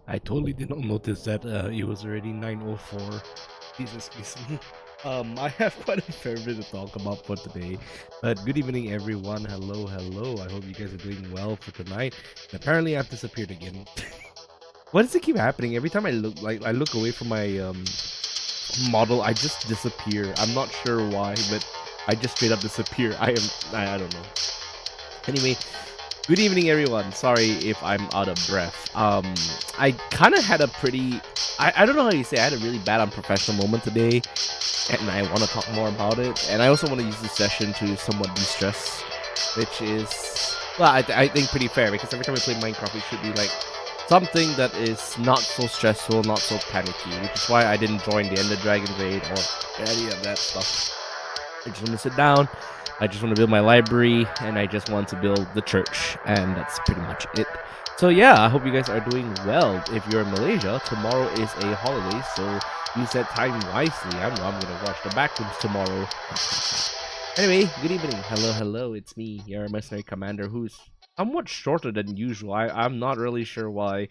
I totally did not notice that it was already 9:04. Jesus Christ. I have quite a fair bit to talk about for today. But good evening, everyone. Hello, hello. I hope you guys are doing well for tonight. And apparently, I've disappeared again. Why does it keep happening? Every time I look away from my model, I just disappear. I'm not sure why, but I just straight up disappear. I don't know. Anyway, good evening, everyone. Sorry if I'm out of breath. I kind of had a pretty, I don't know how you say, I had a really bad unprofessional moment today, and I want to talk more about it. And I also want to use this session to somewhat de-stress, which is, well, I think pretty fair, because every time we play Minecraft, it should be like something that is not so stressful, not so panicky, which is why I didn't join the Ender Dragon raid or any of that stuff. I just want to sit down, I just want to build my library, and I just want to build the church, and that's pretty much it. So yeah, I hope you guys are doing well. If you're in Malaysia, tomorrow is a holiday, so use that time wisely. I'm gonna watch the Backrooms tomorrow. Anyway, good evening. Hello, hello, it's me, your mercenary commander, who's somewhat shorter than usual. I'm not really sure why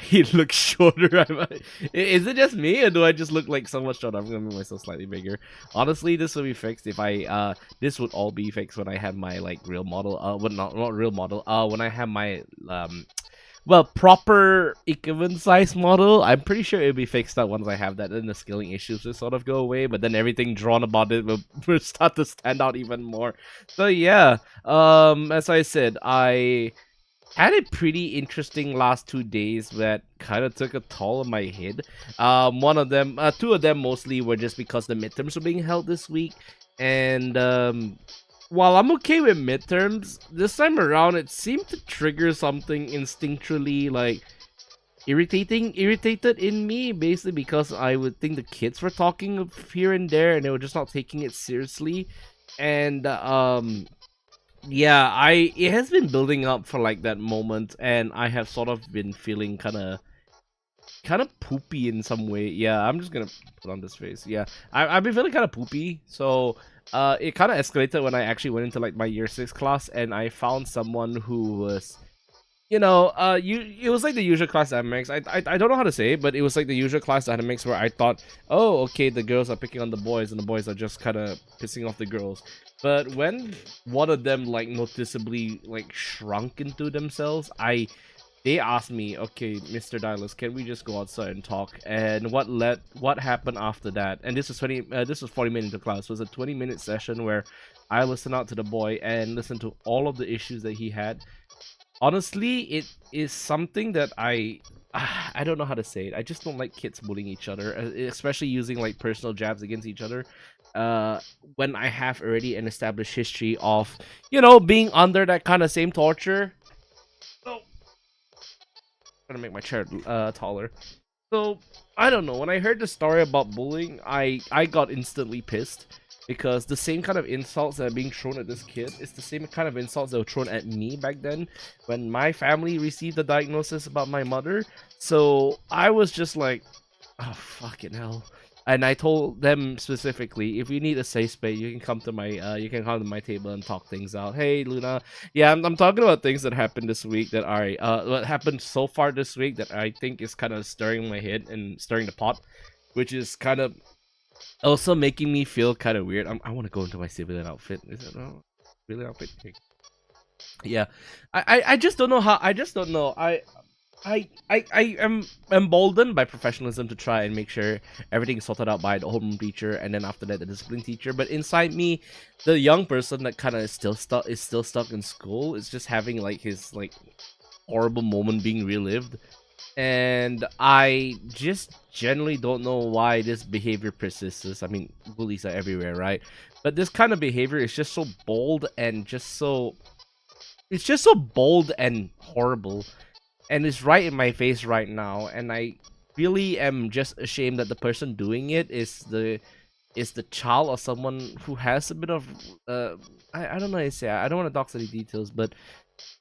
he looks shorter. Is it just me, or do I just look like so much shorter? I'm gonna make myself slightly bigger. Honestly, this will be fixed if I this would all be fixed when I had my like real model. Well, not real model. When I have my well, proper equivalent size model. I'm pretty sure it'll be fixed up once I have that, and the scaling issues will sort of go away, but then everything drawn about it will start to stand out even more. So yeah, as I said, I had a pretty interesting last 2 days that kind of took a toll on my head. One of them, two of them mostly were just because the midterms were being held this week, and while I'm okay with midterms, this time around it seemed to trigger something instinctually like irritated in me, basically because I would think the kids were talking here and there and they were just not taking it seriously. And yeah, it has been building up for like that moment, and I have sort of been feeling kind of poopy in some way. Yeah, I'm just gonna put on this face. Yeah, I've been feeling kind of poopy. So it kind of escalated when I actually went into like my year 6 class, and I found someone who was, it was like the usual class dynamics. I don't know how to say it, but it was like the usual class dynamics where I thought, oh, okay, the girls are picking on the boys and the boys are just kind of pissing off the girls. But when one of them like noticeably like shrunk into themselves, they asked me, okay, Mr. Dylus, can we just go outside and talk? And what happened after that? And this was 40 minutes of class. It was a 20-minute session where I listened out to the boy and listened to all of the issues that he had. Honestly, it is something that I don't know how to say it. I just don't like kids bullying each other, especially using like personal jabs against each other. When I have already an established history of, being under that kind of same torture. Oh, gonna make my chair taller. So I don't know. When I heard the story about bullying, I got instantly pissed because the same kind of insults that are being thrown at this kid is the same kind of insults that were thrown at me back then when my family received the diagnosis about my mother. So I was just like, oh fucking hell. And I told them specifically, if you need a safe space, you can come to my table and talk things out. Hey, Luna, yeah, I'm talking about things that happened this week that are what happened so far this week that I think is kind of stirring my head and stirring the pot, which is kind of also making me feel kind of weird. I want to go into my civilian outfit. Is it no civilian outfit? Yeah, I just don't know how. I just don't know. I am emboldened by professionalism to try and make sure everything is sorted out by the homeroom teacher, and then after that the discipline teacher. But inside me, the young person that kind of is still stuck in school is just having like his like horrible moment being relived, and I just generally don't know why this behavior persists. I mean, bullies are everywhere, right? But this kind of behavior is just so bold and it's just so bold and horrible, and it's right in my face right now, and I really am just ashamed that the person doing it is the child of someone who has a bit of I don't know how to say. I don't want to dox any details, but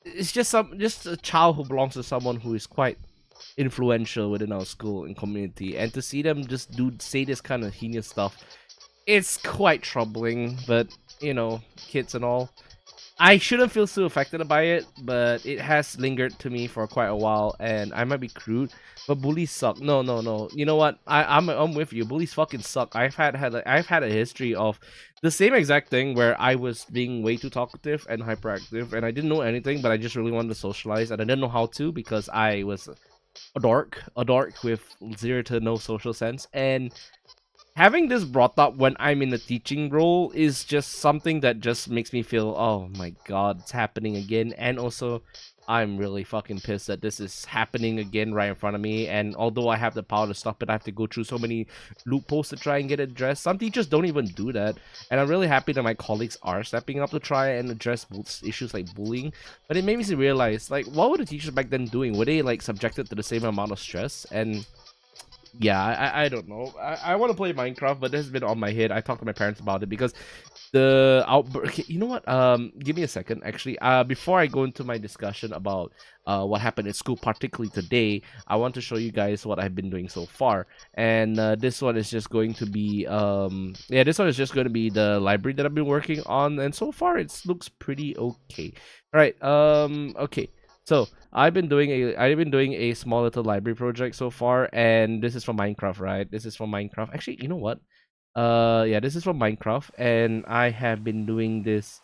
it's just a child who belongs to someone who is quite influential within our school and community, and to see them just say this kind of heinous stuff, it's quite troubling. But kids and all. I shouldn't feel so affected by it, but it has lingered to me for quite a while, and I might be crude, but bullies suck. No, no, no. You know what? I'm with you. Bullies fucking suck. I've had a history of the same exact thing where I was being way too talkative and hyperactive, and I didn't know anything, but I just really wanted to socialize, and I didn't know how to because I was a dork with zero to no social sense, and having this brought up when I'm in a teaching role is just something that just makes me feel, oh my god, it's happening again. And also, I'm really fucking pissed that this is happening again right in front of me. And although I have the power to stop it, I have to go through so many loopholes to try and get it addressed. Some teachers don't even do that. And I'm really happy that my colleagues are stepping up to try and address issues like bullying. But it made me realize, like, what were the teachers back then doing? Were they, like, subjected to the same amount of stress? And yeah, I don't know. I want to play Minecraft, but this has been on my head. I talked to my parents about it because the outbreak. Okay, you know what? Give me a second. Actually, before I go into my discussion about what happened at school, particularly today, I want to show you guys what I've been doing so far. And this one is just going to be yeah, this one is just going to be the library that I've been working on, and so far it looks pretty okay. All right. Okay. So I've been doing a small little library project so far, and this is from Minecraft, right? This is from Minecraft. Actually, you know what? Yeah, this is from Minecraft, and I have been doing this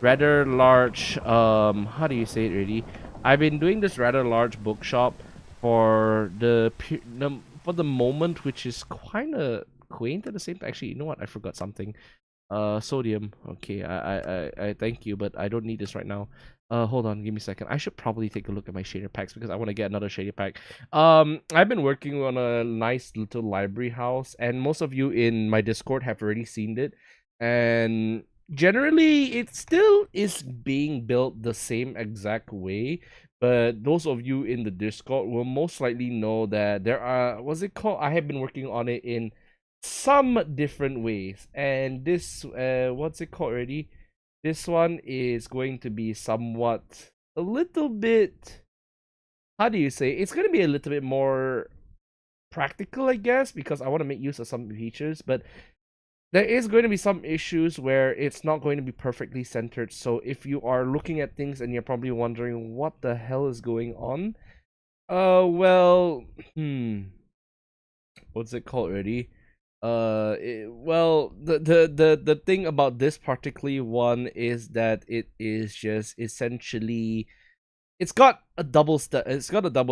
rather large how do you say it really? I've been doing this rather large bookshop for for the moment, which is kind of quaint at the same time. Actually, you know what? I forgot something. Sodium. Okay, I thank you, but I don't need this right now. Hold on, give me a second. I should probably take a look at my shader packs because I want to get another shader pack. I've been working on a nice little library house, and most of you in my Discord have already seen it. And generally, it still is being built the same exact way. But those of you in the Discord will most likely know that there are, what's it called? I have been working on it in some different ways, and this what's it called already, this one is going to be somewhat a little bit, how do you say, it's going to be a little bit more practical, I guess, because I want to make use of some features, but there is going to be some issues where it's not going to be perfectly centered. So if you are looking at things and you're probably wondering what the hell is going on, well, what's it called already? Well, the thing about this particularly one is that it is just essentially, it's got a double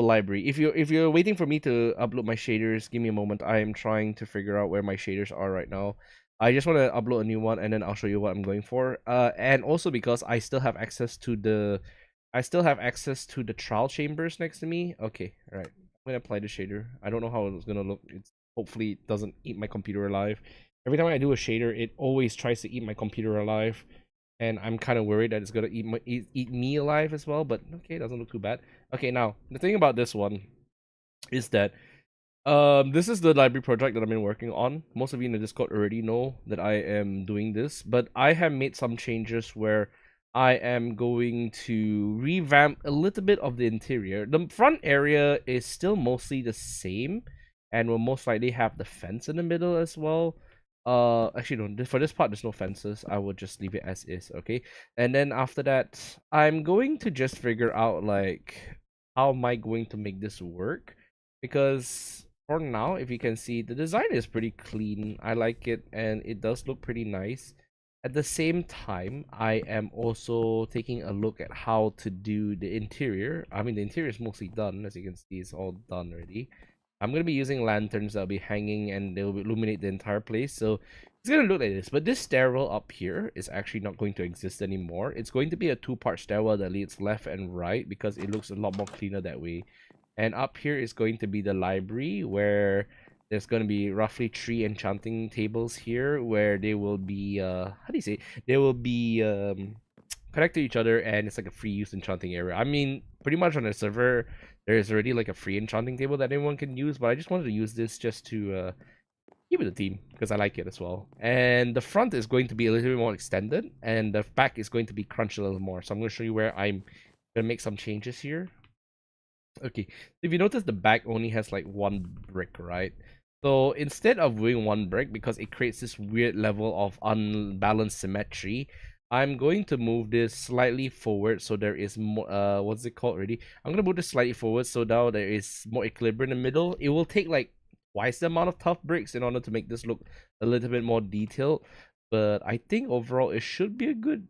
library. If you're waiting for me to upload my shaders, give me a moment. I am trying to figure out where my shaders are right now. I just want to upload a new one, and then I'll show you what I'm going for. And also because I still have access to the trial chambers next to me. Okay, all right. I'm gonna apply the shader. I don't know how it's gonna look. It's hopefully it doesn't eat my computer alive. Every time I do a shader, it always tries to eat my computer alive, and I'm kind of worried that it's gonna eat me alive as well. But okay, it doesn't look too bad. Okay, now the thing about this one is that this is the library project that I've been working on. Most of you in the Discord already know that I am doing this, but I have made some changes where I am going to revamp a little bit of the interior. The front area is still mostly the same, and will most likely have the fence in the middle as well. Actually, no, for this part, there's no fences. I will just leave it as is, okay? And then after that, I'm going to just figure out, like, how am I going to make this work? Because for now, if you can see, the design is pretty clean. I like it, and it does look pretty nice. At the same time, I am also taking a look at how to do the interior. I mean, the interior is mostly done. As you can see, it's all done already. I'm going to be using lanterns that'll be hanging, and they'll illuminate the entire place. So it's going to look like this. But this stairwell up here is actually not going to exist anymore. It's going to be a two-part stairwell that leads left and right because it looks a lot more cleaner that way. And up here is going to be the library, where there's going to be roughly 3 enchanting tables here, where they will be how do you say, they will be connect to each other, and it's like a free use enchanting area. I mean, pretty much on the server there's already like a free enchanting table that anyone can use, but I just wanted to use this just to keep it a theme because I like it as well. And the front is going to be a little bit more extended, and the back is going to be crunched a little more. So I'm going to show you where I'm gonna make some changes here. Okay, if you notice, the back only has like 1 brick, right? So instead of doing 1 brick, because it creates this weird level of unbalanced symmetry, I'm going to move this slightly forward so there is more what's it called already? I'm gonna move this slightly forward so now there is more equilibrium in the middle. It will take like twice the amount of tough bricks in order to make this look a little bit more detailed. But I think overall it should be a good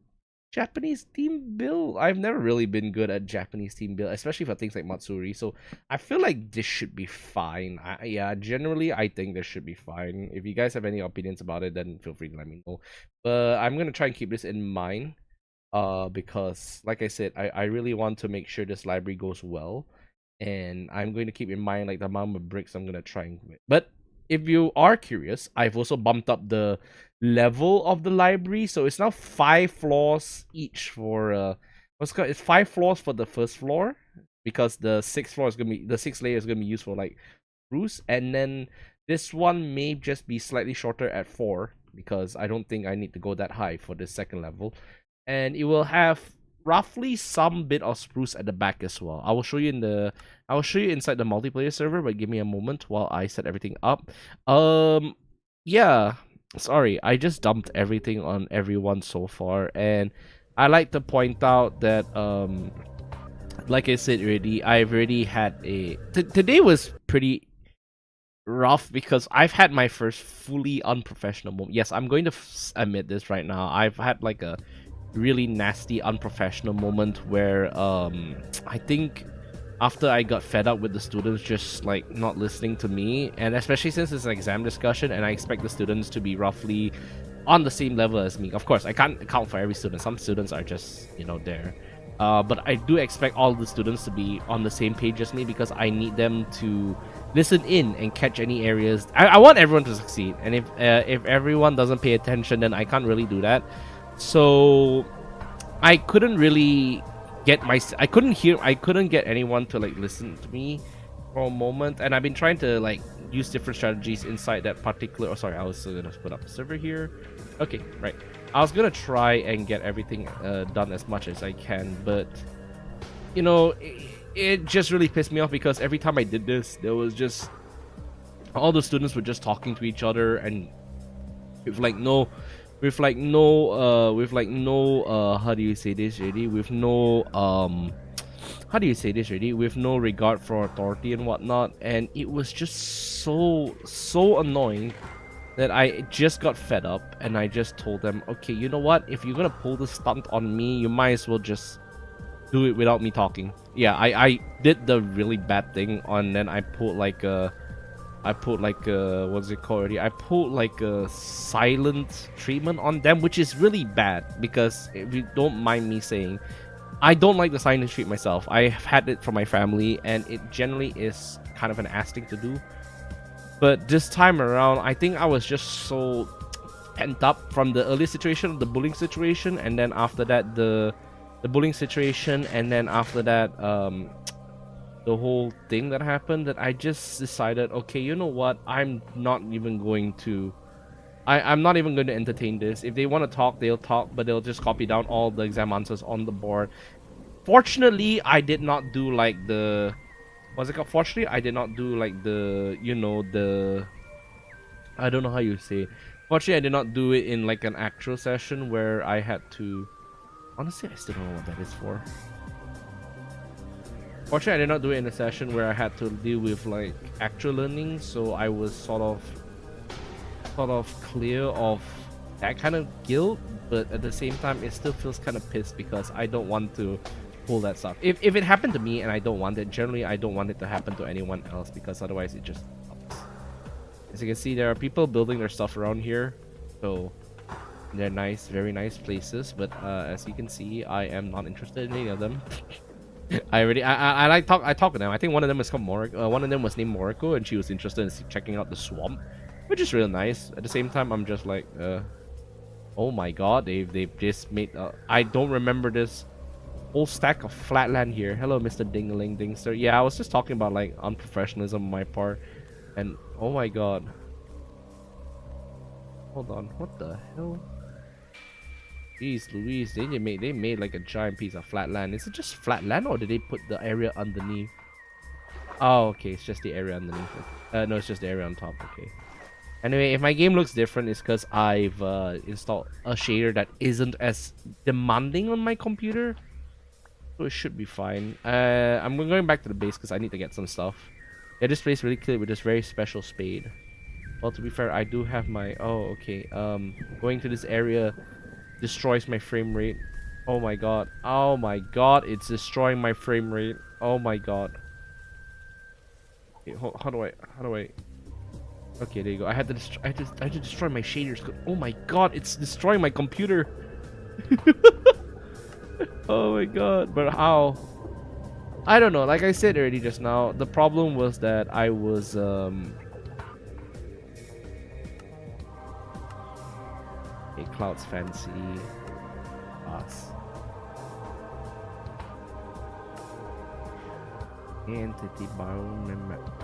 Japanese team build. I've never really been good at Japanese team build, especially for things like Matsuri. So I feel like this should be fine. Yeah, generally I think this should be fine. If you guys have any opinions about it, then feel free to let me know. But I'm gonna try and keep this in mind. Because like I said, I really want to make sure this library goes well. And I'm going to keep in mind like the amount of bricks I'm gonna try and make. But if you are curious, I've also bumped up the level of the library, so it's now 5 floors each for it's 5 floors for the first floor because the sixth floor is gonna be the sixth layer is gonna be used for like Bruce, and then this one may just be slightly shorter at 4 because I don't think I need to go that high for the second level, and it will have roughly some bit of spruce at the back as well. I will show you inside the multiplayer server, but give me a moment while I set everything up. Yeah, sorry, I just dumped everything on everyone so far, and I like to point out that like I said already, I've already had a today was pretty rough because I've had my first fully unprofessional moment. Yes, I'm going to admit this right now. I've had like a really nasty unprofessional moment where I think after I got fed up with the students just like not listening to me, and especially since it's an exam discussion and I expect the students to be roughly on the same level as me. Of course, I can't account for every student. Some students are just, you know, there. But I do expect all the students to be on the same page as me because I need them to listen in and catch any areas. I want everyone to succeed, and if everyone doesn't pay attention, then I can't really do that. So I couldn't really I couldn't get anyone to like listen to me for a moment, and I've been trying to like use different strategies inside that particular. Oh, sorry, I was gonna put up a server here. Okay, right. I was gonna try and get everything done as much as I can, but you know, it just really pissed me off because every time I did this, there was just all the students were just talking to each other and with like no how do you say this really with no how do you say this really with no regard for authority and whatnot, and it was just so annoying that I just got fed up and I just told them, okay, you know what, if you're gonna pull the stunt on me, you might as well just do it without me talking. Yeah, I did the really bad thing on, then I put like a what's it called already? I put like a silent treatment on them, which is really bad because if you don't mind me saying, I don't like the silent treat myself. I've had it from my family and it generally is kind of an ass thing to do. But this time around, I think I was just so pent up from the early situation, the bullying situation, and then after that the bullying situation, and then after that the whole thing that happened, that I just decided, okay, you know what, I'm not even going to entertain this. If they want to talk, they'll talk, but they'll just copy down all the exam answers on the board. Fortunately, I did not do like the fortunately I did not do like the, you know, the, I don't know how you say it. Fortunately, I did not do it in like an actual session where I had to, honestly I still don't know what that is for. Fortunately, I did not do it in a session where I had to deal with like actual learning, so I was sort of clear of that kind of guilt, but at the same time it still feels kind of pissed because I don't want to pull that stuff. If it happened to me and I don't want it, generally I don't want it to happen to anyone else because otherwise it just sucks. As you can see, there are people building their stuff around here, so they're nice, very nice places, but as you can see, I am not interested in any of them. I talk to them. I think one of them was called one of them was named Moriko, and she was interested in checking out the swamp, which is really nice. At the same time, I'm just like, oh my god, they've just made I don't remember this whole stack of flatland here. Hello, Mr. Dingling Dingster. Yeah, I was just talking about like unprofessionalism on my part, and oh my god. Hold on, what the hell? Jeez Louise, they made like a giant piece of flat land. Is it just flat land, or did they put the area underneath? Oh, okay, it's just the area underneath it. No, it's just the area on top. Okay. Anyway, if my game looks different, it's because I've installed a shader that isn't as demanding on my computer. So it should be fine. I'm going back to the base because I need to get some stuff. Yeah, this place really clear with this very special spade. Well, to be fair, I do have my... Oh, okay. Going to this area destroys my frame rate. Oh my god. Oh my god, it's destroying my frame rate. Oh my god. Okay, how do I... Okay, there you go. I had to destroy my shaders. Oh my god, it's destroying my computer. Oh my god, but how? I don't know. Like I said already just now, the problem was that I was okay, Cloud's fancy class. Entity bound map.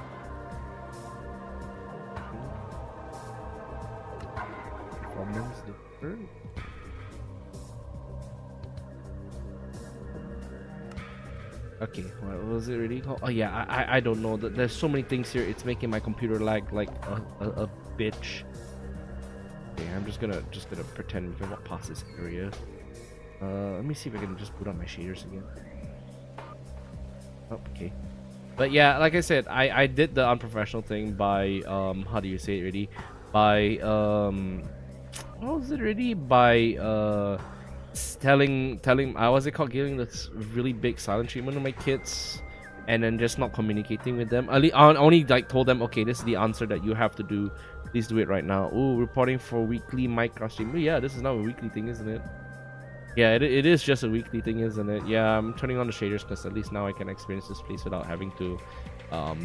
Problems different. Okay, what was it really called? Oh yeah, I don't know. There's so many things here. It's making my computer lag like a bitch. Okay, I'm just gonna pretend we can walk past this area. Let me see if I can just put on my shaders again. Oh, okay. But yeah, like I said, I did the unprofessional thing by how do you say it really? By what was it really? By telling what's it called, giving this really big silent treatment to my kids and then just not communicating with them. I only like told them, okay, this is the answer that you have to do, please do it right now. Ooh, reporting for weekly micro stream. Yeah, this is now a weekly thing, isn't it? Yeah, it is just a weekly thing, isn't it? Yeah, I'm turning on the shaders because at least now I can experience this place without having to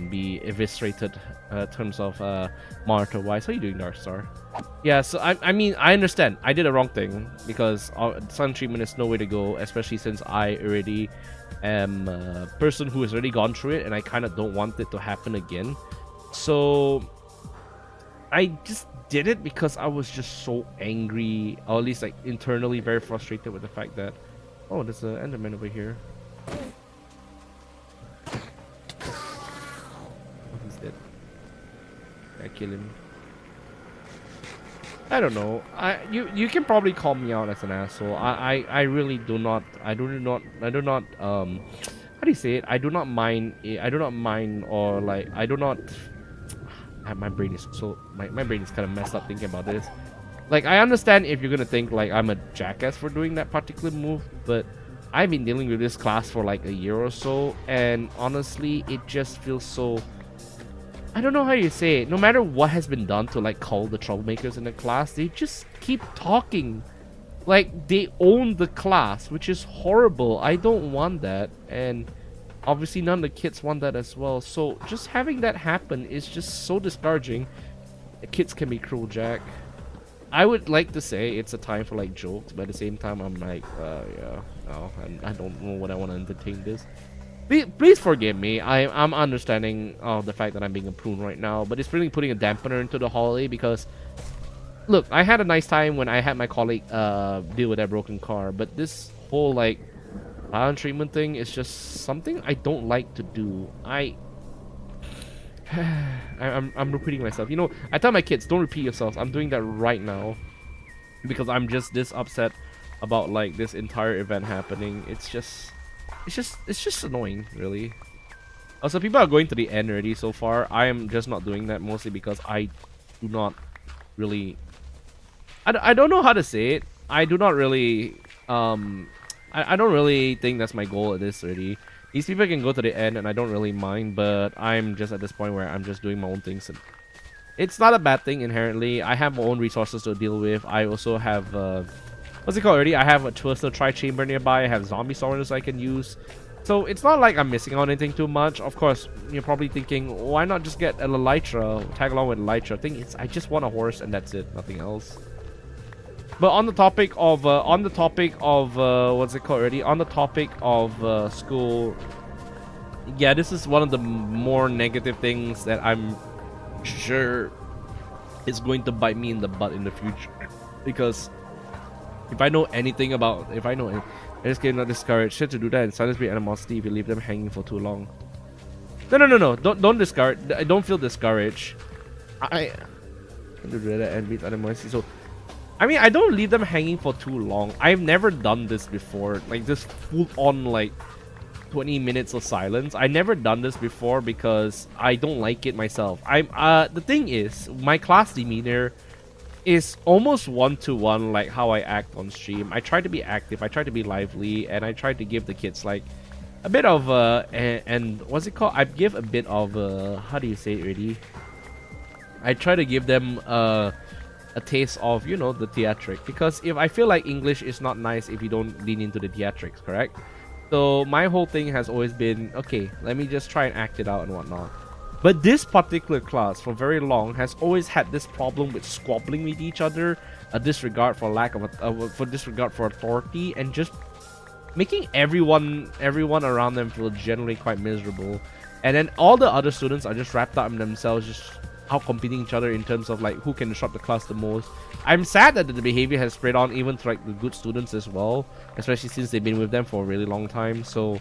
be eviscerated in terms of monitor wise. How are you doing, Darkstar? Yeah, so I mean, I understand. I did a wrong thing because sun treatment is no way to go, especially since I already am a person who has already gone through it and I kind of don't want it to happen again. So I just did it because I was just so angry, or at least like internally very frustrated with the fact that, oh, there's an Enderman over here. Oh, he's dead. I kill him. I don't know. You can probably call me out as an asshole. I really do not. I do not. How do you say it? I do not mind. I do not mind, or like I do not. My brain is so my brain is kind of messed up thinking about this. Like, I understand if you're gonna think like I'm a jackass for doing that particular move, but I've been dealing with this class for like a year or so, and honestly, it just feels so. I don't know how you say it. No matter what has been done to like call the troublemakers in the class, they just keep talking. Like, they own the class, which is horrible. I don't want that, and obviously none of the kids want that as well. So just having that happen is just so discouraging. The kids can be cruel, Jack. I would like to say it's a time for like jokes, but at the same time I'm like, yeah, no, I don't know what I want to entertain this. Please forgive me. I'm understanding the fact that I'm being a prune right now, but it's really putting a dampener into the holiday because, look, I had a nice time when I had my colleague deal with that broken car, but this whole like violent treatment thing is just something I don't like to do. I'm repeating myself. You know, I tell my kids, don't repeat yourselves. I'm doing that right now because I'm just this upset about like this entire event happening. It's just annoying, really. Also, people are going to the end already so far. I am just not doing that mostly because I do not really. I don't know how to say it. I do not really I don't really think that's my goal at this already. These people can go to the end and I don't really mind, but I'm just at this point where I'm just doing my own things. And it's not a bad thing inherently. I have my own resources to deal with. I also have, what's it called already? I have a Twister Tri-Chamber nearby. I have zombie sorters I can use. So it's not like I'm missing on anything too much. Of course, you're probably thinking, why not just get an Elytra, tag along with Elytra? I just want a horse and that's it, nothing else. But on the topic of what's it called already? On the topic of school, yeah, this is one of the more negative things that I'm sure is going to bite me in the butt in the future. Because if I know anything about, I just get not discouraged. Shit to do that and silence breed animosity if you leave them hanging for too long. No. Don't discourage. Don't feel discouraged. And beat other mercy. So I mean, I don't leave them hanging for too long. I've never done this before, like this full on like 20 minutes of silence. I never done this before because I don't like it myself. The thing is, my class demeanor is almost one-to-one like how I act on stream. I try to be active, I try to be lively, and I try to give the kids like a bit of and what's it called? I give a bit of how do you say it really? I try to give them a taste of, you know, the theatric, because if I feel like English is not nice if you don't lean into the theatrics, correct? So my whole thing has always been, okay, let me just try and act it out and whatnot. But this particular class, for very long, has always had this problem with squabbling with each other, a disregard for lack of disregard for authority, and just making everyone around them feel generally quite miserable. And then all the other students are just wrapped up in themselves, just out competing each other in terms of like who can disrupt the class the most. I'm sad that the behavior has spread on even to like the good students as well, especially since they've been with them for a really long time. So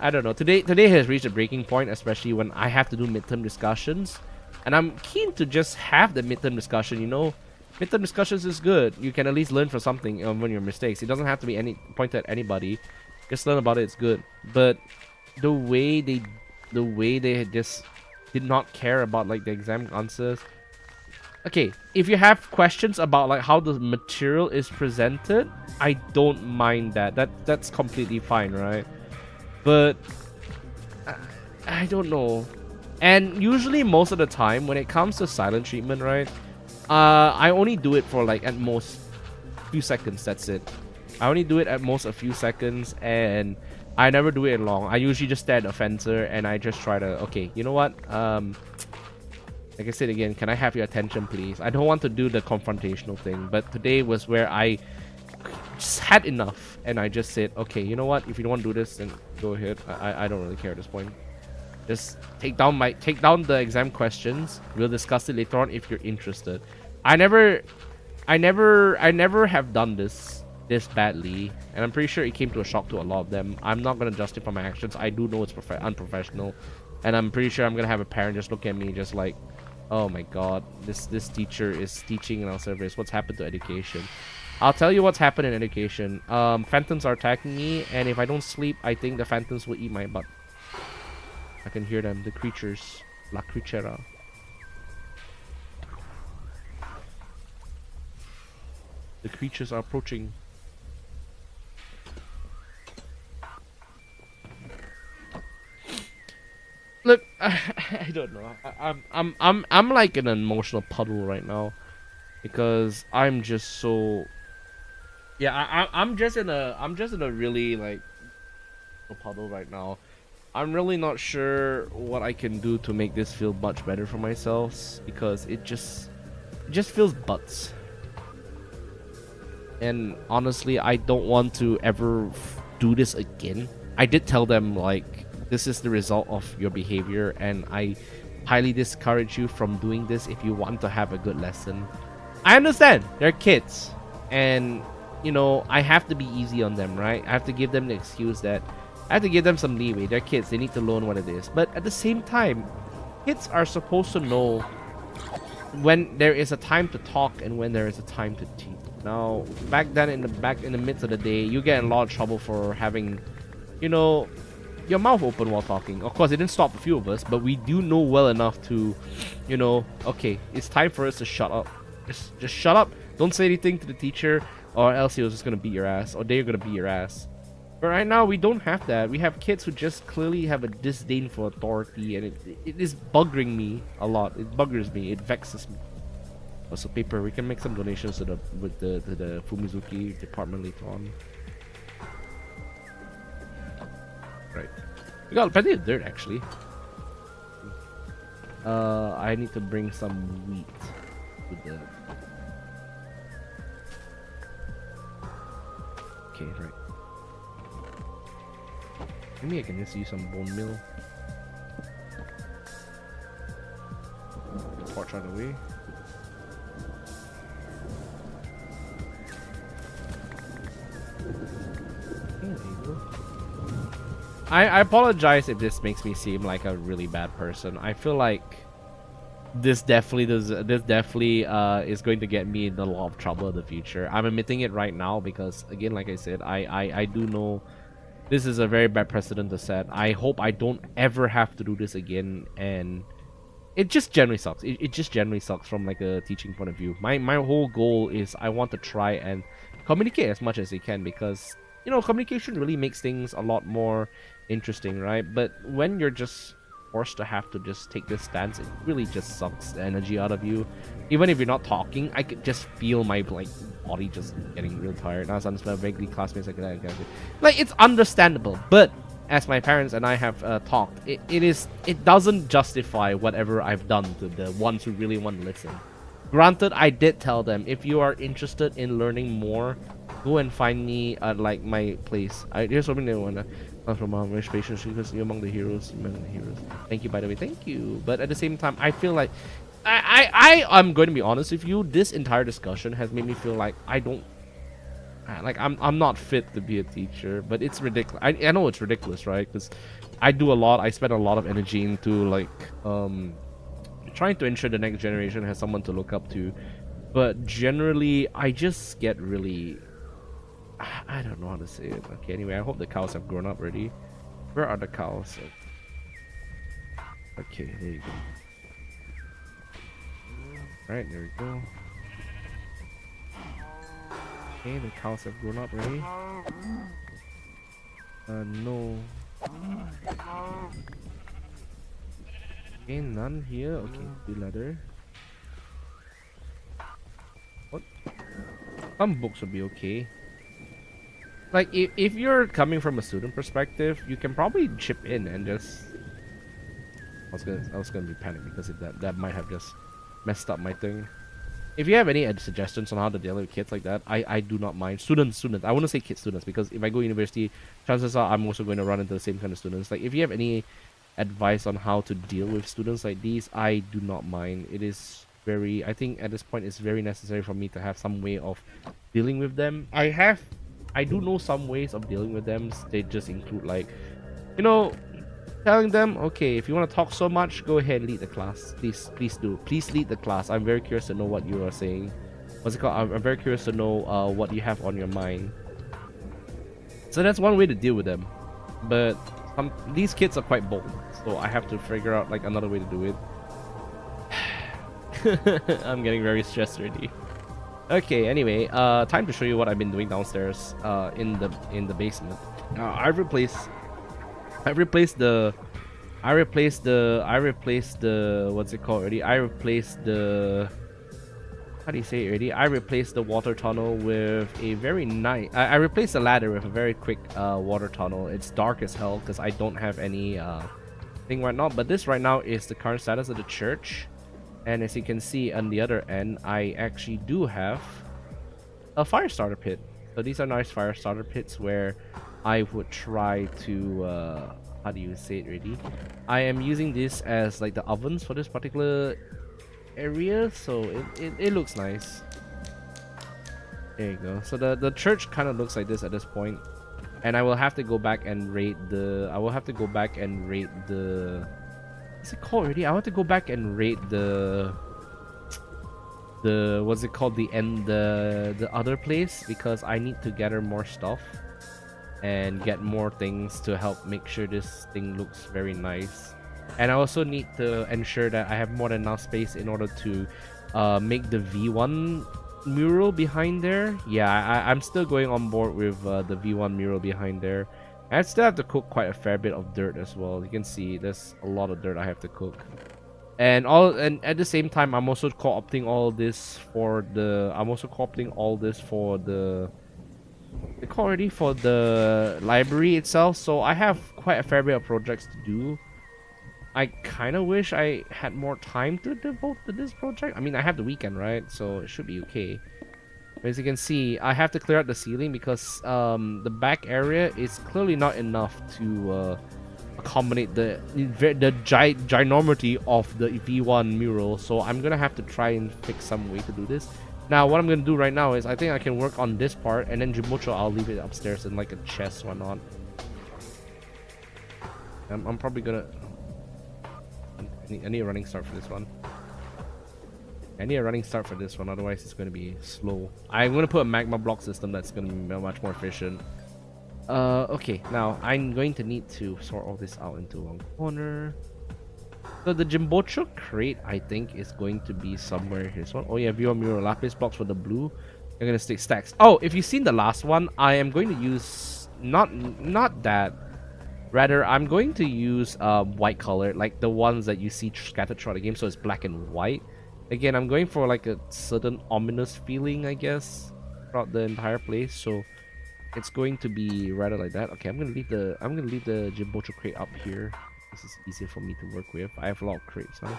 I don't know. Today has reached a breaking point, especially when I have to do midterm discussions, and I'm keen to just have the midterm discussion. You know, midterm discussions is good. You can at least learn from something on your mistakes. It doesn't have to be pointed at anybody. Just learn about it. It's good. But the way they just did not care about like the exam answers. Okay, if you have questions about like how the material is presented, I don't mind that. That's completely fine, right? But I don't know. And usually most of the time when it comes to silent treatment, right, I only do it for like at most few seconds. That's it. I only do it at most a few seconds, and I never do it long. I usually just stare at the fencer and I just try to, okay, you know what, like I said again, can I have your attention please? I don't want to do the confrontational thing, but today was where I just had enough and I just said, okay, you know what, if you don't want to do this, then go ahead. I don't really care at this point. Just take down the exam questions. We'll discuss it later on if you're interested. I never have done this badly, and I'm pretty sure it came to a shock to a lot of them. I'm not gonna justify my actions. I do know it's unprofessional, and I'm pretty sure I'm gonna have a parent just look at me just like, oh my god, this teacher is teaching in our service. What's happened to education? I'll tell you what's happened in education. Phantoms are attacking me, and if I don't sleep, I think the phantoms will eat my butt. I can hear them, the creatures, la creatura. The creatures are approaching. Look, I don't know. I'm like in an emotional puddle right now, because I'm just so. Yeah, I'm just in a really like a puddle right now. I'm really not sure what I can do to make this feel much better for myself, because it just feels butts. And honestly, I don't want to ever do this again. I did tell them like, this is the result of your behavior, and I highly discourage you from doing this if you want to have a good lesson. I understand they're kids, and you know, I have to be easy on them, right? I have to give them the excuse that I have to give them some leeway. They're kids, they need to learn what it is. But at the same time, kids are supposed to know when there is a time to talk and when there is a time to teach. Now, back then in the midst of the day, you get in a lot of trouble for having, you know, your mouth open while talking. Of course, it didn't stop a few of us, but we do know well enough to, you know, okay, it's time for us to shut up. Just shut up. Don't say anything to the teacher, or else he was just gonna beat your ass, or they're gonna beat your ass. But right now, we don't have that. We have kids who just clearly have a disdain for authority, and it is bugging me a lot. It buggers me. It vexes me. Also, paper. We can make some donations to the Fumizuki department later on. Right. We got plenty of dirt actually. I need to bring some wheat with the. Okay, right. Maybe I can just use some bone meal. Torch on the way. I apologize if this makes me seem like a really bad person. I feel like this definitely does. This definitely is going to get me in a lot of trouble in the future. I'm admitting it right now because, again, like I said, I do know this is a very bad precedent to set. I hope I don't ever have to do this again, and it just generally sucks. It just generally sucks from like a teaching point of view. My whole goal is I want to try and communicate as much as I can, because communication really makes things a lot more interesting, right? But when you're just forced to have to just take this stance, it really just sucks the energy out of you. Even if you're not talking, I could just feel my like body just getting real tired. Now some vaguely classmates like it's understandable, but as my parents and I have talked, it doesn't justify whatever I've done to the ones who really want to listen. Granted, I did tell them, if you are interested in learning more, go and find me at like my place. Here's something they wanna from wish patience because you're among the heroes. Thank you, by the way. Thank you. But at the same time, I feel like I'm going to be honest with you. This entire discussion has made me feel like I'm not fit to be a teacher. But it's ridiculous. I know it's ridiculous, right? Because I do a lot. I spend a lot of energy into like trying to ensure the next generation has someone to look up to. But generally, I just get really, I don't know how to say it. Okay, anyway, I hope the cows have grown up already. Where are the cows? Okay, there you go. Alright, there we go. Okay, the cows have grown up already. No. Okay, none here. Okay, 2 leather. What? Some books will be okay. Like, if you're coming from a student perspective, you can probably chip in and just... I was gonna be panicked because that might have just messed up my thing. If you have any suggestions on how to deal with kids like that, I do not mind. Students. I want to say kid students, because if I go university, chances are I'm also going to run into the same kind of students. Like, if you have any advice on how to deal with students like these, I do not mind. It is very... I think at this point it's very necessary for me to have some way of dealing with them. I do know some ways of dealing with them. They just include, like, telling them, okay, if you want to talk so much, go ahead and lead the class. Please do. Please lead the class. I'm very curious to know what you are saying. What's it called? I'm very curious to know what you have on your mind. So that's one way to deal with them. But these kids are quite bold, so I have to figure out like another way to do it. I'm getting very stressed already. Okay, anyway, time to show you what I've been doing downstairs in the basement. I replaced the what's it called already? How do you say it already? I replaced the water tunnel with a very nice... I replaced the ladder with a very quick water tunnel. It's dark as hell because I don't have any thing right now. But this right now is the current status of the church. And as you can see on the other end, I actually do have a fire starter pit. So these are nice fire starter pits where I would try to... how do you say it already? I am using this as like the ovens for this particular area, so it looks nice. There you go. So the church kind of looks like this at this point, and I will have to go back and raid the... What's it called already? I want to go back and raid the what's it called? The other place, because I need to gather more stuff and get more things to help make sure this thing looks very nice. And I also need to ensure that I have more than enough space in order to make the V1 mural behind there. Yeah, I'm still going on board with the V1 mural behind there. I still have to cook quite a fair bit of dirt as well. You can see there's a lot of dirt I have to cook. And at the same time, I'm also co-opting all this for the... already for the library itself, so I have quite a fair bit of projects to do. I kind of wish I had more time to devote to this project. I mean, I have the weekend, right? So it should be okay. But as you can see, I have to clear out the ceiling because the back area is clearly not enough to accommodate the ginormity of the V1 mural. So I'm gonna have to try and fix some way to do this. Now, what I'm going to do right now is I think I can work on this part, and then Jimocho, I'll leave it upstairs in like a chest or not. I'm probably going to... I need a running start for this one. I need a running start for this one, otherwise it's going to be slow. I'm going to put a magma block system that's going to be much more efficient. Okay, now I'm going to need to sort all this out into one corner. So the Jimbocho crate, I think, is going to be somewhere here. So, oh yeah, viewer mural lapis blocks for the blue. You're gonna stick stacks. Oh, if you've seen the last one, I am going to use not that. Rather, I'm going to use white color, like the ones that you see scattered throughout the game. So it's black and white. Again, I'm going for like a certain ominous feeling, I guess, throughout the entire place. So it's going to be rather like that. Okay, I'm gonna leave the Jimbocho crate up here. This is easier for me to work with. I have a lot of crates now.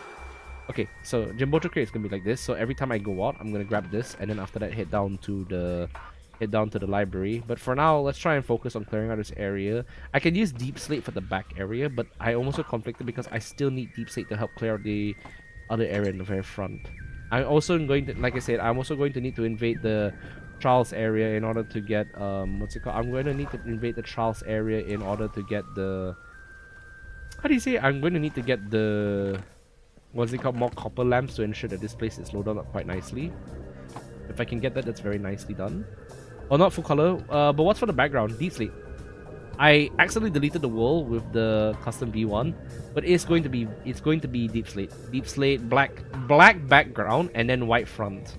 Okay, so Jimbocho crate is gonna be like this. So every time I go out, I'm gonna grab this, and then after that head down to the library. But for now, let's try and focus on clearing out this area. I can use deep slate for the back area, but I almost conflicted because I still need deep slate to help clear out the other area in the very front. I'm also going to, like I said, I'm also going to need to invade the trials area in order to get what's it called? I'm going to need to invade the trials area in order to get the, how do you say? I'm going to need to get the, what's it called, more copper lamps to ensure that this place is loaded up quite nicely. If I can get that, that's very nicely done. Oh, not full color. But what's for the background? Deep slate. I accidentally deleted the wall with the custom V1, but it's going to be deep slate. Deep slate, black background, and then white front.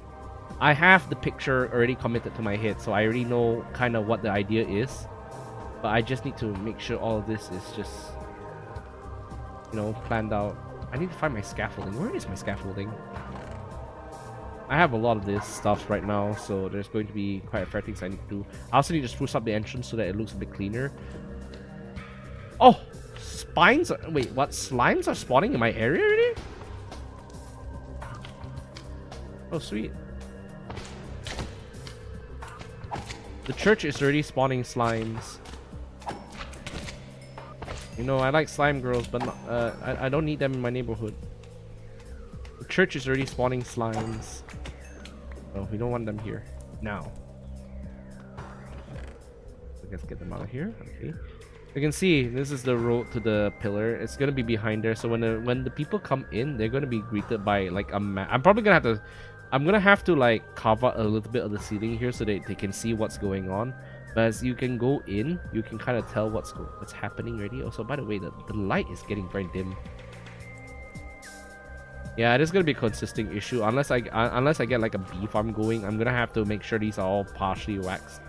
I have the picture already committed to my head, so I already know kind of what the idea is. But I just need to make sure all of this is just, you know, planned out. I need to find my scaffolding. Where is my scaffolding? I have a lot of this stuff right now, so there's going to be quite a fair things I need to do. I also need to spruce up the entrance so that it looks a bit cleaner. Oh! Spines are... Wait, what? Slimes are spawning in my area already? Oh, sweet. The church is already spawning slimes. You know, I like slime girls, but not, I don't need them in my neighborhood. The church is already spawning slimes. Oh, we don't want them here. Now. Let's get them out of here. Okay. You can see, this is the road to the pillar. It's gonna be behind there, so when the people come in, they're gonna be greeted by like a map. I'm gonna have to like carve out a little bit of the ceiling here so that they can see what's going on. But as you can go in, you can kind of tell what's happening already. Also, by the way, the light is getting very dim. Yeah, it is gonna be a consistent issue unless I get like a bee farm going. I'm gonna have to make sure these are all partially waxed.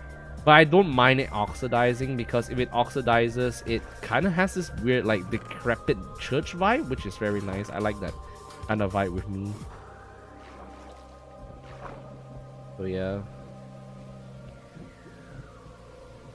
But I don't mind it oxidizing, because if it oxidizes, it kind of has this weird like decrepit church vibe, which is very nice. I like that kind of vibe with me. So yeah.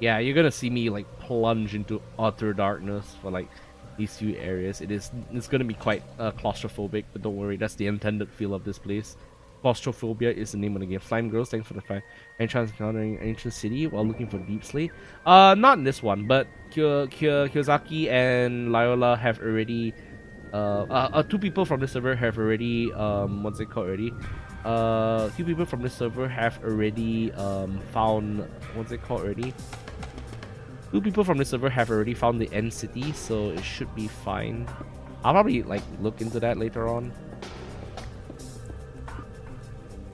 Yeah, you're gonna see me like plunge into utter darkness for like these few areas. It's gonna be quite claustrophobic, but don't worry, that's the intended feel of this place. Claustrophobia is the name of the game. Slime Girls, thanks for the fact. Entrance encountering ancient city while looking for deep slate. Not in this one, but Kiyosaki and Loyola have already two people from the server have already what's it called already? Two people from the server have already found what's it called already? Two people from the server have already found the end city, so it should be fine. I'll probably like look into that later on.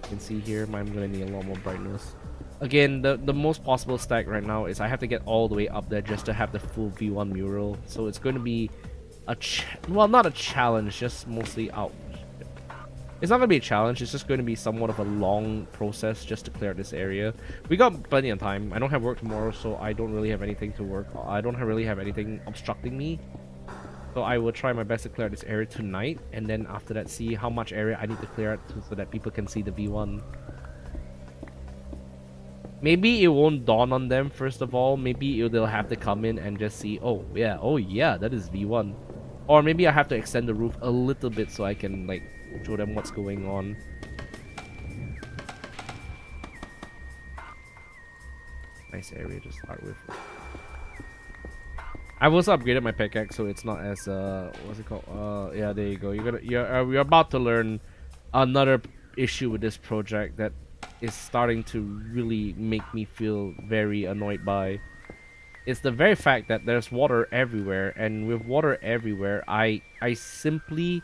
You can see here, I'm gonna need a lot more brightness. Again, the most possible stack right now is I have to get all the way up there just to have the full V1 mural. So it's going to be well, not a challenge, just mostly out. It's not going to be a challenge, it's just going to be somewhat of a long process just to clear this area. We got plenty of time. I don't have work tomorrow, so I don't really have anything to work. I don't really have anything obstructing me. So I will try my best to clear this area tonight, and then after that see how much area I need to clear out so that people can see the V1. Maybe it won't dawn on them first of all. Maybe they'll have to come in and just see, oh yeah, that is V1. Or maybe I have to extend the roof a little bit so I can like show them what's going on. Nice area to start with. I've also upgraded my pickaxe so it's not as what's it called? Yeah, there you go. You're about to learn another issue with this project that is starting to really make me feel very annoyed by. It's the very fact that there's water everywhere, and with water everywhere, I simply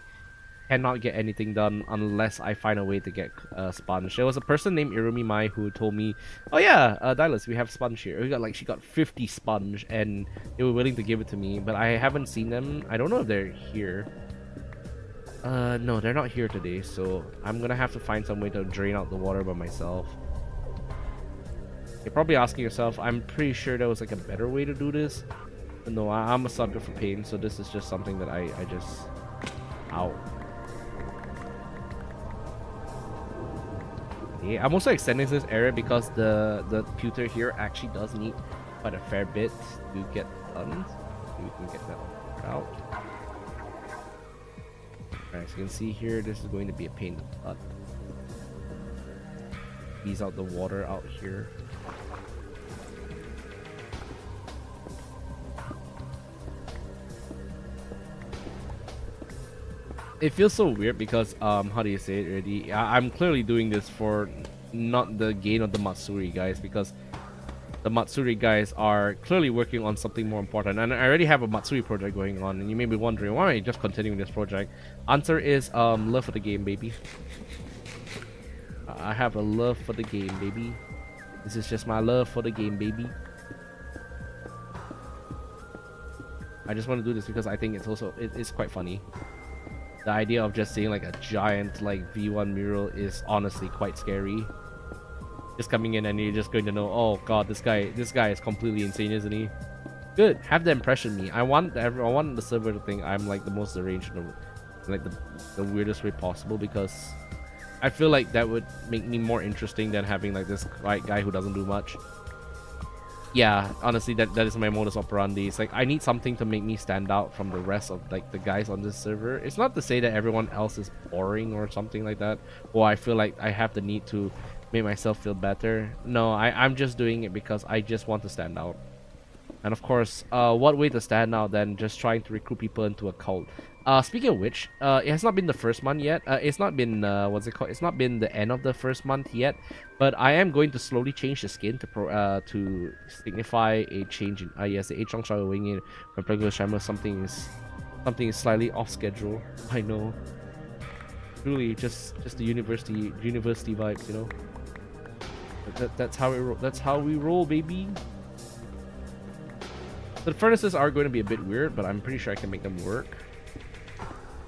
cannot get anything done unless I find a way to get sponge. There was a person named Irumi Mai who told me, "Oh yeah, Dylus, we have sponge here." She got 50 sponge, and they were willing to give it to me, but I haven't seen them. I don't know if they're here. No, they're not here today, so I'm gonna have to find some way to drain out the water by myself. You're probably asking yourself, I'm pretty sure there was like a better way to do this. But no, I'm a sucker for pain, so this is just something that I just... Ow. Okay, I'm also extending this area because the pewter here actually does need quite a fair bit to get done. So we can get that out. Alright, so you can see here, this is going to be a pain in the butt. Squeeze out the water out here. It feels so weird because how do you say it already? I'm clearly doing this for not the gain of the Matsuri guys, because the Matsuri guys are clearly working on something more important, and I already have a Matsuri project going on, and you may be wondering, why am I just continuing this project? Answer is love for the game, baby. I have a love for the game, baby. This is just my love for the game, baby. I just want to do this because I think it's quite funny. The idea of just seeing like a giant like V1 mural is honestly quite scary. Just coming in and you're just going to know, oh god, this guy is completely insane, isn't he? Good, have the impression me. I want the server to think I'm like the most arranged, like the weirdest way possible, because I feel like that would make me more interesting than having like this guy who doesn't do much. Yeah, honestly, that is my modus operandi. It's like I need something to make me stand out from the rest of like the guys on this server. It's not to say that everyone else is boring or something like that, or I feel like I have the need to make myself feel better. No, I'm just doing it because I just want to stand out. And of course, what way to stand out than just trying to recruit people into a cult? Speaking of which, it has not been the first month yet. It's not been what's it called? It's not been the end of the first month yet. But I am going to slowly change the skin to signify a change in yes, the H-Long Shao Wing in when playing with Shaman. Something is slightly off schedule. I know. Truly, just the university vibes, you know. That's how we roll, baby. The furnaces are going to be a bit weird, but I'm pretty sure I can make them work.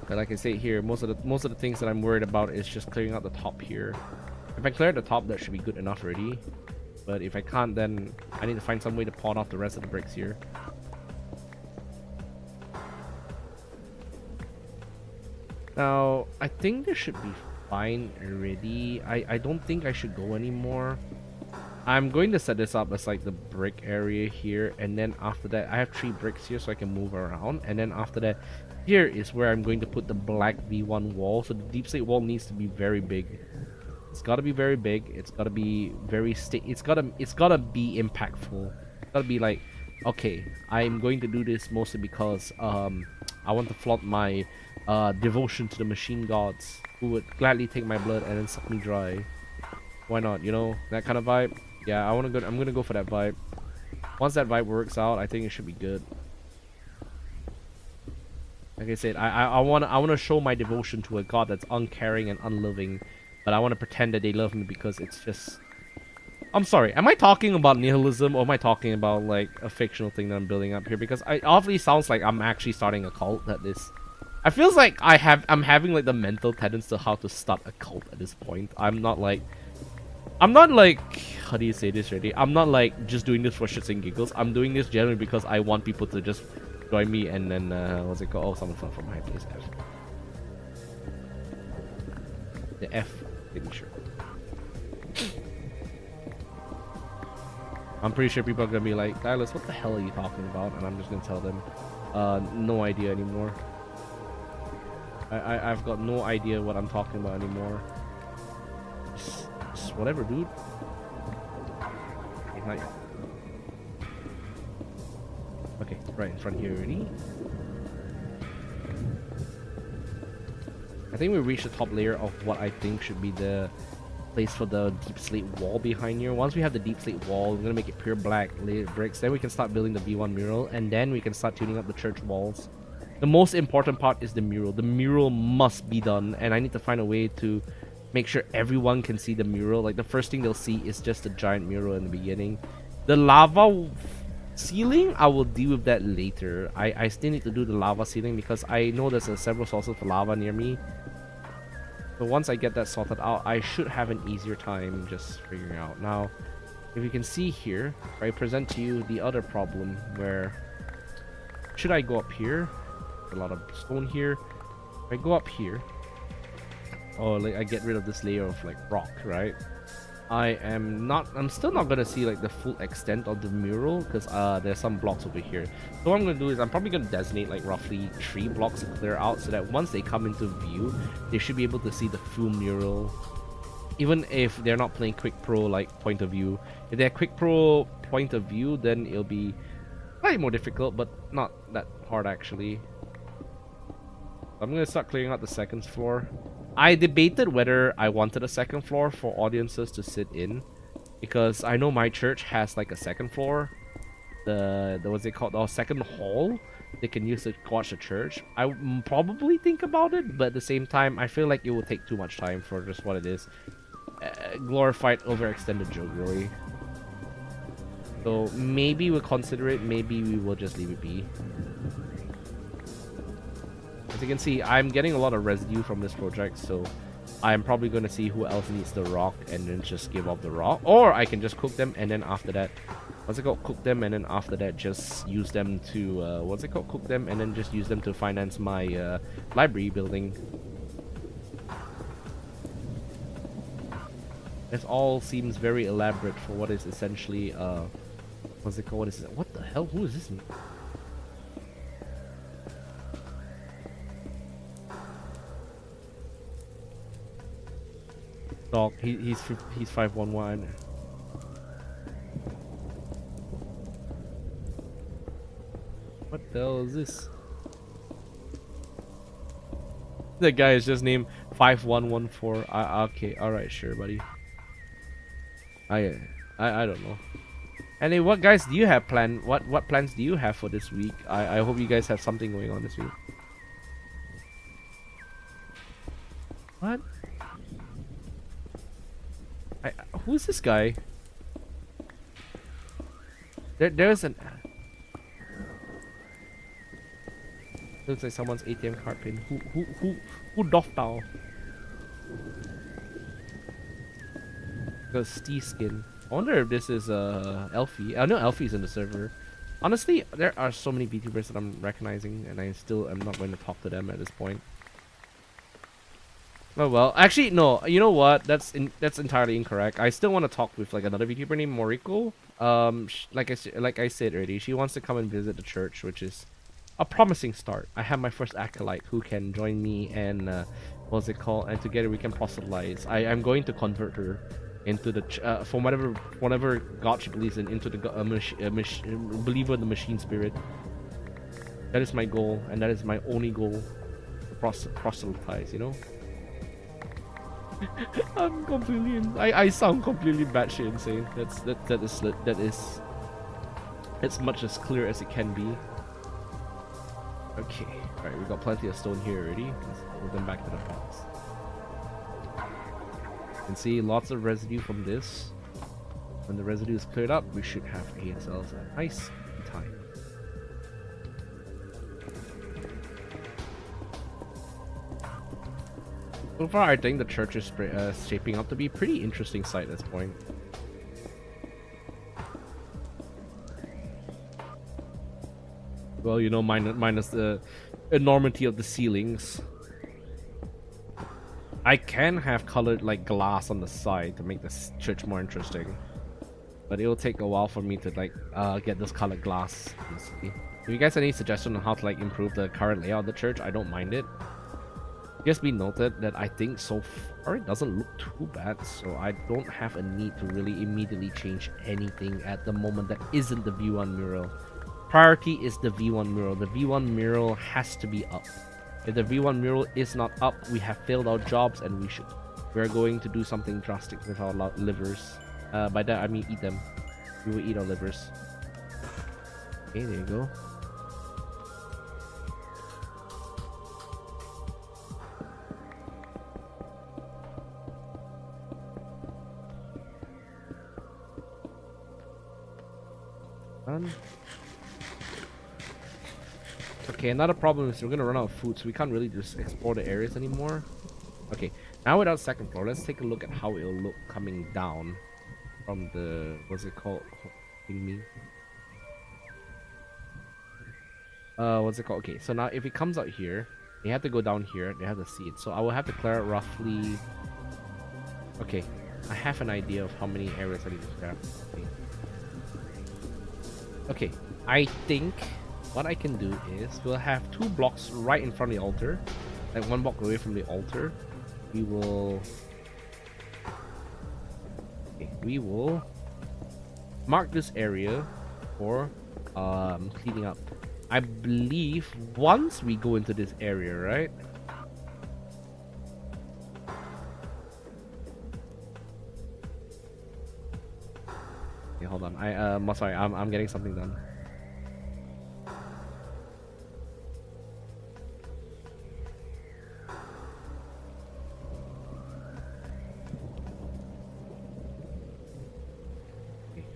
But like I say here, most of the things that I'm worried about is just clearing out the top here. If I clear the top, that should be good enough already. But if I can't, then I need to find some way to pawn off the rest of the bricks here. Now, I think this should be fine already. I don't think I should go anymore. I'm going to set this up as like the brick area here, and then after that I have 3 bricks here so I can move around, and then after that here is where I'm going to put the black V1 wall. So the deep slate wall needs to be very big. It's got to be very big. It's got to be very it's got to be impactful. It's got to be like, okay, I'm going to do this mostly because I want to flaunt my devotion to the machine gods, who would gladly take my blood and then suck me dry. Why not, you know, that kind of vibe. Yeah, I'm gonna go for that vibe. Once that vibe works out, I think it should be good. Like I said, I wanna show my devotion to a god that's uncaring and unloving, but I wanna pretend that they love me because it's just... I'm sorry, am I talking about nihilism, or am I talking about like a fictional thing that I'm building up here? Because it obviously sounds like I'm actually starting a cult at this. I feels like I'm having like the mental tendency to how to start a cult at this point. I'm not like, how do you say this already? I'm not like just doing this for shits and giggles. I'm doing this generally because I want people to just join me, and then what's it called? Oh, someone fell from my place. F. The F signature. I'm pretty sure people are gonna be like, Stylus, what the hell are you talking about? And I'm just gonna tell them, no idea anymore. I've got no idea what I'm talking about anymore. Just whatever, dude. Okay, not yet. Okay, right in front here already. I think we reached the top layer of what I think should be the place for the deep slate wall behind here. Once we have the deep slate wall, we're gonna make it pure black layered bricks. Then we can start building the V1 mural, and then we can start tuning up the church walls. The most important part is the mural. The mural must be done, and I need to find a way to make sure everyone can see the mural. Like, the first thing they'll see is just a giant mural in the beginning. The lava ceiling, I will deal with that later. I still need to do the lava ceiling because I know there's several sources of lava near me. So once I get that sorted out, I should have an easier time just figuring out. Now, if you can see here, I present to you the other problem where should I go up here? A lot of stone here. If I go up here, oh, like I get rid of this layer of like rock, right? I'm still not gonna see like the full extent of the mural because there's some blocks over here. So what I'm gonna do is I'm probably gonna designate like roughly 3 blocks to clear out so that once they come into view, they should be able to see the full mural. Even if they're not playing quick pro like point of view. If they're quick pro point of view, then it'll be slightly more difficult, but not that hard actually. I'm gonna start clearing out the second floor. I debated whether I wanted a second floor for audiences to sit in, because I know my church has like a second floor, the what's it called, the second hall they can use to watch the church. I would probably think about it, but at the same time, I feel like it will take too much time for just what it is. Glorified overextended joke, really. So maybe we'll consider it. Maybe we will just leave it be. As you can see, I'm getting a lot of residue from this project, so I'm probably going to see who else needs the rock and then just give up the rock. Or I can just cook them and then after that, what's it called? Cook them and then after that just use them to, what's it called? Cook them and then just use them to finance my library building. This all seems very elaborate for what is essentially, what's it called? What is it? What the hell? Who is this? Dog, he's 511. What the hell is this? That guy is just named 5114. Okay, alright, sure, buddy. I don't know. Anyway, what guys do you have planned? What plans do you have for this week? I hope you guys have something going on this week. What? Who's this guy? There's an. Looks like someone's ATM card pin. Who doth thou? Because Steve skin. I wonder if this is Elfie. I know Elfie's in the server. Honestly, there are so many VTubers that I'm recognizing, and I still am not going to talk to them at this point. Oh well, actually no. You know what? That's entirely incorrect. I still want to talk with like another VTuber named Moriko. Like I said already, she wants to come and visit the church, which is a promising start. I have my first acolyte who can join me and what's it called? And together we can proselytize. I'm going to convert her into the from whatever god she believes in, into the believer in the machine spirit. That is my goal, and that is my only goal. Proselytize, you know. I'm completely I sound completely batshit insane. That is as much as clear as it can be. Okay, alright, we got plenty of stone here already. Let's move them back to the box. You can see lots of residue from this. When the residue is cleared up, we should have ourselves a nice time. So far, I think the church is shaping up to be a pretty interesting site at this point. Well, you know, minus the enormity of the ceilings. I can have colored like glass on the side to make this church more interesting, but it will take a while for me to like get this colored glass. If you guys have any suggestion on how to like improve the current layout of the church, I don't mind it. Just be noted that I think so far it doesn't look too bad, so I don't have a need to really immediately change anything at the moment that isn't the V1 mural. Priority is the V1 mural. The V1 mural has to be up. If the V1 mural is not up, we have failed our jobs, and we're going to do something drastic with our livers. By that I mean eat them. We will eat our livers. Okay, there you go. Done. Okay, another problem is we're gonna run out of food, so we can't really just explore the areas anymore. Okay, now without second floor, let's take a look at how it'll look coming down from the, what's it called? Me. What's it called? Okay, so now if it comes out here, they have to go down here. They have to see it. So I will have to clear out roughly. Okay, I have an idea of how many areas I need to clear out. Okay, I think what I can do is we'll have 2 blocks right in front of the altar, like 1 block away from the altar. We will mark this area for cleaning up. I believe once we go into this area, right? Okay, hold on. Sorry, I'm getting something done.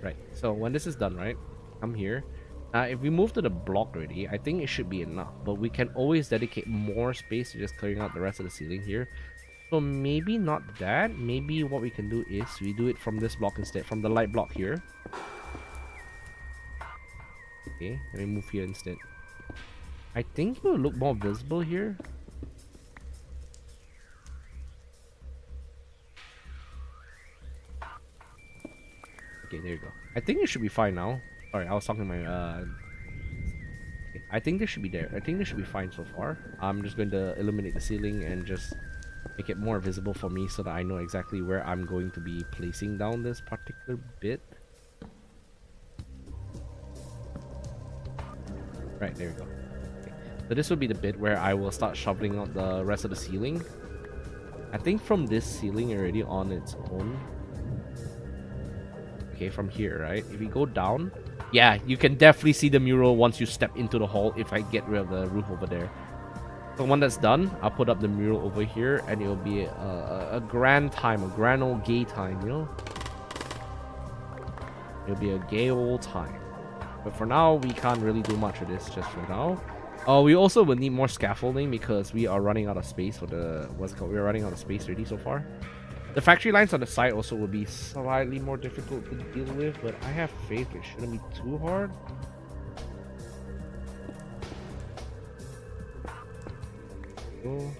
Right, so when this is done, right, I'm here. If we move to the block already, I think it should be enough, but we can always dedicate more space to just clearing out the rest of the ceiling here. So maybe not that. Maybe what we can do is we do it from this block instead, from the light block here. Okay, let me move here instead. I think it will look more visible here. Okay, there you go. I think it should be fine now. Sorry, I was talking to my okay, I think this should be there. I think this should be fine so far. I'm just going to illuminate the ceiling and just make it more visible for me so that I know exactly where I'm going to be placing down this particular bit. Right, there we go. Okay. So this will be the bit where I will start shoveling out the rest of the ceiling. I think from this ceiling already on its own. Okay, from here, right? If we go down, yeah, you can definitely see the mural once you step into the hall if I get rid of the roof over there. So when that's done, I'll put up the mural over here and it'll be a grand time, a grand old gay time, you know? It'll be a gay old time. But for now, we can't really do much of this just for now. We also will need more scaffolding because we are running out of space for the, what's it called? We're running out of space already so far. The factory lines on the side also will be slightly more difficult to deal with, but I have faith it shouldn't be too hard. Go.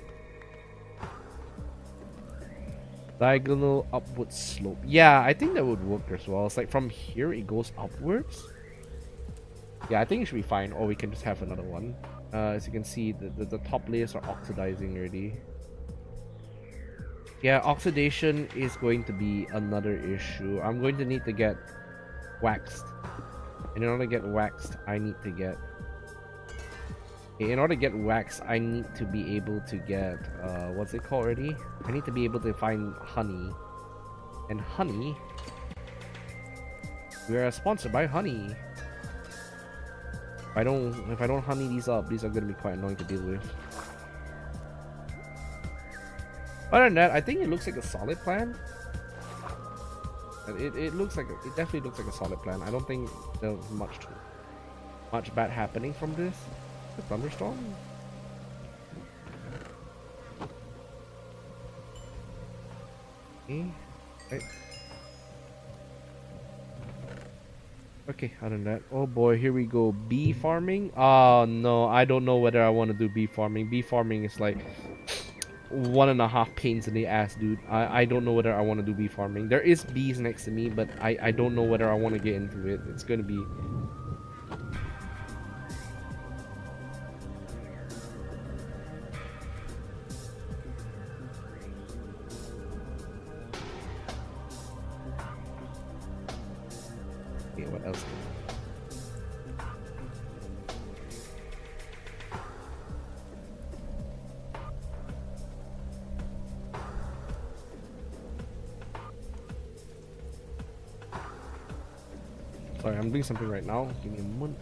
Diagonal upward slope. Yeah, I think that would work as well. It's like from here it goes upwards. Yeah, I think it should be fine, or we can just have another one. As you can see, the top layers are oxidizing already. Yeah, oxidation is going to be another issue. I'm going to need to get waxed. And in order to get waxed, I need to get... Okay, in order to get waxed, I need to be able to get... what's it called already? I need to be able to find honey. And honey... We are sponsored by honey. If I don't honey these up, these are going to be quite annoying to deal with. Other than that, I think it looks like a solid plan. It looks like it definitely looks like a solid plan. I don't think there's much bad happening from this. A thunderstorm. Okay. Right. Okay, other than that, oh boy, here we go. Bee farming. Oh no, I don't know whether I want to do bee farming. Bee farming is like 1.5 pains in the ass, dude. I don't know whether I want to do bee farming. There is bees next to me, but I don't know whether I want to get into it. It's gonna be... Okay, what else? Sorry, I'm doing something right now. Give me a moment.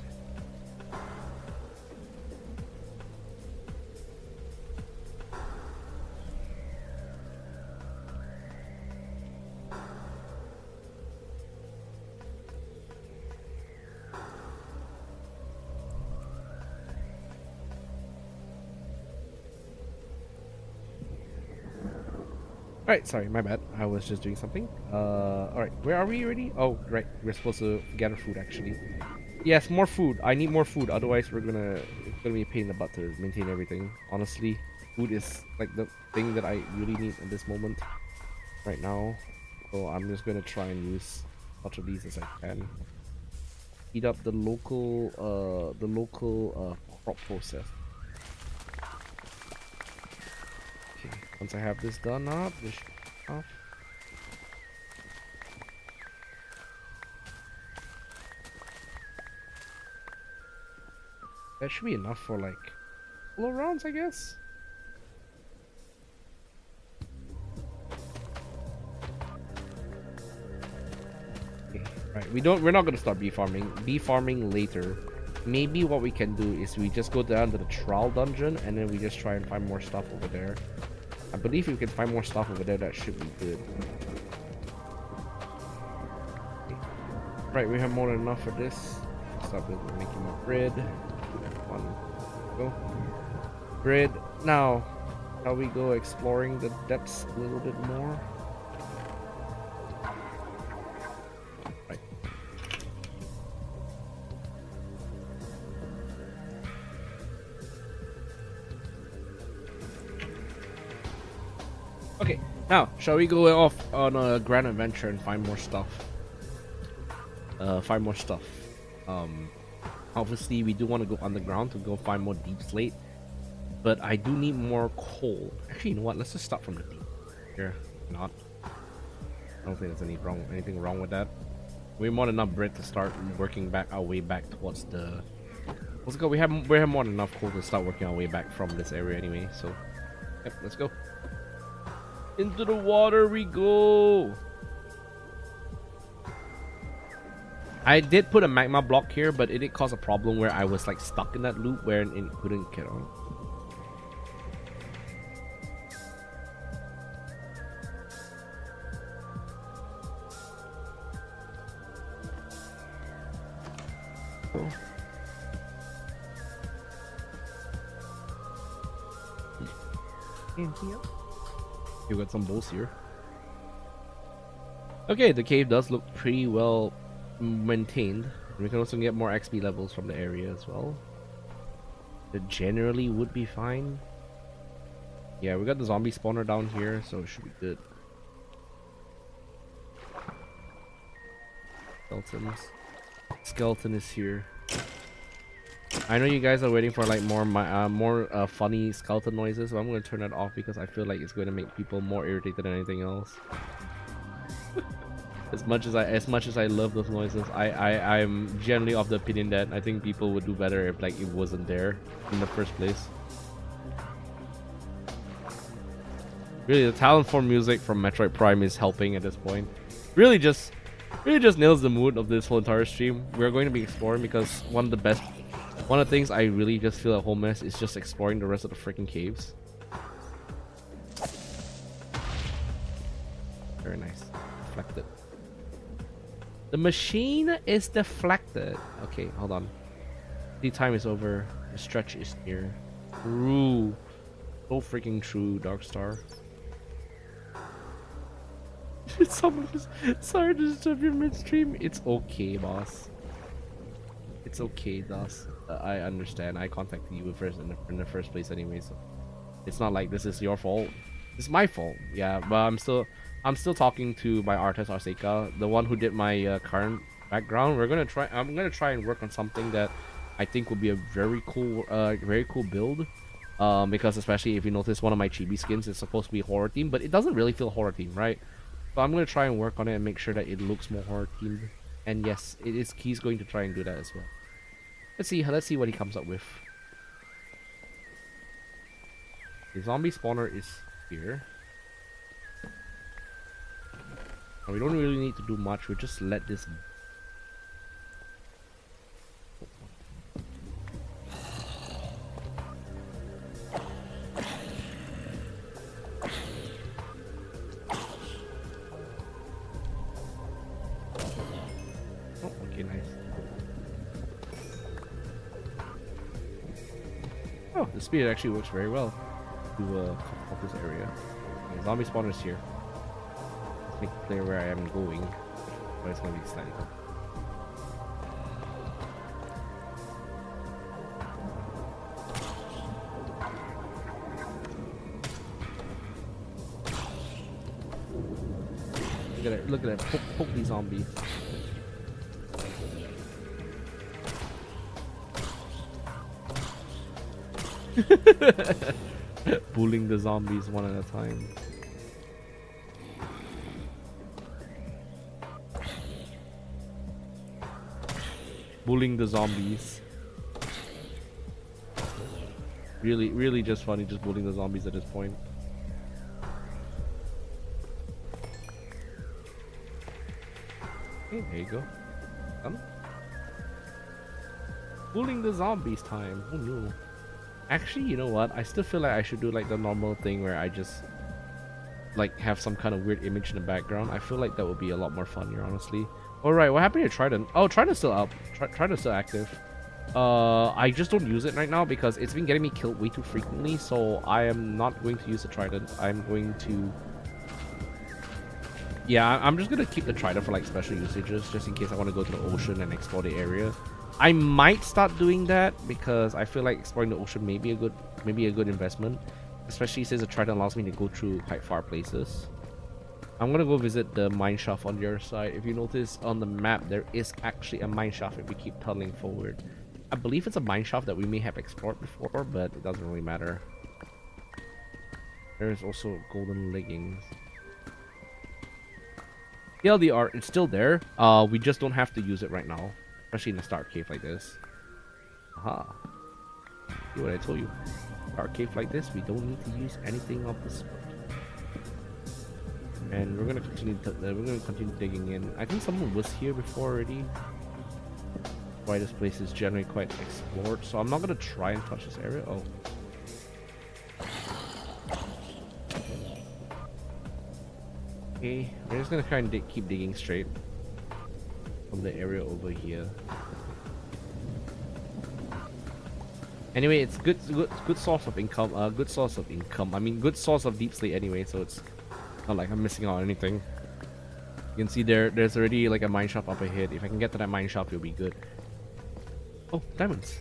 Alright, sorry, my bad. I was just doing something. Alright, where are we already? Oh, right, we're supposed to gather food actually. Yes, more food. I need more food, otherwise it's gonna be a pain in the butt to maintain everything. Honestly, food is like the thing that I really need at this moment right now. So I'm just gonna try and use as much of these as I can. Eat up the local crop process. Okay, once I have this done up, this should be enough. That should be enough for like a couple of rounds, I guess. Okay, right. We're not gonna start bee farming. Bee farming later. Maybe what we can do is we just go down to the trial dungeon and then we just try and find more stuff over there. I believe if we can find more stuff over there, that should be good. Okay. Right, we have more than enough for this. Start with making more bread. One, go. Bread. Now, shall we go exploring the depths a little bit more? Right. Okay, now, shall we go off on a grand adventure and find more stuff? Find more stuff. Obviously, we do want to go underground to go find more deep slate, but I do need more coal. Actually, you know what? Let's just start from the deep. Here, not. I don't think there's anything wrong with that. We have more than enough bread to start working back our way back towards the. Let's go. We have more than enough coal to start working our way back from this area anyway. So, yep, let's go. Into the water we go. I did put a magma block here, but it did cause a problem where I was like stuck in that loop where it couldn't get on. Oh. In here. You got some bowls here. Okay, the cave does look pretty well maintained. We can also get more XP levels from the area as well. It generally would be fine. Yeah, we got the zombie spawner down here, so it should be good. Skeleton is here. I know you guys are waiting for like more funny skeleton noises, so I'm going to turn that off because I feel like it's going to make people more irritated than anything else. As much as I love those noises, I'm generally of the opinion that I think people would do better if like it wasn't there in the first place. Really, the talent for music from Metroid Prime is helping at this point. Really just nails the mood of this whole entire stream. We're going to be exploring because one of the things I really just feel at home as is just exploring the rest of the freaking caves. Very nice. Deflected. The machine is deflected. Okay, hold on. The time is over. The stretch is near. True. So freaking true, Darkstar. Someone just... Sorry to disturb your midstream. It's okay, boss. It's okay, boss. I understand. I contacted you first in the first place anyway, so... It's not like this is your fault. It's my fault. Yeah, but I'm still talking to my artist Arseka, the one who did my current background. I'm gonna try and work on something that I think would be a very cool build. Because especially if you notice, one of my chibi skins is supposed to be horror themed, but it doesn't really feel horror themed, right? So I'm gonna try and work on it and make sure that it looks more horror themed. And yes, he's going to try and do that as well. Let's see what he comes up with. The zombie spawner is here. We don't really need to do much. We just let this. Oh, okay, nice. Oh, the speed actually works very well to cut off this area. Okay, zombie spawner is here. make clear where I am going, but it's gonna be slightly tough. Look at that, poke these zombies. Bullying the zombies one at a time. Bullying the zombies. Really just funny, just bullying the zombies at this point. Okay, there you go. Bullying the zombies time. Oh no. Actually, you know what? I still feel like I should do like the normal thing where I just like have some kind of weird image in the background. I feel like that would be a lot more funnier, honestly. Alright, what happened to Trident? Oh, Trident's still up. Trident's still active. I just don't use it right now because it's been getting me killed way too frequently, so I am not going to use the Trident. I'm going to... Yeah, I'm just gonna keep the Trident for like special usages, just in case I want to go to the ocean and explore the area. I might start doing that because I feel like exploring the ocean may be a good investment, especially since the Trident allows me to go through quite far places. I'm gonna go visit the mine shaft on the other side. If you notice on the map, there is actually a mine shaft if we keep tunneling forward. I believe it's a mine shaft that we may have explored before, but it doesn't really matter. There is also golden leggings. TLDR, it's still there. We just don't have to use it right now. Especially in a Star Cave like this. Aha. See what I told you. Star Cave like this, we don't need to use anything of the sort. And we're gonna continue digging in. I think someone was here before already. Why this place is generally quite explored, so I'm not gonna try and touch this area. Oh. Okay, we're just gonna try and keep digging straight from the area over here. Anyway, it's good source of income. Good source of income. I mean, good source of deep slate anyway. So it's not like I'm missing out on anything. You can see there's already like a mine shaft up ahead. If I can get to that mine shaft, it'll be good. Oh, diamonds.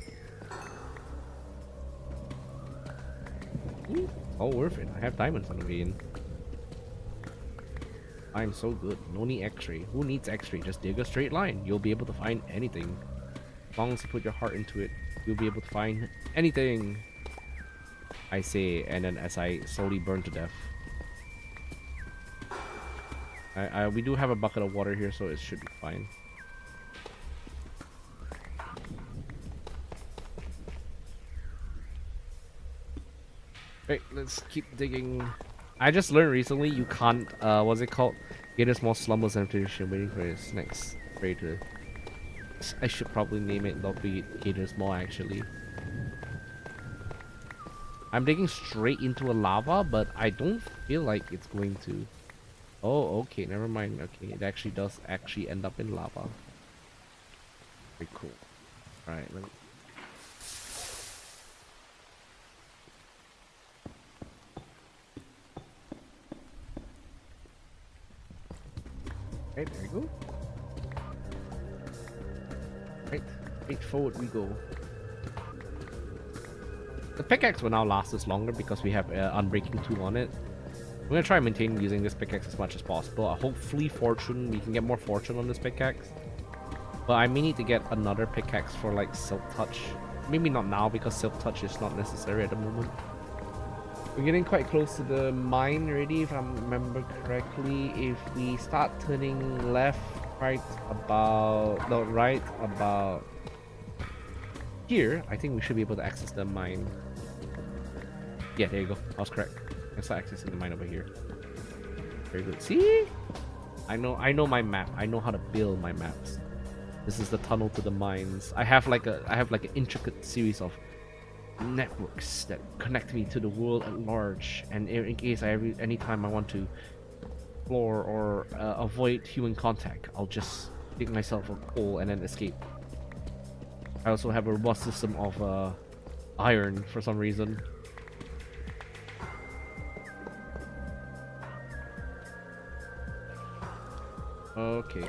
Ooh, all worth it. I have diamonds on the way in. I'm so good. No need X-ray. Who needs X-ray? Just dig a straight line. You'll be able to find anything. As long as you put your heart into it, you'll be able to find anything. I say, and then as I slowly burn to death. We do have a bucket of water here, so it should be fine. Right, let's keep digging. I just learned recently you can't, what's it called? Gator Small Slumbers and Tradition, waiting for his next raider. I should probably name it Gator Small actually. I'm digging straight into a lava, but I don't feel like it's going to. Oh, okay, never mind. Okay, it actually does end up in lava. Very cool. Alright, let me... Okay, there we go. Right forward we go. The pickaxe will now last us longer because we have Unbreaking 2 on it. I'm gonna try and maintain using this pickaxe as much as possible. Hopefully fortune, we can get more fortune on this pickaxe. But I may need to get another pickaxe for like Silk Touch. Maybe not now because Silk Touch is not necessary at the moment. We're getting quite close to the mine already, if I remember correctly. If we start turning left, right about here, I think we should be able to access the mine. Yeah, there you go. I was correct. I can start accessing the mine over here. Very good. See? I know my map. I know how to build my maps. This is the tunnel to the mines. I have like an intricate series of networks that connect me to the world at large, and in case anytime I want to explore or avoid human contact, I'll just dig myself a hole and then escape. I also have a robust system of iron for some reason. Okay.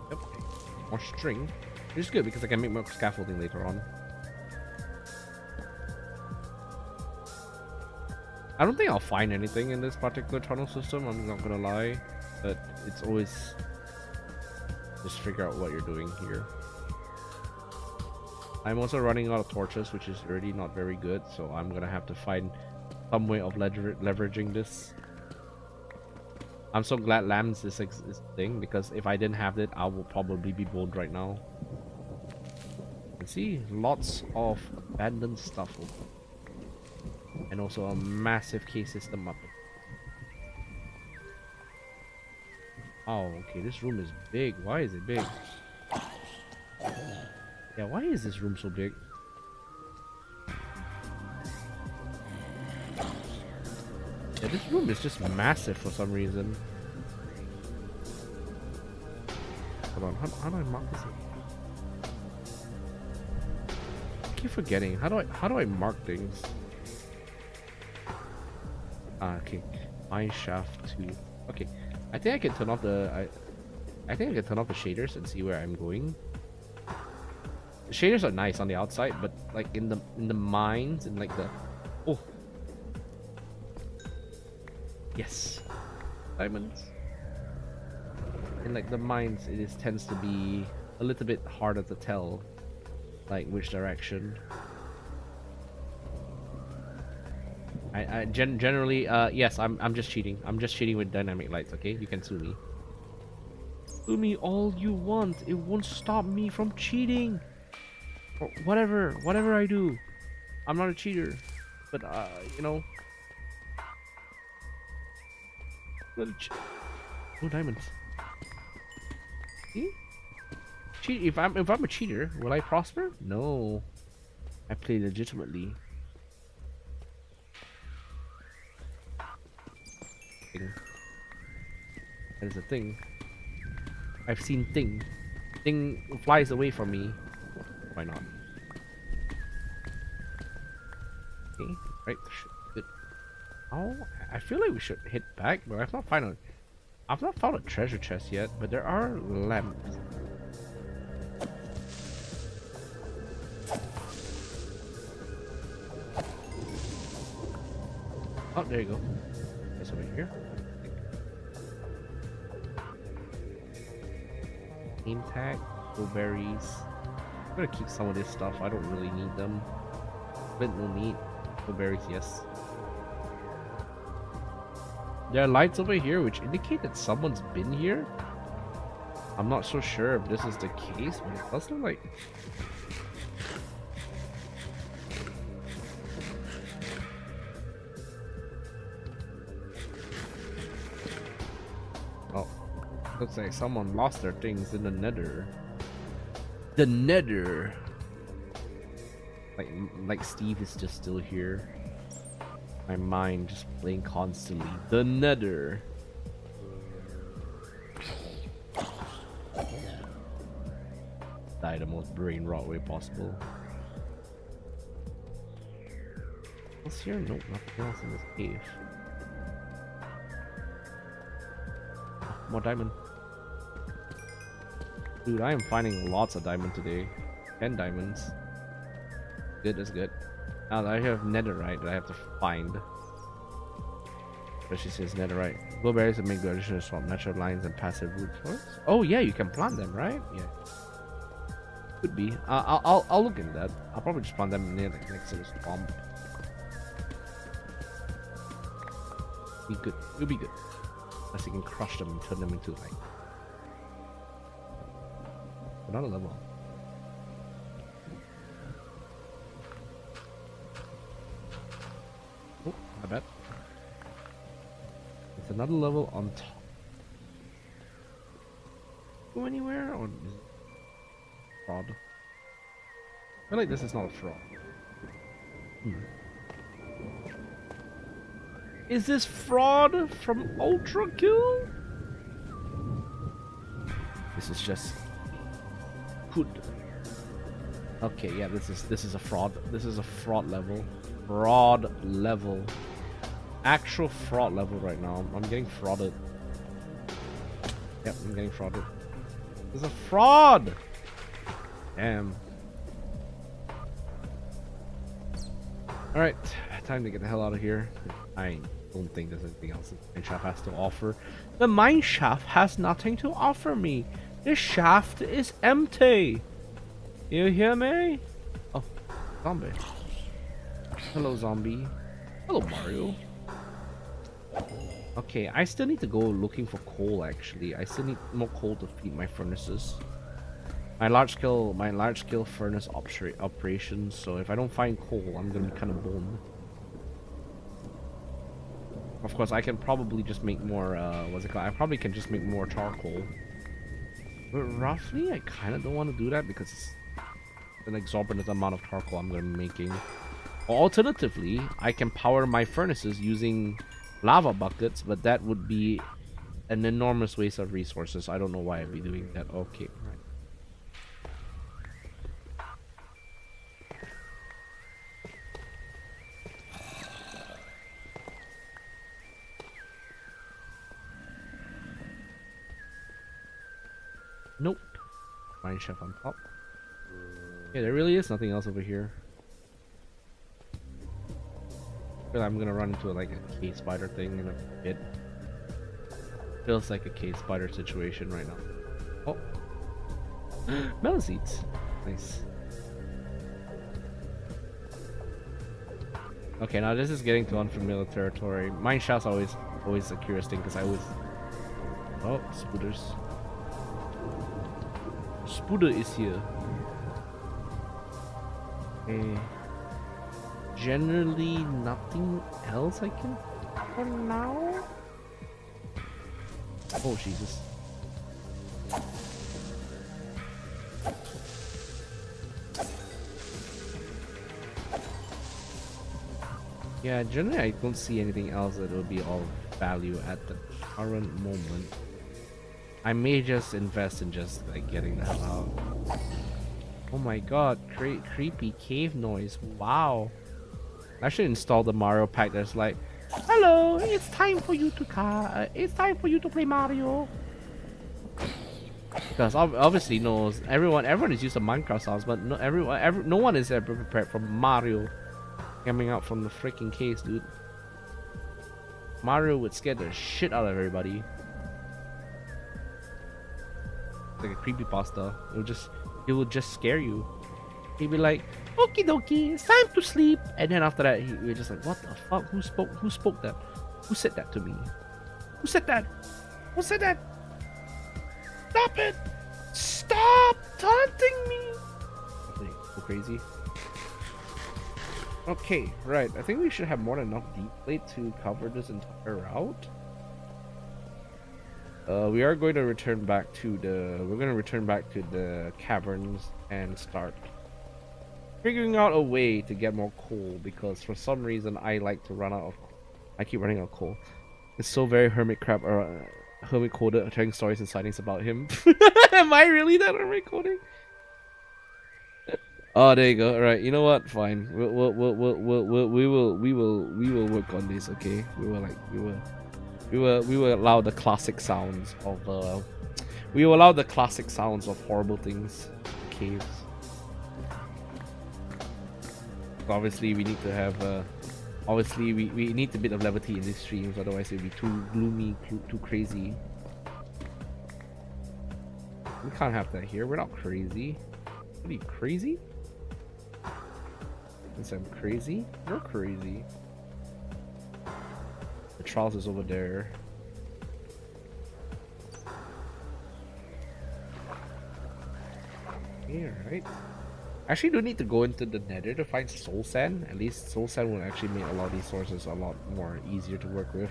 Yep. More string. Which is good because I can make more scaffolding later on. I don't think I'll find anything in this particular tunnel system, I'm not gonna lie. But it's always just figure out what you're doing here. I'm also running out of torches, which is already not very good, so I'm gonna have to find some way of leveraging this. I'm so glad lambs is this thing, because if I didn't have it, I will probably be bold right now. You can see lots of abandoned stuff, and also a massive cave system up. Oh, okay, this room is big. Why is it big? Yeah, why is this room so big? Yeah, this room is just massive for some reason. Hold on, how do I mark this? I keep forgetting. How do I mark things? Okay, mine shaft 2. Okay, I think I can turn off the I think I can turn off the shaders and see where I'm going. The shaders are nice on the outside, but like in the mines and like the yes, diamonds. In like the mines, it tends to be a little bit harder to tell, like which direction. I generally yes, I'm just cheating. I'm just cheating with dynamic lights. Okay, you can sue me. Sue me all you want. It won't stop me from cheating. Or whatever I do, I'm not a cheater. But you know. Oh, diamonds. See? Cheat. If I'm a cheater, will I prosper? No. I play legitimately. That is a thing. I've seen thing. Thing flies away from me. Why not? Okay, right. Good. Oh, I feel like we should hit back, but I've not found a treasure chest yet. But there are lamps. Oh, there you go. That's over here. Name tag, blueberries. I'm gonna keep some of this stuff. I don't really need them. Flint no need. Blueberries, yes. There are lights over here which indicate that someone's been here. I'm not so sure if this is the case, but it does look like. Oh, looks like someone lost their things in the nether. The nether. Like Steve is just still here. My mind just playing constantly. The nether. Die the most brain rot way possible. What's here? Nope, nothing else in this cave. Oh, more diamond. Dude, I am finding lots of diamond today. 10 diamonds. Good, that's good. Now I have netherite that I have to find. But she says netherite. Blueberries that make good additional swamp, natural lines, and passive root forests. Oh yeah, you can plant them, right? Yeah. Could be. I'll look into that. I'll probably just plant them near like next to the swamp. Be good. It'll be good. Unless you can crush them and turn them into like another level. Oh, my bad. It's another level on top. Go anywhere or fraud? I feel like this is not a fraud. Is this fraud from Ultra Kill? This is just hood. Okay, yeah, this is a fraud. This is a fraud level. Fraud level. Actual fraud level right now. I'm getting frauded. Yep, I'm getting frauded. This is a fraud! Damn. Alright, time to get the hell out of here. I don't think there's anything else the mine shaft has to offer. The mine shaft has nothing to offer me. This shaft is empty. You hear me? Oh, zombie. Hello, zombie. Hello, Mario. Okay, I still need to go looking for coal. Actually, I still need more coal to feed my furnaces. My large scale furnace operations. So if I don't find coal, I'm gonna be kind of boned. Of course, I can probably just make more. What's it called? I probably can just make more charcoal. But roughly, I kind of don't want to do that because it's an exorbitant amount of charcoal I'm gonna be making. Or alternatively, I can power my furnaces using lava buckets, but that would be an enormous waste of resources. I don't know why I'd be doing that. Okay, right. Nope. Mine shaft on top. Yeah, there really is nothing else over here. But I'm gonna run into like a cave spider thing in a bit. Feels like a cave spider situation right now. Oh, melon seeds. Nice. Okay, now this is getting to unfamiliar territory. Mine shafts always a curious thing because I always. Oh, spooters. Spooder is here. Okay. Generally, nothing else I can for now. Oh Jesus! Yeah, generally I don't see anything else that will be of value at the current moment. I may just invest in just like getting the hell out. Oh my god, creepy cave noise. Wow. I should install the Mario pack that's like, hello, it's time for you to play Mario. Because obviously knows everyone is used to Minecraft sounds, but no one is ever prepared for Mario coming out from the freaking case, dude. Mario would scare the shit out of everybody. Like a creepypasta. It will just scare you. He'd be like, okie dokie, it's time to sleep. And then after that, we're just like, what the fuck? Who spoke that? Who said that to me? Who said that? Who said that? Stop it! Stop taunting me! Go crazy. Okay, right. I think we should have more than enough deep plate to cover this entire route. We are going to return back to the caverns and start figuring out a way to get more coal, because for some reason I keep running out of coal. It's so very hermit coded telling stories and sightings about him. Am I really that hermit coding? Oh, there you go. All right, you know what? Fine. We will work on this. Okay, we will allow the classic sounds of horrible things. Caves. Obviously we need to have obviously we need a bit of levity in these streams, otherwise it'll be too gloomy, too crazy. We can't have that here. We're not crazy. What are you, crazy? Since I'm crazy, you're crazy. The trials is over there. Yeah, right. Actually, do need to go into the nether to find soul sand. At least soul sand will actually make a lot of these sources a lot more easier to work with.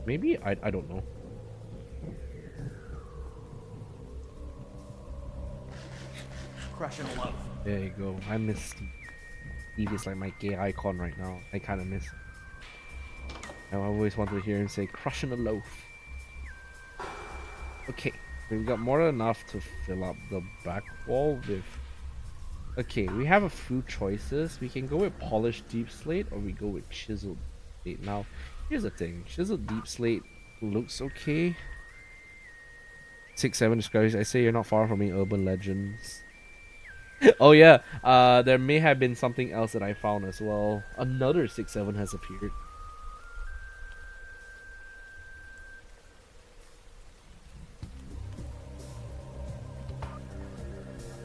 Maybe? I don't know. Crush and love. There you go. I miss Steve. Steve is like my gay icon right now. I kind of miss him. I always wanted to hear him say crushing a loaf. Okay. We've got more than enough to fill up the back wall with... Okay, we have a few choices. We can go with polished deep slate or we go with chiseled slate. Now, here's the thing. Chiseled deep slate looks okay. 6-7 describes, I say you're not far from me, urban legends. Oh yeah, there may have been something else that I found as well. Another 6-7 has appeared.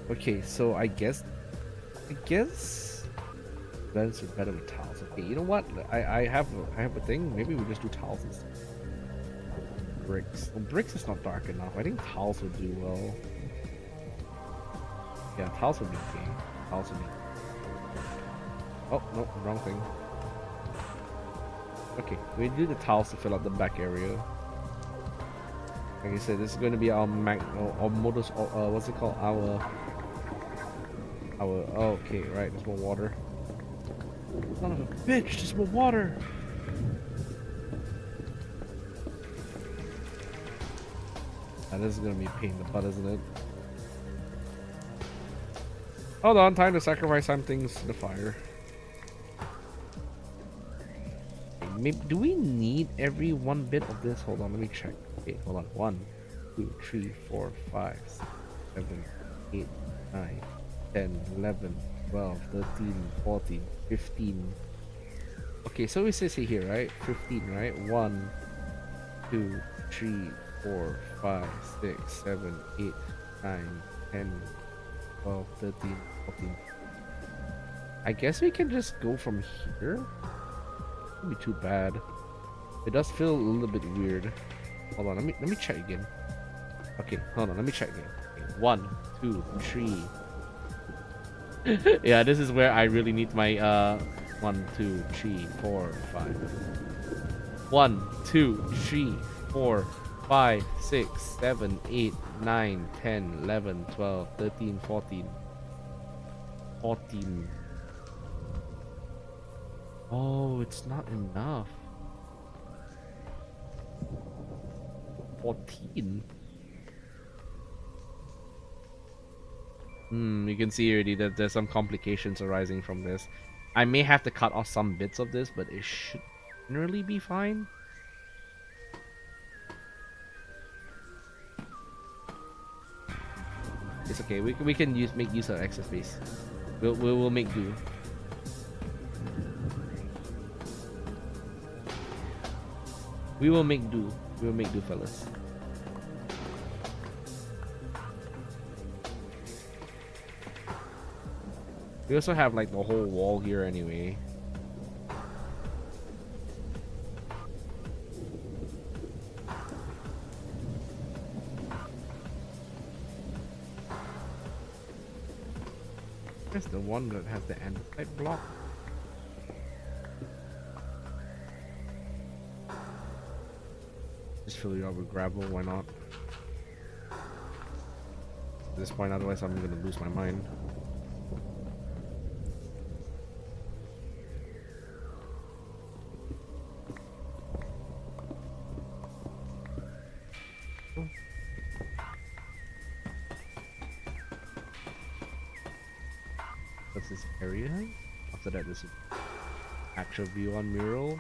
Okay, so I guess blends are better with tiles. Okay, you know what? I have a thing. Maybe we just do tiles instead. Bricks. Well, bricks is not dark enough. I think tiles would do well. Yeah, tiles would be okay. Tiles would be. Oh no, wrong thing. Okay, we do the tiles to fill up the back area. Like I said, this is going to be our our modus. What's it called? Our. Oh, okay, right. There's more water. Son of a bitch! There's more water. Now, this is gonna be a pain in the butt, isn't it? Hold on, time to sacrifice some things to the fire. Maybe, do we need every one bit of this? Hold on, let me check. Okay, hold on. 1, 2, 3, 4, 5, 6, 7, 8, 9, 10, 11, 12, 13, 14, 15. Okay, so we say here, right? 15, right? 1, 2, 3, 4, 5, 6, 7, 8, 9, 10, 12, 13, 14. I guess we can just go from here. Wouldn't be too bad. It does feel a little bit weird. Hold on, let me check again. Okay, hold on, let me check again. Okay, 1, 2, 3. Yeah, this is where I really need my 1, 2, 3, 4, 5. 1, 2, 3, 4, 5, 6, 7, 8, 9, 10, 11, 12, 13, 14. 14. Oh, it's not enough. 14. You can see already that there's some complications arising from this. I may have to cut off some bits of this, but it should generally be fine. It's okay. We can make use of extra space. We'll make do. We will make do. We will make do, fellas. We also have like the whole wall here anyway. There's the one that has the andesite block. Just fill it up with gravel, why not? At this point, otherwise I'm gonna lose my mind. What's this area? After that, this is actual view on mural.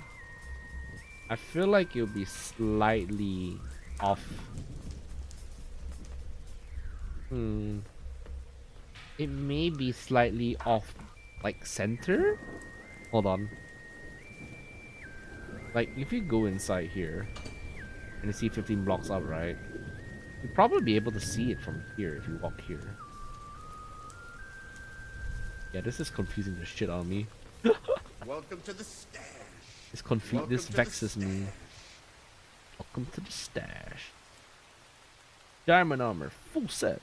I feel like it'll be slightly off. It may be slightly off, like center? Hold on. Like, if you go inside here, and you see 15 blocks up, right? You'll probably be able to see it from here if you walk here. Yeah, this is confusing the shit out of me. Welcome to the stash. This vexes me. Welcome to the stash. Diamond armor, full set.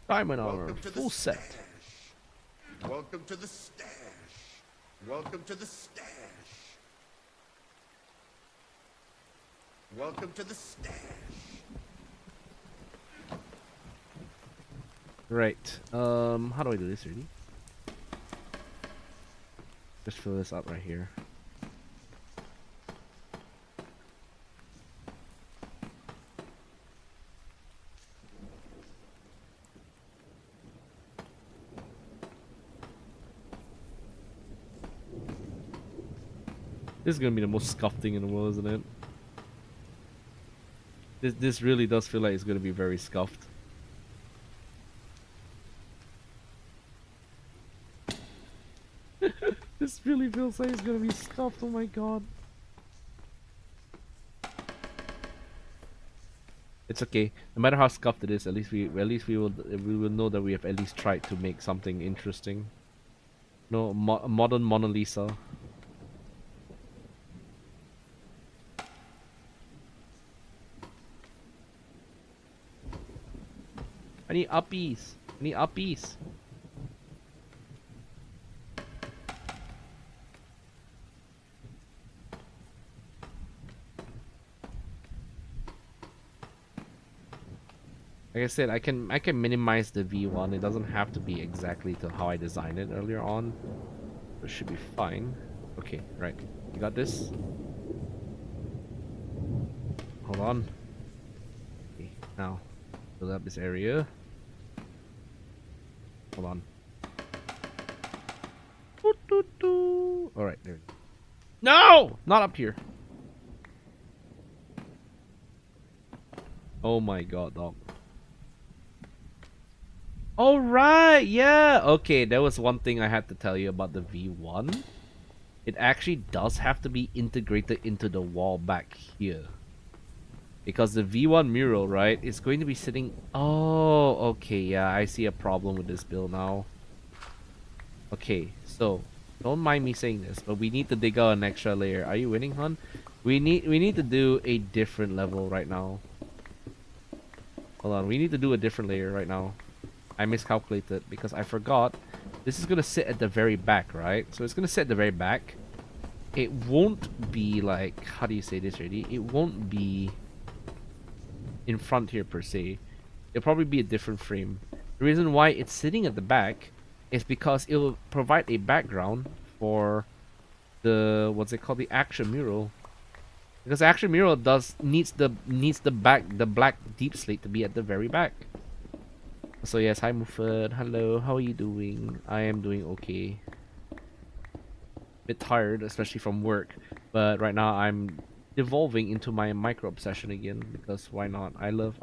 Diamond armor, full set. Welcome to the stash. Welcome to the stash. Welcome to the stash. Right. How do I do this, really? Just fill this up right here. This is gonna be the most scuffed thing in the world, isn't it? This really does feel like it's gonna be very scuffed. This really feels like it's gonna be scuffed. Oh my god. It's okay. No matter how scuffed it is, at least we will know that we have at least tried to make something interesting. No modern Mona Lisa. I need uppies. I need uppies. Like I said, I can minimize the V1. It doesn't have to be exactly to how I designed it earlier on. It should be fine. Okay, right. You got this? Hold on. Okay, now fill up this area. Hold on. Alright, there. No! Not up here. Oh my god, dog. Alright, yeah! Okay, there was one thing I had to tell you about the V1. It actually does have to be integrated into the wall back here. Because the V1 mural, right, is going to be sitting... Oh, okay, yeah, I see a problem with this build now. Okay, so, don't mind me saying this, but we need to dig out an extra layer. Are you winning, hon? We need to do a different level right now. Hold on, we need to do a different layer right now. I miscalculated because I forgot. This is going to sit at the very back, right? So it's going to sit at the very back. It won't be like... How do you say this already? It won't be in front here per se. It'll probably be a different frame. The reason why it's sitting at the back is because it will provide a background for the... What's it called? The action mural. Because the action mural needs the black deep slate to be at the very back. So yes, hi Muffet. Hello, how are you doing? I am doing okay. Bit tired, especially from work, but right now I'm devolving into my micro obsession again because why not? I love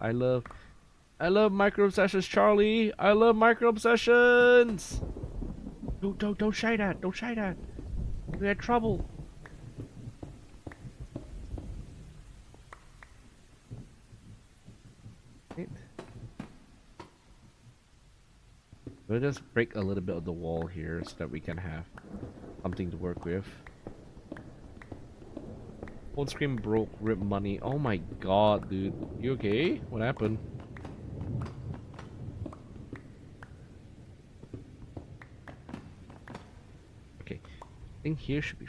micro obsessions, Charlie. I love micro obsessions. Don't shy that. Don't shy that. We had trouble. Right. We'll just break a little bit of the wall here so that we can have something to work with. Phone screen broke, rip money. Oh my god, dude. You okay? What happened? Okay. I think here should be...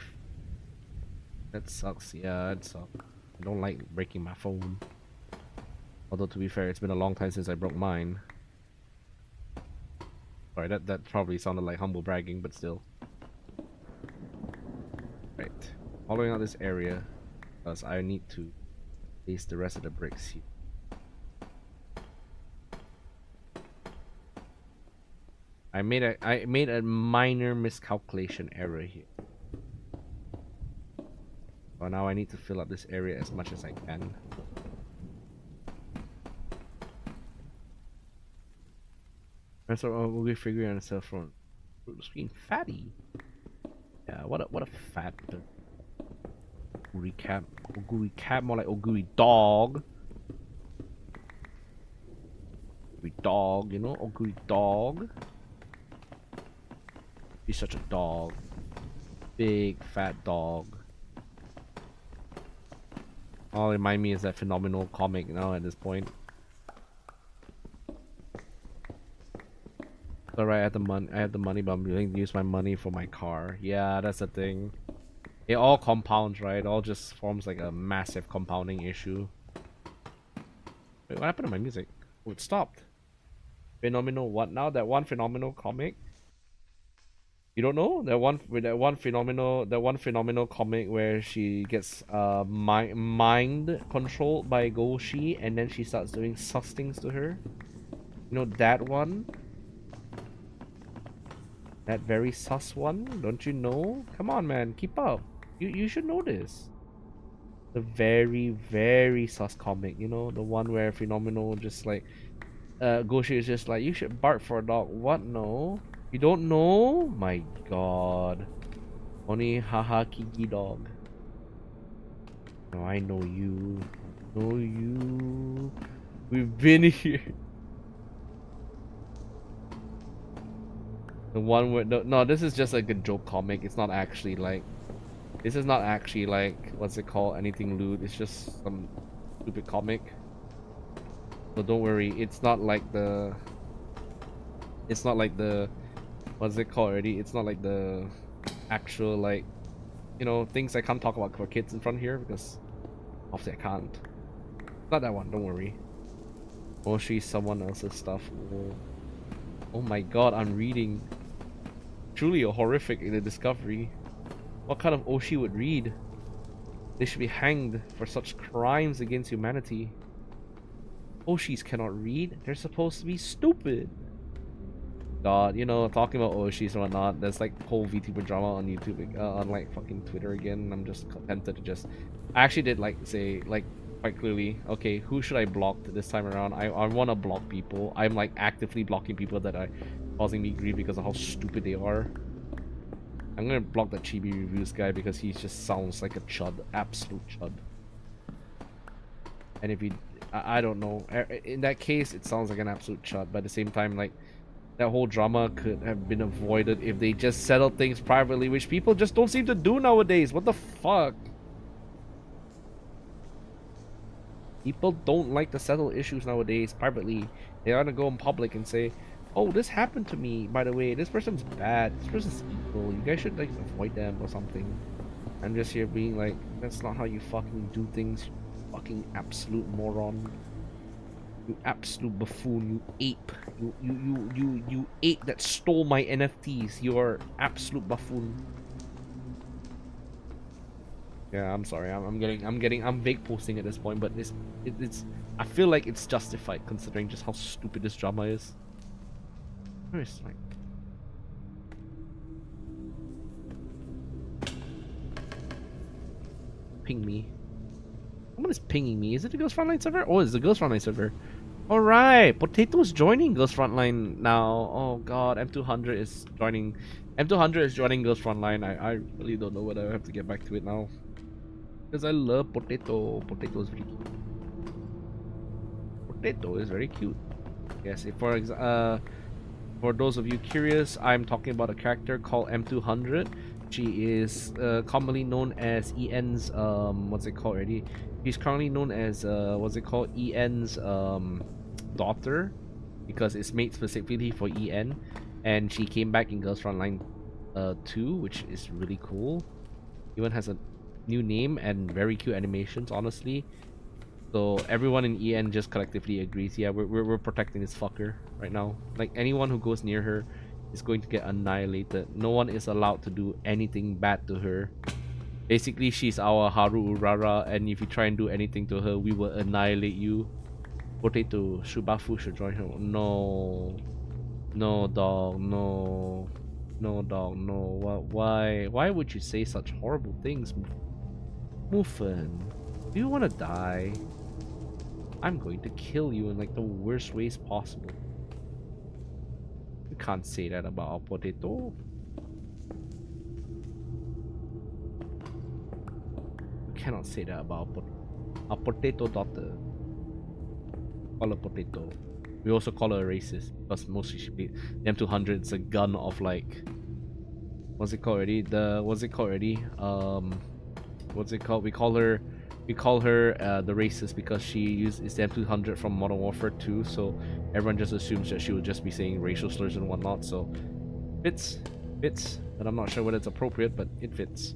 That sucks. Yeah, that sucks. I don't like breaking my phone. Although to be fair, it's been a long time since I broke mine. Sorry, that probably sounded like humble bragging, but still. Right. Following out this area, because I need to place the rest of the bricks here. I made a minor miscalculation error here. So now I need to fill up this area as much as I can. And so we'll be figuring ourselves from screen fatty. Yeah, what a fat recap. Oguri cat, more like Oguri dog. Oguri dog, you know, Oguri dog. He's such a dog. Big fat dog. All it remind me is that phenomenal comic now at this point. Alright, I have the money, but I'm willing to use my money for my car. Yeah, that's the thing. It all compounds, right? It all just forms like a massive compounding issue. Wait, what happened to my music? Oh, it stopped. Phenomenal what now? That one phenomenal comic? You don't know that one with that one phenomenal comic where she gets mind controlled by Goshi and then she starts doing sus things to her. You know that one? That very sus one? Don't you know? Come on, man, keep up. You should know this. The very very sus comic, you know, the one where phenomenal just like Goshi is just like, you should bark for a dog. What? No, you don't know? My God. Only haha kiki dog. No, I know you. Know you. We've been here. The one where no, this is just like a joke comic. It's not actually like. This is not actually like what's it called? Anything lewd. It's just some stupid comic. So don't worry. It's not like the. It's not like the. What's it called already? It's not like the actual like, you know, things I can't talk about for kids in front here because obviously I can't. Not that one. Don't worry. Mostly someone else's stuff. Oh my God! I'm reading. Truly a horrific in the discovery. What kind of Oshi would read? They should be hanged for such crimes against humanity. Oshis cannot read. They're supposed to be stupid. God, you know, talking about Oshis and whatnot, there's like whole VTuber drama on YouTube, on like fucking Twitter again. I'm just tempted to just. I actually did like say like quite clearly. Okay, who should I block this time around? I want to block people. I'm like actively blocking people that are causing me grief because of how stupid they are. I'm gonna block that Chibi Reviews guy because he just sounds like a chud, absolute chud. And if he, I don't know. In that case, it sounds like an absolute chud. But at the same time, like that whole drama could have been avoided if they just settled things privately, which people just don't seem to do nowadays. What the fuck? People don't like to settle issues nowadays privately. They want to go in public and say, oh, this happened to me, by the way. This person's bad. This person's evil. You guys should like avoid them or something. I'm just here being like, that's not how you fucking do things, you fucking absolute moron. You absolute buffoon. You ape. You ape that stole my NFTs. You're absolute buffoon. Yeah, I'm sorry. I'm vague posting at this point, but it's. I feel like it's justified considering just how stupid this drama is. Where is like? Ping me. Someone is pinging me. Is it the Ghost Frontline server? Oh, it's the Ghost Frontline server. Alright, Potato's joining Ghost Frontline now. Oh god, M200 is joining. M200 is joining Ghost Frontline. I really don't know whether I have to get back to it now. Because I love Potato. Potato is really cute. Potato is very cute. Yes, if for those of you curious, I'm talking about a character called M200. She is commonly known as EN's what's it called already? She's currently known as what's it called? EN's daughter, because it's made specifically for EN, and she came back in Girls Frontline 2, which is really cool. Even has a new name and very cute animations, honestly. So everyone in EN just collectively agrees, yeah, we're protecting this fucker right now. Like anyone who goes near her is going to get annihilated. No one is allowed to do anything bad to her. Basically, she's our Haru Urara, and if you try and do anything to her, we will annihilate you. Potato, Shubafu should join her. No. No, dog, no. No, dog, no. Why? Why would you say such horrible things, Muffin? Do you want to die? I'm going to kill you in like the worst ways possible. You can't say that about a potato. You cannot say that about a potato daughter. Call her potato. We also call her a racist because mostly she be the M200 is a gun of like, what's it called already? What's it called? We call her the racist because she is the M200 from Modern Warfare 2, so everyone just assumes that she would just be saying racial slurs and whatnot. So fits, but I'm not sure whether it's appropriate, but it fits.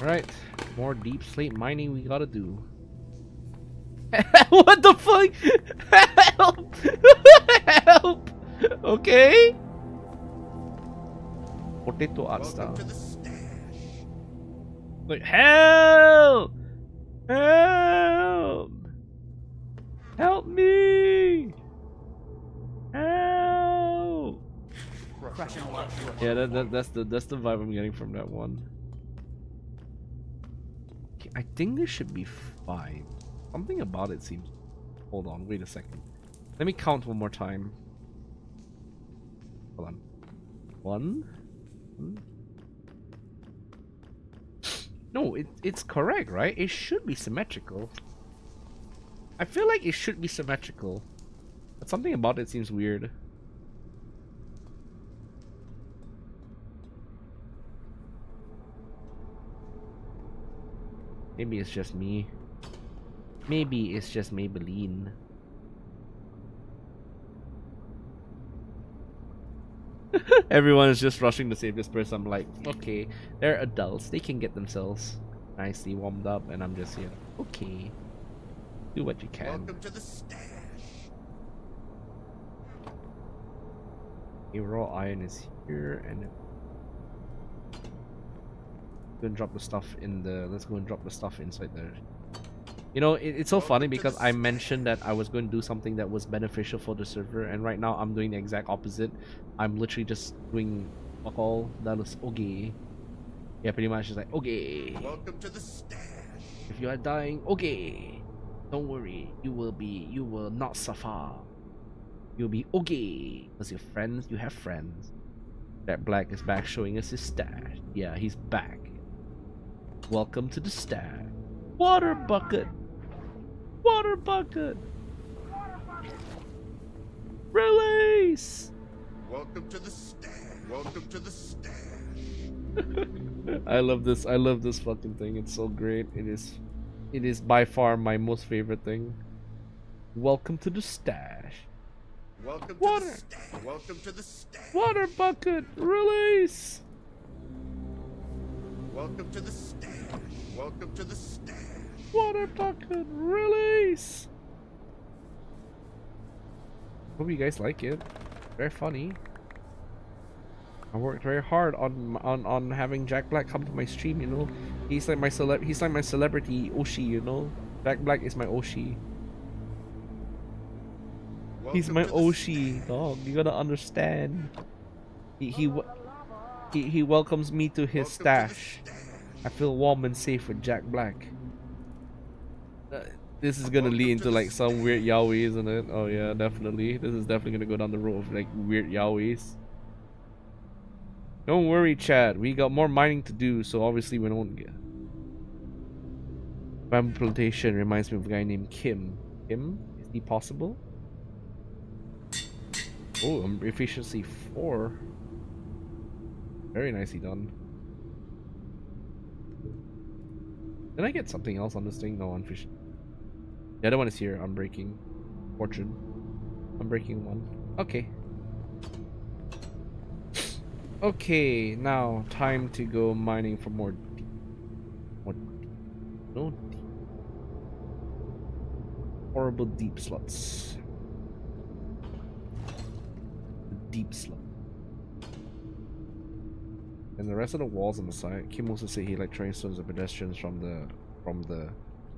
Alright, more deep slate mining we gotta do. What the fuck? Help! Help! Okay. Potato art style. Welcome to the stash. Like help! Help! Help me! Help! Crushing one. Yeah, that's the vibe I'm getting from that one. Okay, I think this should be fine. Something about it seems. Hold on, wait a second. Let me count one more time. Hold on. One. No, it's correct, right? It should be symmetrical. I feel like it should be symmetrical. But something about it seems weird. Maybe it's just me. Maybe it's just Maybelline. Everyone is just rushing to save this person. I'm like, okay, they're adults. They can get themselves nicely warmed up, and I'm just here. Okay, do what you can. Welcome to the stash. A raw iron is here, and go and drop the stuff in the. Let's go and drop the stuff inside there. You know, it's so funny because I mentioned that I was going to do something that was beneficial for the server, and right now I'm doing the exact opposite. I'm literally just doing fuck all. That was okay. Yeah, pretty much just like okay. Welcome to the stash. If you are dying, okay. Don't worry, you will not suffer. You'll be okay. Because your friends, you have friends. That Black is back showing us his stash. Yeah, he's back. Welcome to the stash. Water bucket. Water bucket. Release. Welcome to the stash. Welcome to the stash. I love this. I love this fucking thing. It's so great. It is by far my most favorite thing. Welcome to the stash. Welcome Water. to the stash. Welcome to the stash. Water bucket. Release. Welcome to the stash. Welcome to the stash. Water bucket. Release. Hope you guys like it. Very funny. I worked very hard on having Jack Black come to my stream, you know. He's like my celebrity Oshi, you know. Jack Black is my Oshi. He's my Oshi, dog. You gotta understand. He welcomes me to his stash. I feel warm and safe with Jack Black. This is gonna lead into like some weird yaoi, isn't it? Oh yeah, definitely. This is definitely gonna go down the road of like weird yaois. Don't worry, Chad. We got more mining to do, so obviously we don't get. Bamboo plantation reminds me of a guy named Kim. Kim? Is he possible? Oh, efficiency 4. Very nicely done. Did I get something else on this thing? No, unefficient. The other one is here. Unbreaking. Fortune. Unbreaking 1. Okay. Okay, now time to go mining for more no deep. Horrible deep slots. Deep slot. And the rest of the walls on the side. Kim also said he like transfers the pedestrians from the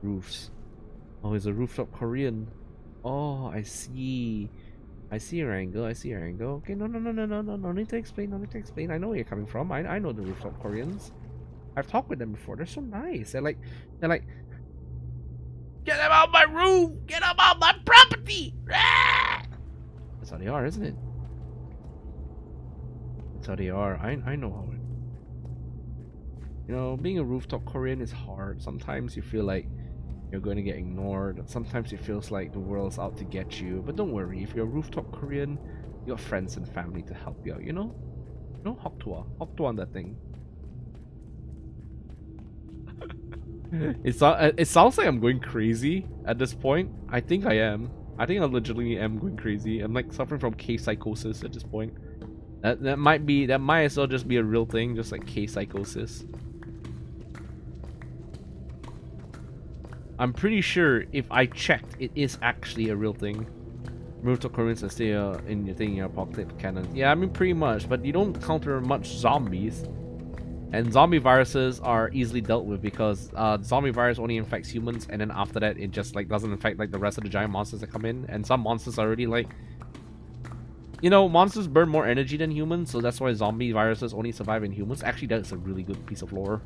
roofs. Oh, he's a rooftop Korean. Oh, I see. I see your angle. I see your angle. Okay, no. No need to explain. No need to explain. I know where you're coming from. I know the rooftop Koreans. I've talked with them before. They're so nice. They're like, get them out my roof. Get them out my property. That's how they are, isn't it? That's how they are. I know how it. You know, being a rooftop Korean is hard. Sometimes you feel like you're going to get ignored. Sometimes it feels like the world's out to get you. But don't worry, if you're a rooftop Korean, you got friends and family to help you out, you know? You know, Hoktua on that thing. It sounds like I'm going crazy at this point. I think I am. I think I legitimately am going crazy. I'm like suffering from case psychosis at this point. That might as well just be a real thing, just like case psychosis. I'm pretty sure if I checked, it is actually a real thing. Remove occurrence and stay in your thing in your apocalypse cannon. Yeah, I mean pretty much, but you don't counter much zombies. And zombie viruses are easily dealt with because zombie virus only infects humans, and then after that it just like doesn't infect like the rest of the giant monsters that come in. And some monsters are already like, you know, monsters burn more energy than humans, so that's why zombie viruses only survive in humans. Actually, that's a really good piece of lore.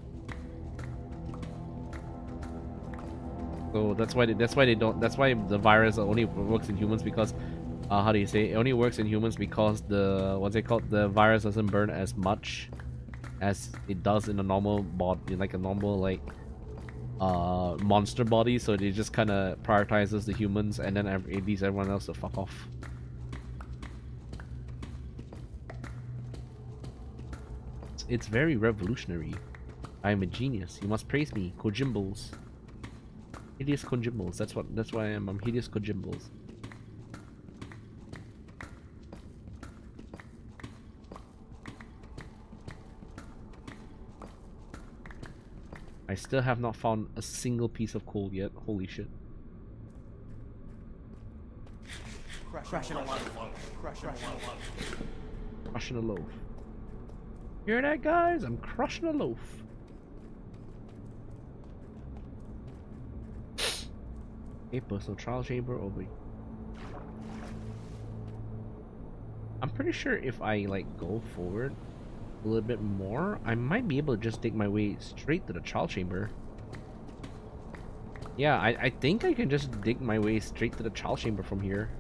So that's why the virus only works in humans because how do you say it only works in humans because the what's it called, the virus doesn't burn as much as it does in a normal body, like a normal like monster body, so it just kind of prioritizes the humans and then it leaves everyone else to fuck off. It's very revolutionary. I am a genius. You must praise me. Kojimbles. Hideous Kojimbles. That's why I am. I'm Hideous Kojimbles. I still have not found a single piece of coal yet. Holy shit. Crushing a loaf. Crushing a loaf. Hear that, guys? I'm crushing a loaf. A personal trial chamber over. I'm pretty sure if I like go forward a little bit more, I might be able to just dig my way straight to the trial chamber. Yeah, I think I can just dig my way straight to the trial chamber from here.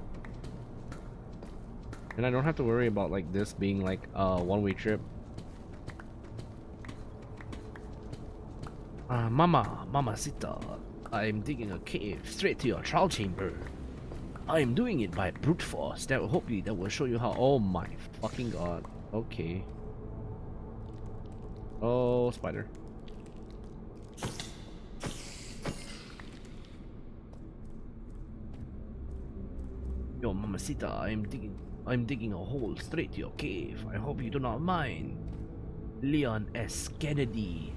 And I don't have to worry about like this being like a one-way trip. Mamacita, I'm digging a cave straight to your trial chamber. I'm doing it by brute force. That will show you how. Oh my fucking god. Okay. Oh, spider. Yo, Mamacita, I'm digging a hole straight to your cave. I hope you do not mind. Leon S. Kennedy.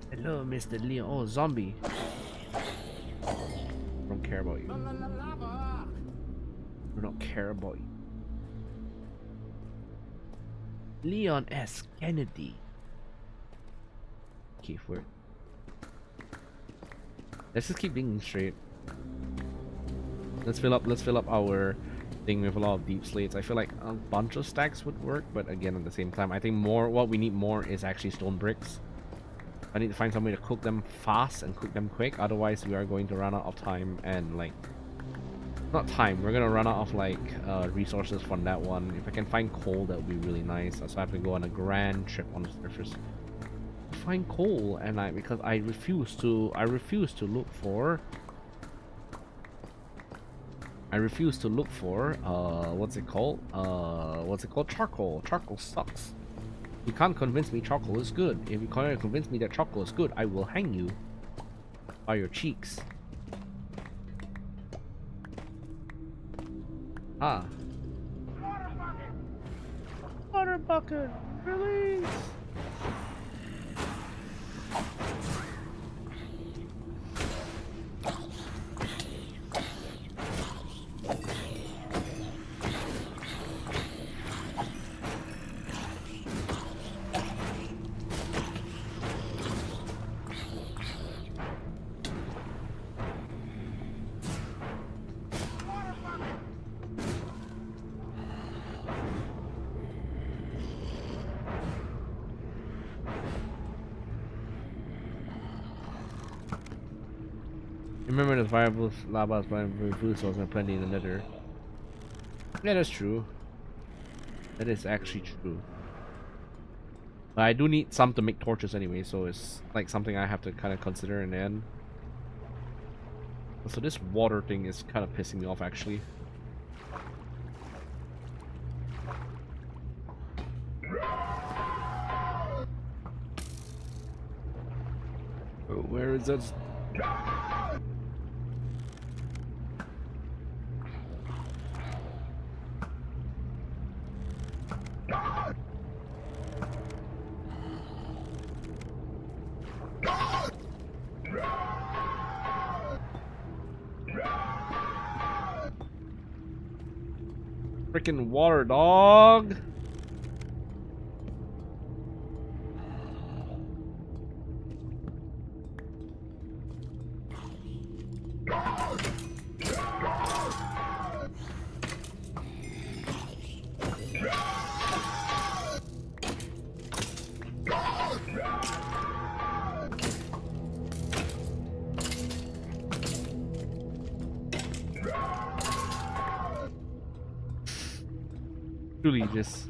Hello, Mr. Leon. Oh, zombie. I don't care about you. I don't care about you. Leon S. Kennedy. Okay, for it. Let's just keep digging straight. Let's fill up our thing with a lot of deep slates. I feel like a bunch of stacks would work, but again, at the same time, I think what we need more is actually stone bricks. I need to find some way to cook them fast and cook them quick, otherwise we are going to run out of time and like not time, we're gonna run out of like resources from that one. If I can find coal, that would be really nice. So I have to go on a grand trip on the surface to find coal, and because I refuse to look for what's it called, charcoal. Charcoal sucks. You can't convince me charcoal is good. If you can't convince me that charcoal is good, I will hang you by your cheeks. Ah. Water bucket, release. Remember the viable lava is food source and plenty in the nether. Yeah, that's true. That is actually true. But I do need some to make torches anyway, so it's like something I have to kind of consider in the end. So this water thing is kind of pissing me off actually. Oh, where is that? Freaking water, dog. Truly just...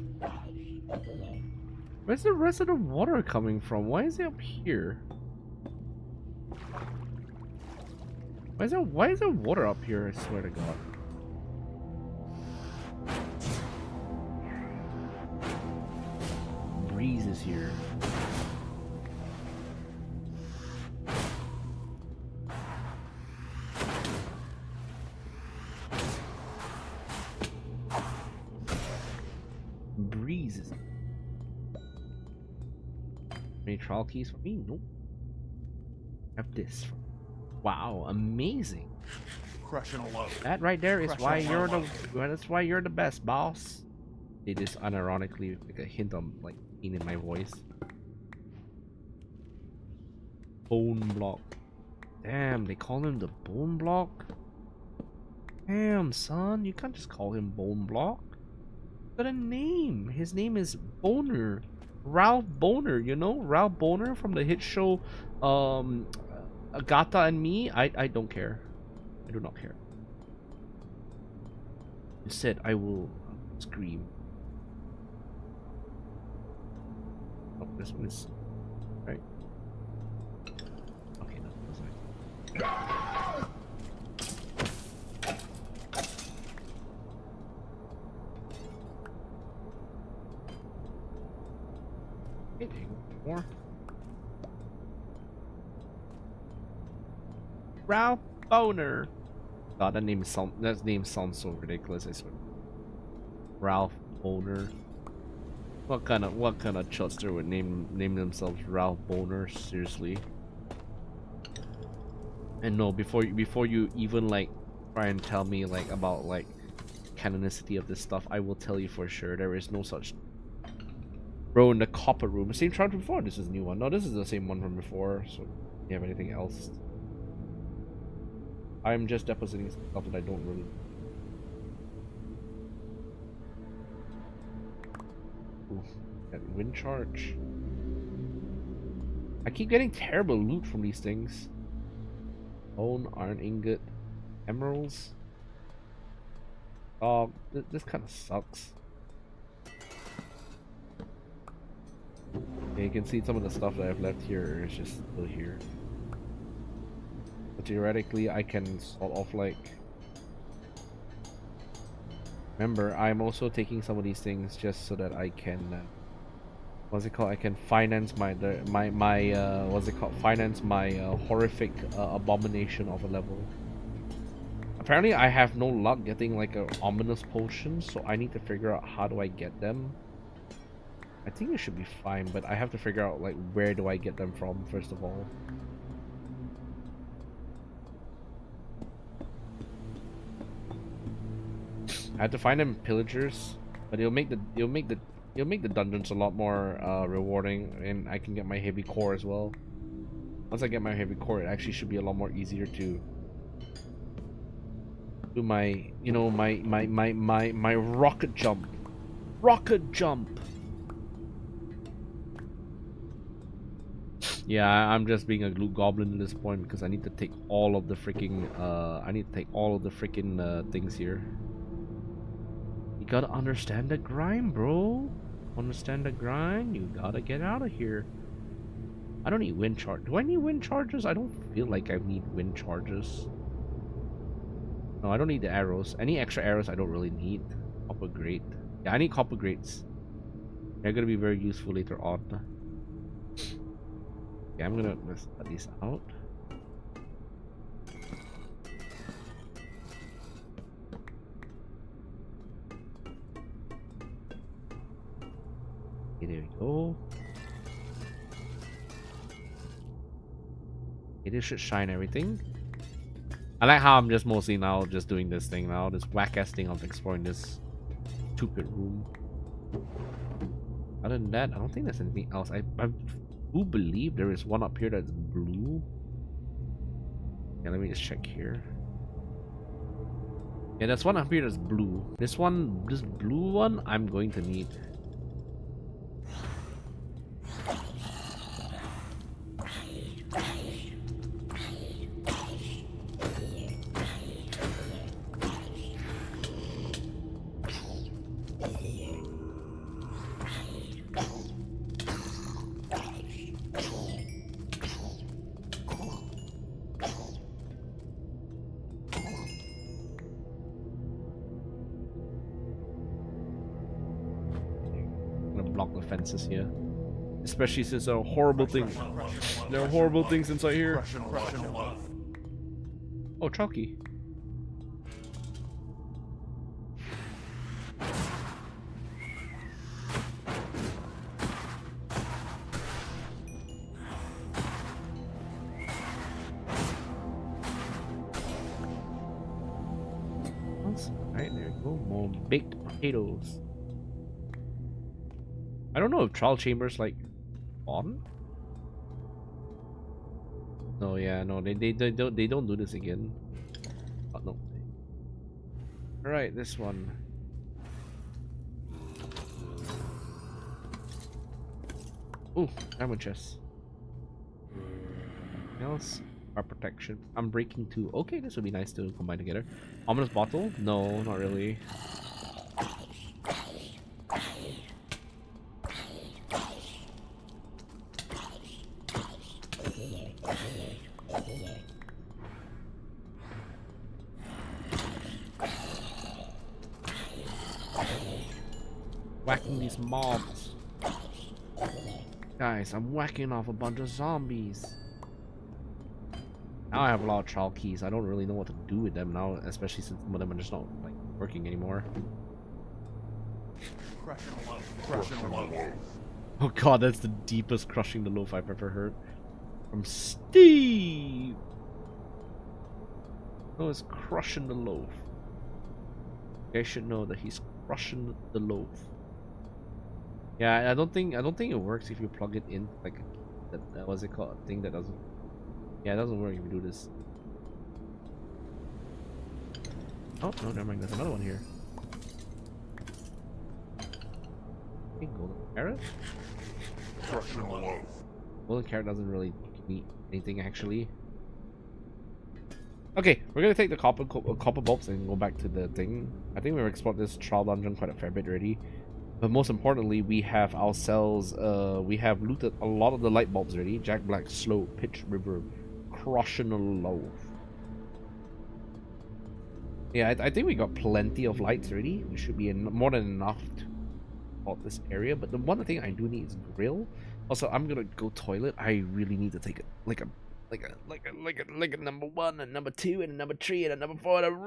Where's the rest of the water coming from? Why is it up here? Why is there water up here? I swear to God. Breeze is here. Breeze is... Any trial keys for me? Nope. Have this. Wow, amazing. Crushing a load. That right there is why Crushing a you're the... load. That's why you're the best, boss. It is unironically like a hint of like pain in my voice. Bone block. Damn, they call him the bone block? Damn, son, you can't just call him bone block. Got a name. His name is Boner. Ralph Boner, you know? Ralph Boner from the hit show Agatha and Me. I don't care. I do not care. You said I will scream. Oh, this one is right. Okay, no, that's right. Anything more? Ralph Boner. God, that name sounds so ridiculous. I swear. Ralph Boner. What kind of chuster would name themselves Ralph Boner? Seriously. And no, before you even like try and tell me like about like canonicity of this stuff, I will tell you for sure there is no such. Bro, in the copper room, same charge before. This is a new one. No, this is the same one from before. So, you have anything else? I'm just depositing stuff that I don't really. Ooh, that wind charge. I keep getting terrible loot from these things. Bone, iron ingot, emeralds. Oh, this kind of sucks. Yeah, you can see some of the stuff that I've left here is just still here. But theoretically, I can sort of like... Remember, I'm also taking some of these things just so that I can... what's it called? I can finance my what's it called? Finance my horrific abomination of a level. Apparently, I have no luck getting like an ominous potion, so I need to figure out how do I get them. I think it should be fine, but I have to figure out like where do I get them from first of all. I have to find them pillagers, but it'll make the dungeons a lot more rewarding, and I can get my heavy core as well. Once I get my heavy core, it actually should be a lot more easier to do my, you know, my rocket jump. Rocket jump. Yeah, I'm just being a glue goblin at this point because I need to take all of the freaking things here. You gotta understand the grind, bro. Understand the grind? You gotta get out of here. I don't need wind charge. Do I need wind charges? I don't feel like I need wind charges. No, I don't need the arrows. Any extra arrows I don't really need. Copper grate. Yeah, I need copper grates. They're gonna be very useful later on. Okay, I'm gonna let these out. Okay, there we go. Okay, this should shine everything. I like how I'm just mostly now just doing this thing now, this whack-ass thing of exploring this stupid room. Other than that, I don't think there's anything else. I do believe there is one up here that's blue. Yeah, let me just check here. Yeah, there's one up here that's blue. This blue one, I'm going to need. Block the fences here, especially since there are horrible things. There are horrible things inside here. Oh, chalky. Alright, there you go. More baked potatoes. I don't know if trial chambers like on. No, yeah, no, they don't do this again. Oh no. All right, this one. Ooh, ammo chest. Anything else? Our protection. I'm breaking 2. Okay, this would be nice to combine together. Ominous bottle? No, not really. Whacking these mobs. Guys, I'm whacking off a bunch of zombies. Now I have a lot of trial keys. I don't really know what to do with them now, especially since some of them are just not like working anymore. Crushing the loaf. Oh god, that's the deepest crushing the loaf I've ever heard. From Steve! No, it's crushing the loaf. You guys should know that he's crushing the loaf. Yeah, I don't think it works if you plug it in like that what's it called? A thing that doesn't. Yeah, it doesn't work if you do this. Oh no, never mind. There's another one here. Okay, golden carrot. Crushing the loaf. Golden carrot doesn't really give me anything actually. Okay, we're gonna take the copper bulbs and go back to the thing. I think we've explored this trial dungeon quite a fair bit already. But most importantly, we have ourselves, we have looted a lot of the light bulbs already. Jack Black, slow, pitch, reverb, crushing a loaf. Yeah, I think we got plenty of lights already. We should be more than enough to out this area. But the one thing I do need is grill. Also, I'm gonna go toilet. I really need to take like a number 1 and number 2 and a number 3 and a number 4 and a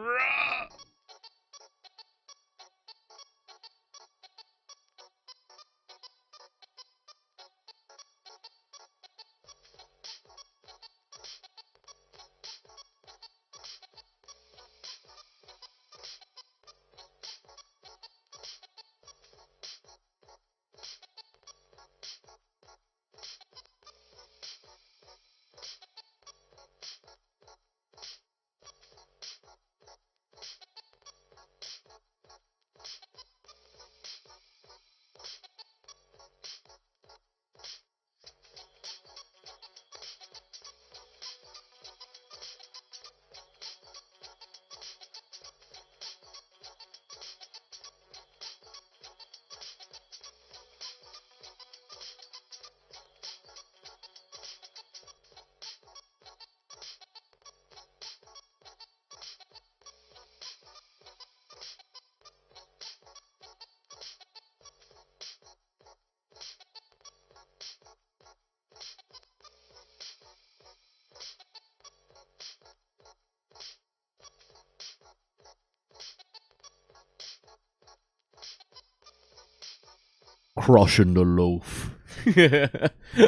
crushing the loaf.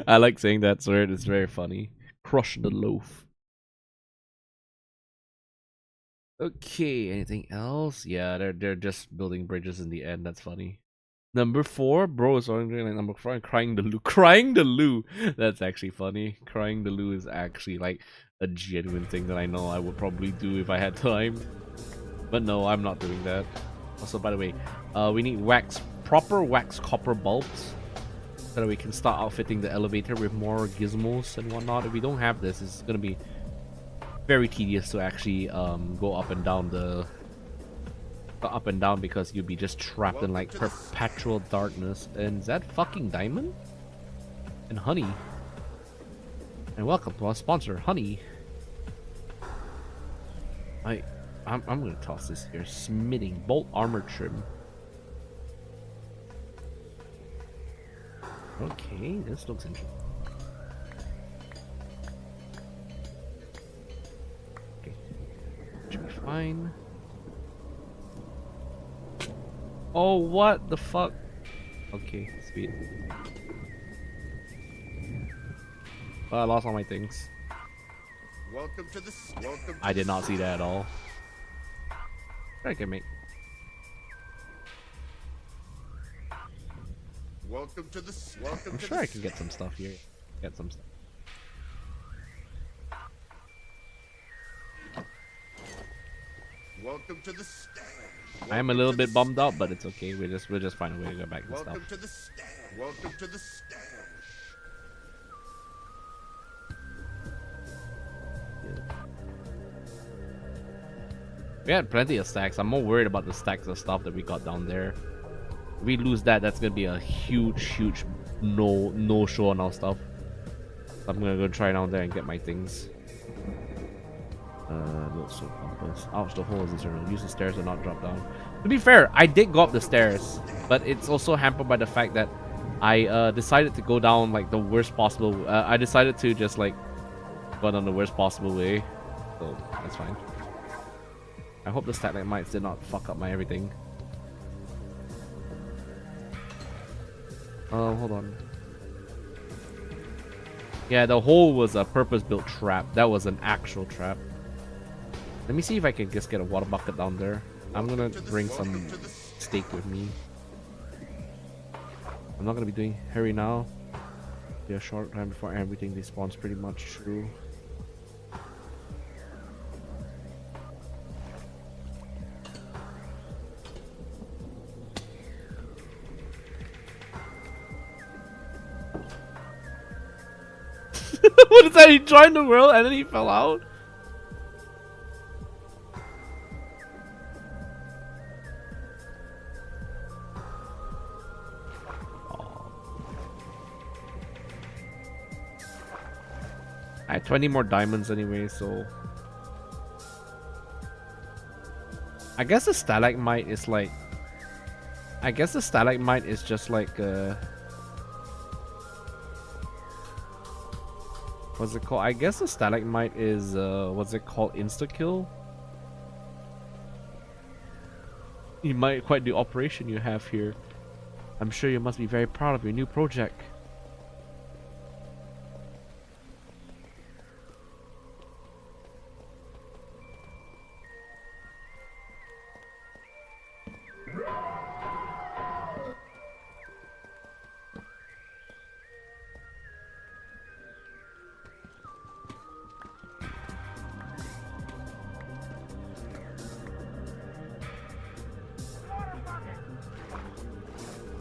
I like saying that word. It's very funny. Crush the loaf. Okay, anything else? Yeah, they're just building bridges in the end. That's funny. Number 4, bro is ordering like number 4, crying the loo. Crying the loo. That's actually funny. Crying the loo is actually like a genuine thing that I know I would probably do if I had time. But no, I'm not doing that. Also, by the way, we need proper wax copper bulbs so that we can start outfitting the elevator with more gizmos and whatnot. If we don't have this, it's gonna be very tedious to actually go up and down because you'd be just trapped in like perpetual darkness. And is that fucking diamond? And honey. And welcome to our sponsor, honey. I'm gonna toss this here. Smithing bolt armor trim. Okay, this looks interesting. Okay, should be fine. Oh, what the fuck? Okay, sweet. Well, I lost all my things. Welcome to the. I did not see that at all. I can make. Welcome to the. I'm sure I can get some stuff here. Get some stuff. Welcome to the stash. I am a little bit bummed out, but it's okay. We'll just find a way to go back and Welcome stuff. to the stash. Welcome to the stash. We had plenty of stacks. I'm more worried about the stacks of stuff that we got down there. If we lose that, that's gonna be a huge no show on our stuff. I'm gonna go try down there and get my things. Little soap compass. Ouch, the hole is internal. Use the stairs and not drop down. To be fair, I did go up the stairs, but it's also hampered by the fact that I decided to go down like the worst possible. I decided to just like go down the worst possible way, so that's fine. I hope the stalagmites did not fuck up my everything. Hold on. Yeah, the hole was a purpose-built trap. That was an actual trap. Let me see if I can just get a water bucket down there. I'm gonna bring some steak with me. I'm not gonna be doing hurry now. Be a short time before everything despawns. Pretty much true. What is that? He joined the world and then he fell out? I had 20 more diamonds anyway, so I guess the stalagmite is like, I guess the stalagmite is just like what's it called? I guess the stalagmite is what's it called? Insta kill. You might quite the operation you have here. I'm sure you must be very proud of your new project.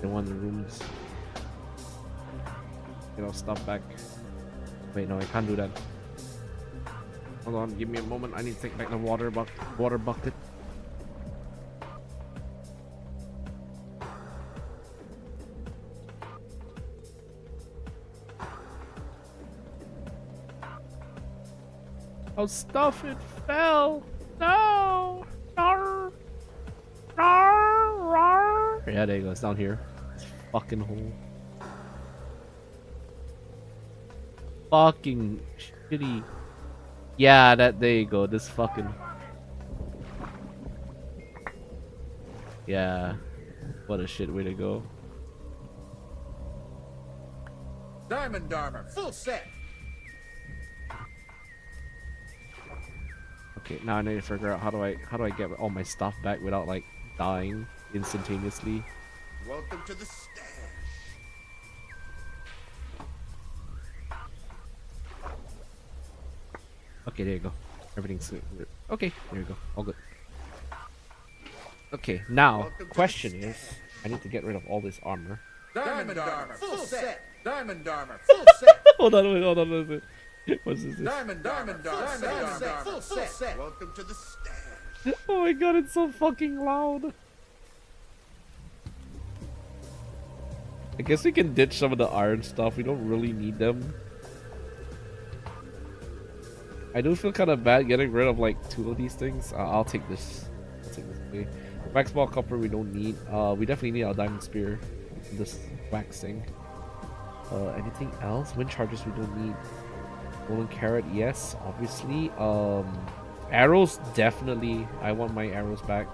In one of the rooms. Get all stuff back. Wait, no, I can't do that. Hold on, give me a moment. I need to take back the water bucket. Oh, stuff! It fell. No. Rawr. Rawr. Rawr. Yeah, there you go. It's down here. This fucking hole. Fucking shitty. Yeah, there you go. This fucking. Yeah. What a shit way to go. Diamond armor, full set. Okay, now I need to figure out how do I get all my stuff back without like dying instantaneously. Welcome to the stash. Okay, there you go. Everything's good. Okay, there you go. All good. Okay, now question is, I need to get rid of all this armor. Diamond armor, full set. Diamond armor, full set. hold on. What's this? Diamond armor, full set. Welcome to the stash. Oh my god, it's so fucking loud. I guess we can ditch some of the iron stuff. We don't really need them. I do feel kind of bad getting rid of like 2 of these things. I'll take this. Away. Wax ball copper we don't need. We definitely need our diamond spear. This wax thing. Anything else? Wind charges we don't need. Golden carrot, yes, obviously. Arrows, definitely. I want my arrows back.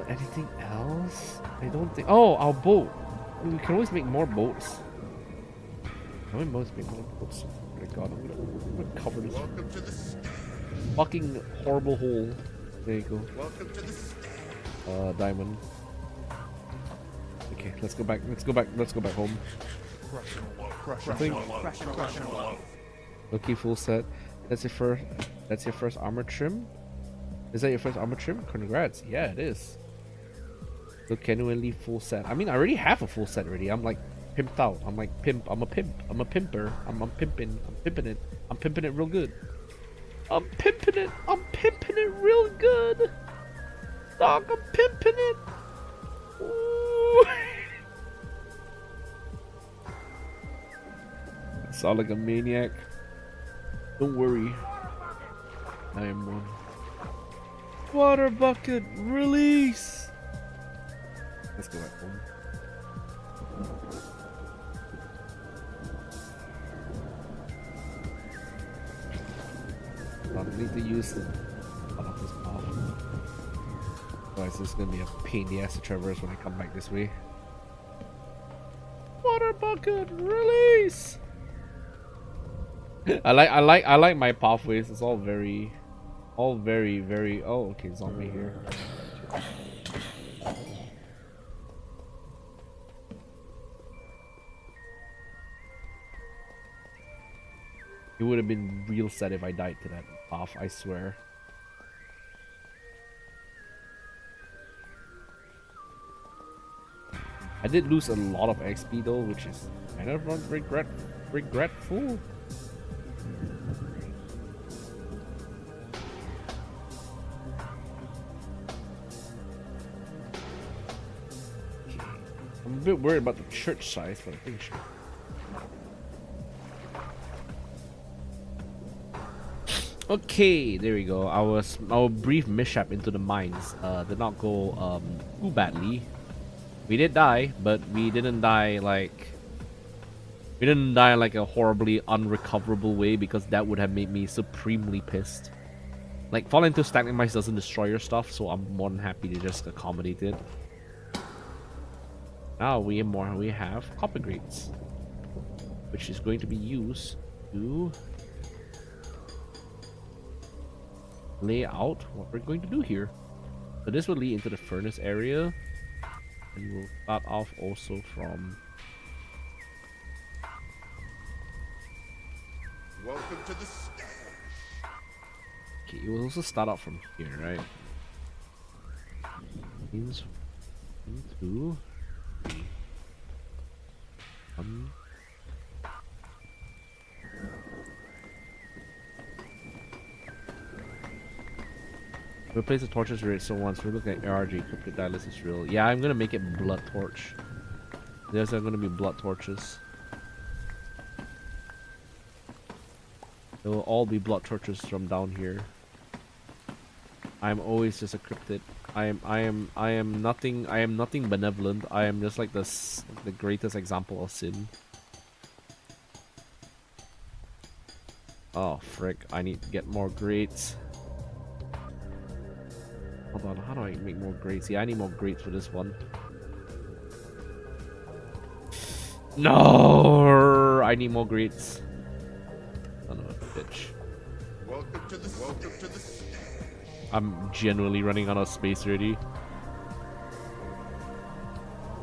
Anything else? I don't think. Oh, our boat. We can always make more boats. Can we always make more boats? Oh my god, I'm gonna cover this Welcome to the stash. fucking horrible hole. There you go. Welcome to the stash. Diamond. Okay, let's go back home. Okay, full set. That's your first armor trim? Is that your first armor trim? Congrats. Yeah, it is. Look, genuinely full set. I mean, I already have a full set already. I'm like pimped out. I'm like pimp. I'm a pimp. I'm a pimper. I'm pimping. I'm pimping it. I'm pimping it real good. I'm pimping it. I'm pimping it real good. Dog, I'm pimping it. Ooh. I sound like a maniac. Don't worry. I am one. Water bucket, release! Let's go back home. I need to use the off this path. Otherwise, this is gonna be a pain in the ass to traverse when I come back this way. Water bucket, release! I like my pathways. It's all very. Oh, okay, zombie here. It would have been real sad if I died to that path, I swear. I did lose a lot of XP though, which is kind of regretful. I'm a bit worried about the church size, but I think sure. Okay, there we go. Our brief mishap into the mines did not go too badly. We did die, but we didn't die like a horribly unrecoverable way, because that would have made me supremely pissed. Like, falling into stagnant mines doesn't destroy your stuff, so I'm more than happy to just accommodate it. Now we have copper grates, which is going to be used to lay out what we're going to do here. So this will lead into the furnace area, and we'll start off also from. Welcome to the stash. Okay, you will also start out from here, right? Means 1, 2, 3. 1. Replace the torches rate, so once we look at ARG, Eiten Dylus is real. Yeah, I'm gonna make it blood torch. There's gonna be blood torches. It will all be blood torches from down here. I'm always just a cryptid. I am nothing benevolent. I am just like the greatest example of sin. Oh frick! I need to get more grates. Hold on, how do I make more grates? Yeah, I need more grates for this one. No, I need more grates. Son of a bitch. Welcome to the stash. I'm genuinely running out of space already.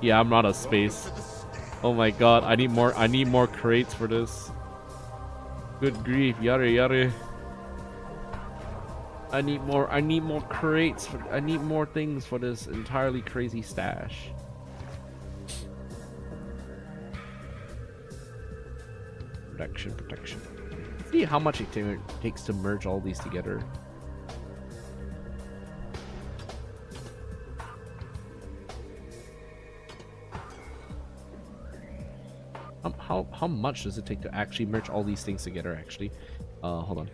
Yeah, I'm out of space. Oh my god, I need more crates for this. Good grief, yare yare. I need more crates I need more things for this entirely crazy stash. Protection. See how much it takes to merge all these together. How much does it take to actually merge all these things together? Actually, hold on.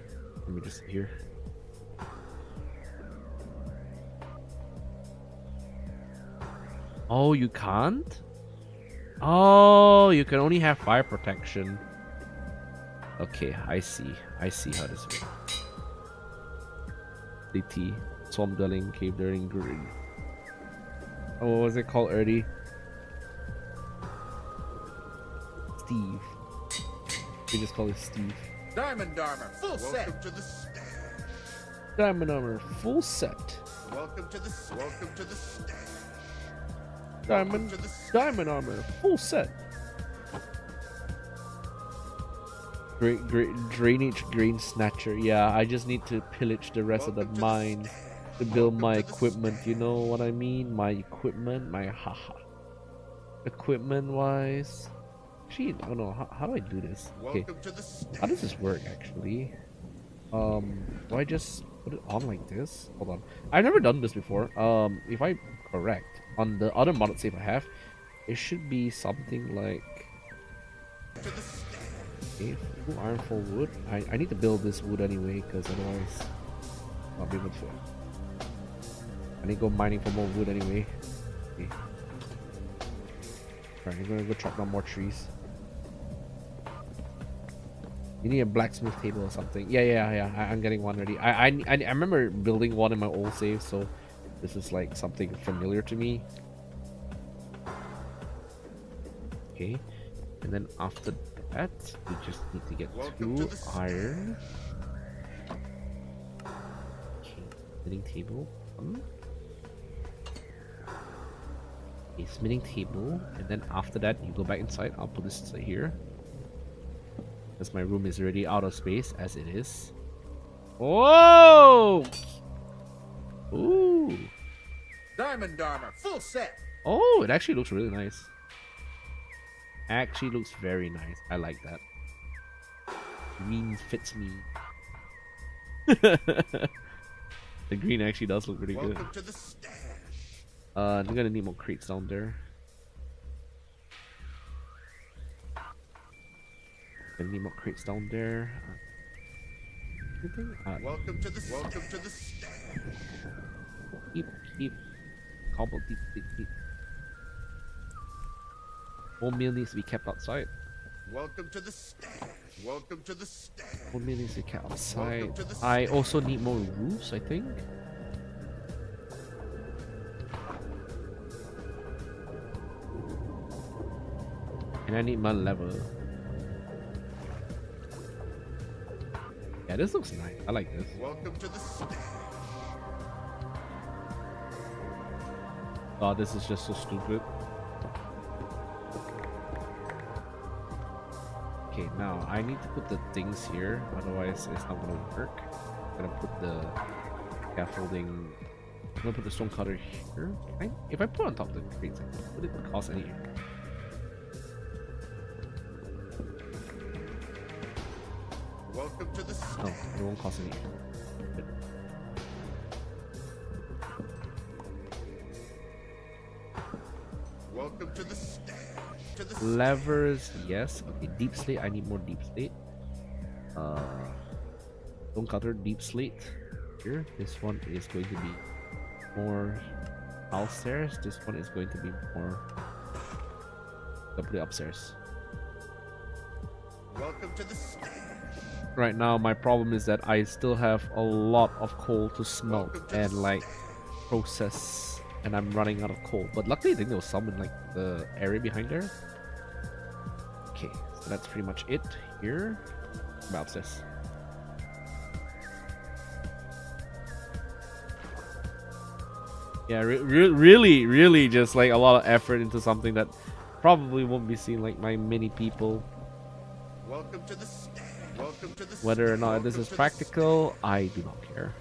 Let me just here. Oh, you can't? Oh, you can only have fire protection. Okay, I see how this works. DT, swamp dwelling, cave dwelling, green. Oh, what was it called early? Steve. We just call it Steve. Diamond armor, full set. Welcome to the stash. Diamond armor, full set. Welcome to the stash. Diamond armor, full set. Great drainage grain snatcher. Yeah, I just need to pillage the rest of the mines to build my equipment. You know what I mean? My equipment, my haha. Equipment wise. Actually, I don't know. How do I do this? Okay. How does this work actually? Do I just put it on like this? Hold on. I've never done this before. If I'm correct, on the other modded save I have, it should be something like. Okay, full iron, full wood. I need to build this wood anyway, because otherwise I'll be able to. I need to go mining for more wood anyway. Okay. Alright, I'm gonna go chop down more trees. You need a blacksmith table or something. Yeah. I'm getting one ready. I remember building one in my old save, so this is like something familiar to me. Okay, and then after that, we just need to get 2 iron. Okay, smithing table. Okay, smithing table, and then after that, you go back inside. I'll put this here. Because my room is already out of space as it is. Whoa! Ooh. Diamond armor, full set. Oh, it actually looks really nice. Actually looks very nice. I like that. Green fits me. The green actually does look pretty good. Welcome to the stash. I'm gonna need more crates down there. Gonna need more crates down there. Welcome to the stash. Keep. Cobble, deep. More meal needs to be kept outside. Welcome to the stash. Welcome to the stash. More meal needs to be kept outside. I also need more roofs, I think. And I need my level. Yeah, this looks nice. I like this. Welcome to the stash. God, this is just so stupid. Okay, now I need to put the things here, otherwise it's not gonna work. I'm gonna put the scaffolding. I'm gonna put the stone cutter here. If I put on top of the crates, would it cost any? Welcome to the stash. No, it won't cost any. Good. Welcome to the stash. Levers, yes. Okay, deep slate. I need more deep slate. Stone cutter, deep slate. Here, this one is going to be more downstairs. This one is going to be more. I'll put it upstairs. Welcome to the stash. Right now, my problem is that I still have a lot of coal to smelt and like process, and I'm running out of coal. But luckily, I think there was some in like the area behind there. Okay, so that's pretty much it here. About this. Yeah, really just like a lot of effort into something that probably won't be seen like by many people. Welcome to the stash. Welcome to the Whether or not welcome this is to the practical, I do not care.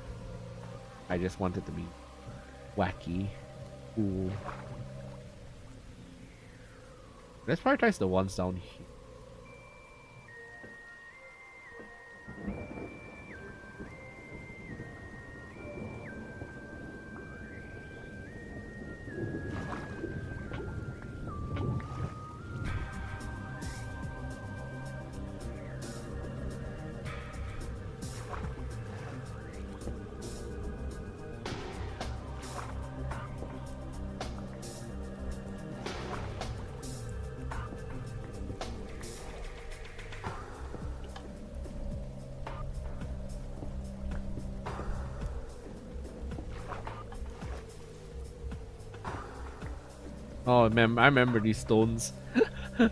I just want it to be wacky, cool. Let's prioritize the ones down here. Oh man, I remember these stones.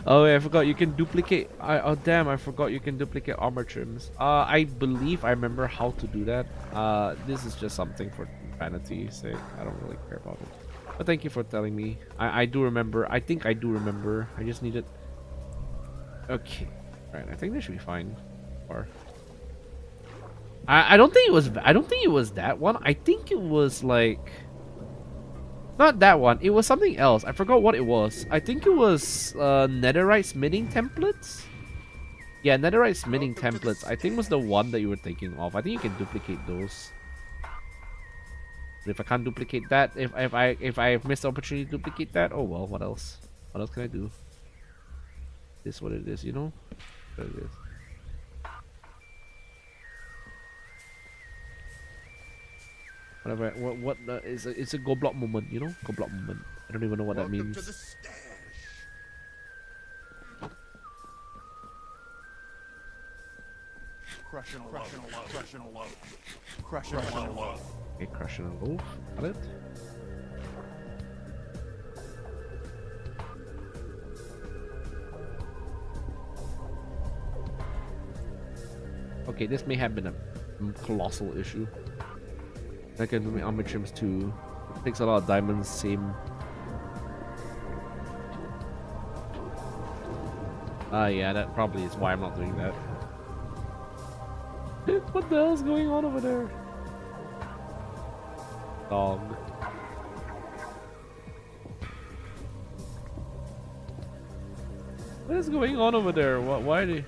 Oh yeah, I forgot you can duplicate. Oh damn, I forgot you can duplicate armor trims. I believe I remember how to do that. This is just something for vanity's sake. I don't really care about it. But thank you for telling me. I do remember. I think I do remember. I just needed. Okay, right. I think this should be fine. Or I don't think it was. I don't think it was that one. I think it was like. Not that one. It was something else. I forgot what it was. I think it was netherite smithing templates. Yeah, netherite smithing templates. I think was the one that you were thinking of. I think you can duplicate those. But if I can't duplicate that, if I missed the opportunity to duplicate that, oh well. What else? What else can I do? This is what it is, you know. What it is. Whatever. What it's a go block moment, you know? Go block moment. I don't even know what that means. To the stash. Crushing a loaf. Crushing a loaf. Crushing a loaf. Okay, crushing a loaf. Got it. Okay, this may have been a colossal issue. I can do my armor trims too. It takes a lot of diamonds, same. Yeah, that probably is why I'm not doing that. What the hell's going on over there? Dog. What is going on over there? Why are they...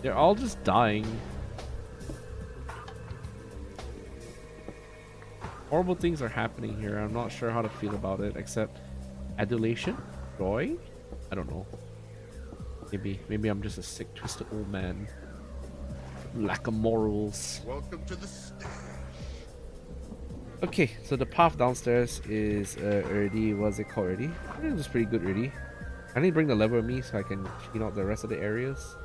They're all just dying. Horrible things are happening here. I'm not sure how to feel about it, except adulation? Joy? I don't know. Maybe I'm just a sick, twisted old man. Lack of morals. Welcome to the stash. Okay, so the path downstairs is already, what's it called already? It was pretty good already. I need to bring the lever with me so I can clean out the rest of the areas.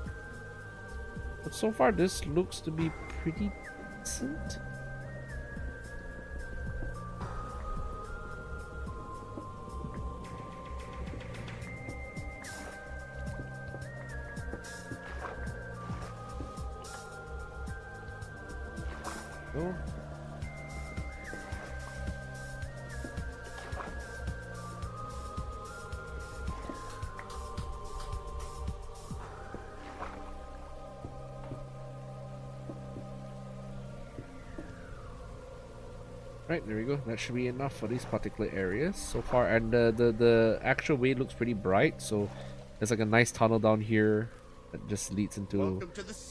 But so far this looks to be pretty decent. Oh. Right, there we go. That should be enough for these particular areas so far. And the actual way looks pretty bright. So there's like a nice tunnel down here that just leads into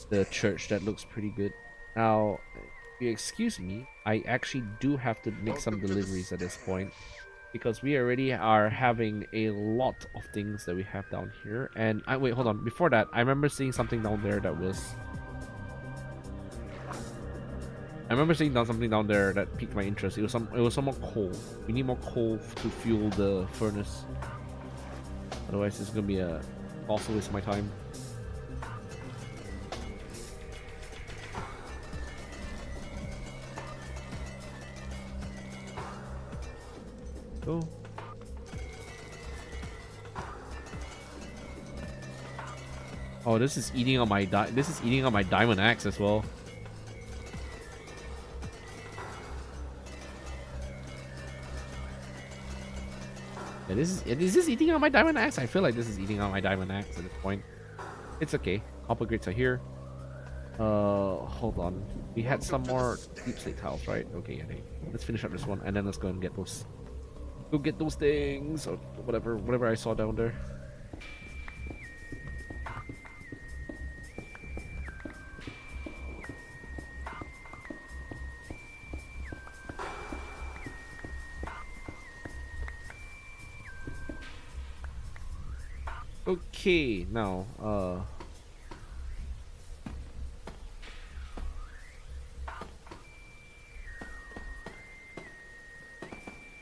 the church. That looks pretty good. Now, if you excuse me, I actually do have to make some deliveries at this point, because we already are having a lot of things that we have down here. And wait, hold on. Before that, I remember seeing something down there that was... I remember seeing something down there that piqued my interest. It was some more coal. We need more coal to fuel the furnace. Otherwise, it's gonna be a also waste of my time. Go. Oh, this is eating on my diamond axe as well. Yeah, is this eating on my diamond axe? I feel like this is eating on my diamond axe at this point. It's okay. Copper grids are here. Hold on. We had some more deep slate tiles, right? Okay, yeah. Let's finish up this one, and then let's go and get those. Go get those things or whatever I saw down there. Okay, now,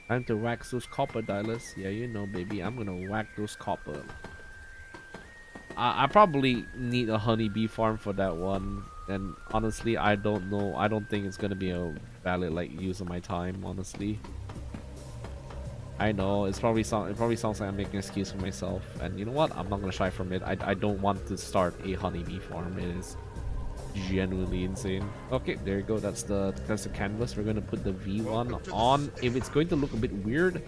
time to wax those copper, Dylus. Yeah, you know, baby, I'm gonna whack those copper. I probably need a honeybee farm for that one, and honestly, I don't know. I don't think it's gonna be a valid like use of my time, honestly. I know it probably sounds like I'm making an excuse for myself, and you know what? I'm not gonna shy from it. I don't want to start a honeybee farm. It is genuinely insane. Okay, there you go. That's the canvas. We're gonna put the V1 on. If it's going to look a bit weird,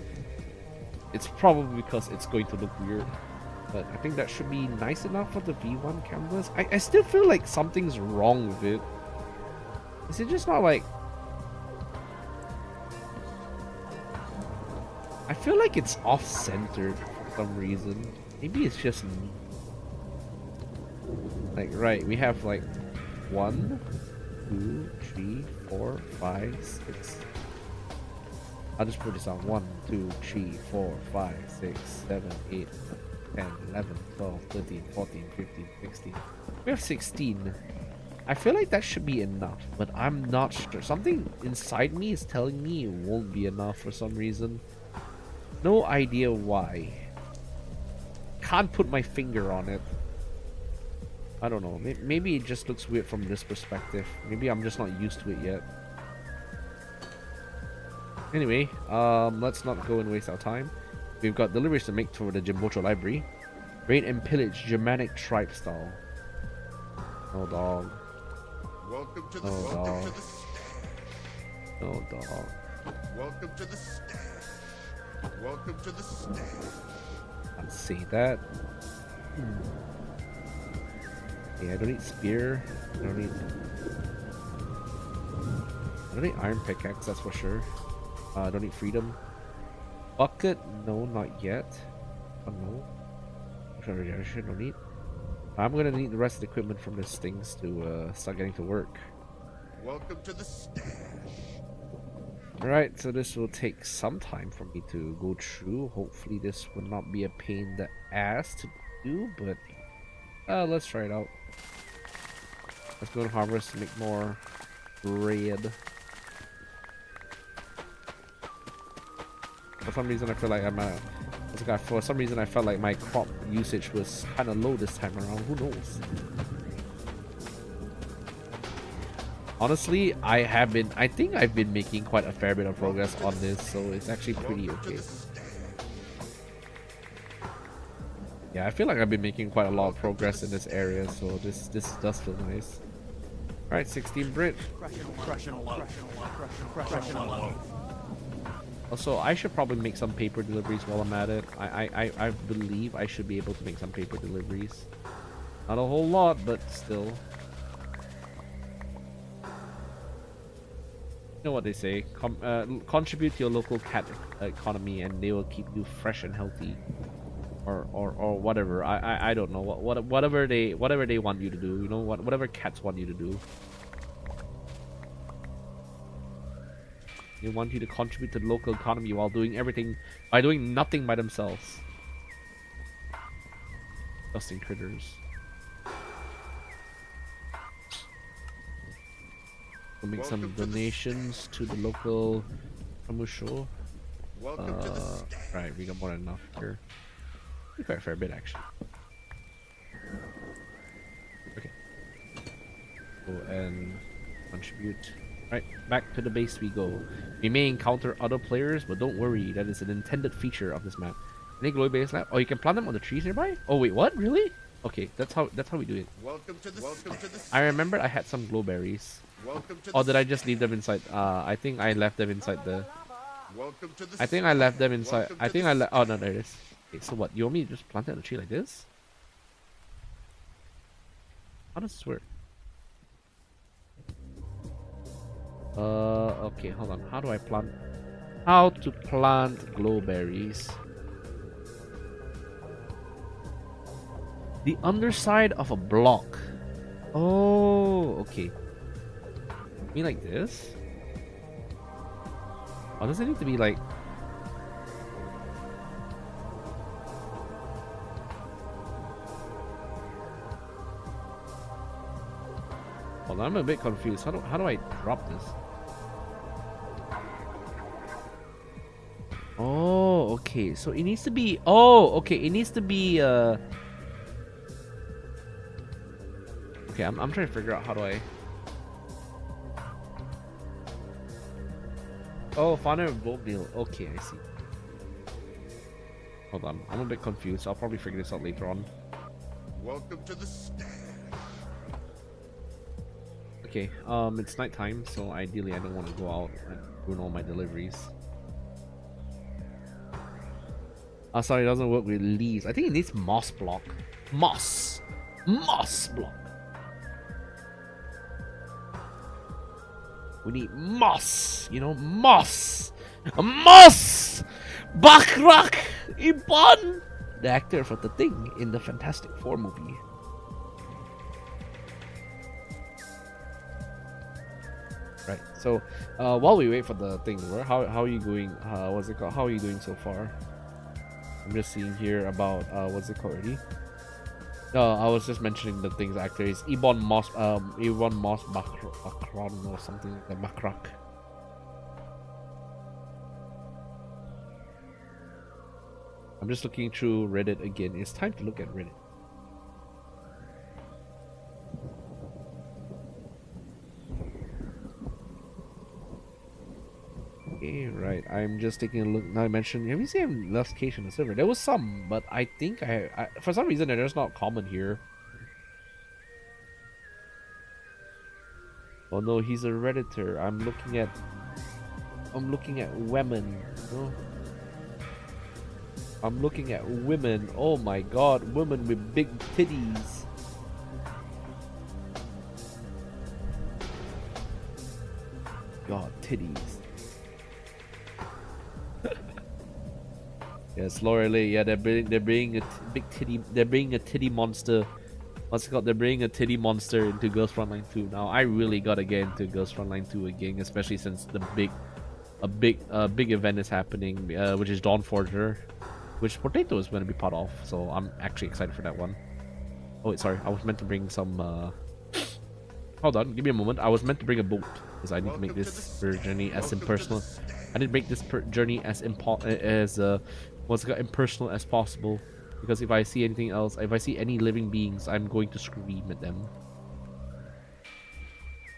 it's probably because it's going to look weird. But I think that should be nice enough for the V1 canvas. I still feel like something's wrong with it. Is it just not like? I feel like it's off-centered for some reason. Maybe it's just me. Like, right, we have like 1, 2, 3, 4, 5, 6. I'll just put this on 1, 2, 3, 4, 5, 6, 7, 8, 10, 11, 12, 13, 14, 15, 16. We have 16. I feel like that should be enough, but I'm not sure. Something inside me is telling me it won't be enough for some reason. No idea why. Can't put my finger on it. I don't know. Maybe it just looks weird from this perspective. Maybe I'm just not used to it yet. Anyway, let's not go and waste our time. We've got deliveries to make for the Jimbocho library. Raid and pillage Germanic tribe style. No dog. Welcome to the No dog. stash. No dog. Welcome to the stash. Welcome to the stash. I'll say that. Yeah, I don't need spear. I don't need iron pickaxe, that's for sure. I don't need freedom. Bucket, no, not yet. Oh no. Regeneration, no need. I'm gonna need the rest of the equipment from these things to start getting to work. Welcome to the stash. Alright, so this will take some time for me to go through. Hopefully this will not be a pain in the ass to do, but let's try it out. Let's go and harvest to make more bread. For some reason I feel like for some reason I felt like my crop usage was kind of low this time around. Who knows? Honestly, I think I've been making quite a fair bit of progress on this, so it's actually pretty okay. Yeah, I feel like I've been making quite a lot of progress in this area, so this does feel nice. Alright, 16 Brit. Also, I should probably make some paper deliveries while I'm at it. I believe I should be able to make some paper deliveries. Not a whole lot, but still. You know what they say, contribute to your local cat economy and they will keep you fresh and healthy, or whatever. I don't know, whatever they want you to do, you know, whatever cats want you to do. They want you to contribute to the local economy while doing nothing by themselves. Disgusting critters. We'll make some donations to the local Amusho. Right, we got more than enough here. Quite a fair bit actually. Okay. Go and contribute. Right, back to the base we go. We may encounter other players, but don't worry, that is an intended feature of this map. Any glowy base lab? Oh, you can plant them on the trees nearby? Oh wait, what? Really? Okay, that's how we do it. Welcome to the I remember I had some glowberries. Welcome to Or the did I just leave them inside? I think I left them inside the. Welcome to the I think I left them inside. Welcome I to think the I left. Oh no, there it is. Okay, so what? You want me to just plant it on a tree like this? How does this work? Okay, hold on. How do I plant? How to plant glowberries? The underside of a block. Oh, okay. Me like this? Oh, does it need to be like? Hold on, I'm a bit confused. How do I drop this? Oh, okay. So it needs to be. Oh, okay. It needs to be. Okay, I'm trying to figure out how do I. Oh, Fauna and Bolt Deal. Okay, I see. Hold on, I'm a bit confused. I'll probably figure this out later on. Welcome to the stash. Okay, it's nighttime, so ideally I don't want to go out and ruin all my deliveries. Oh, sorry, it doesn't work with leaves. I think it needs moss block. Moss block. We need moss, you know, moss! Bakrak Iban! The actor for The Thing in the Fantastic Four movie. Right, so while we wait for the thing, how are you going? What's it called? How are you doing so far? I'm just seeing here about what's it called already? I was just mentioning the things actor is Ibon Moss Macron or something like that. Macrak. I'm just looking through Reddit again. It's time to look at Reddit. Okay, right. I'm just taking a look. Now I mentioned, have you seen location on the server? There was some, but I think I for some reason they're just not common here. Oh no, he's a redditor. I'm looking at women. Oh. I'm looking at women. Oh my god, women with big titties. God, titties. Yes, Lorelei. Yeah, they're bringing a big titty. They're bringing a titty monster. What's it called? They're bringing a titty monster into Girls Frontline 2. Now, I really gotta get into Girls Frontline 2 again, especially since the big event is happening, which is Dawn Forger, which Potato is going to be part of. So I'm actually excited for that one. Oh wait, sorry. I was meant to bring some. Hold on, give me a moment. I was meant to bring a boat because I need to make this journey as impersonal. I need to make this journey as impersonal as possible, because if I see anything else, if I see any living beings, I'm going to scream at them.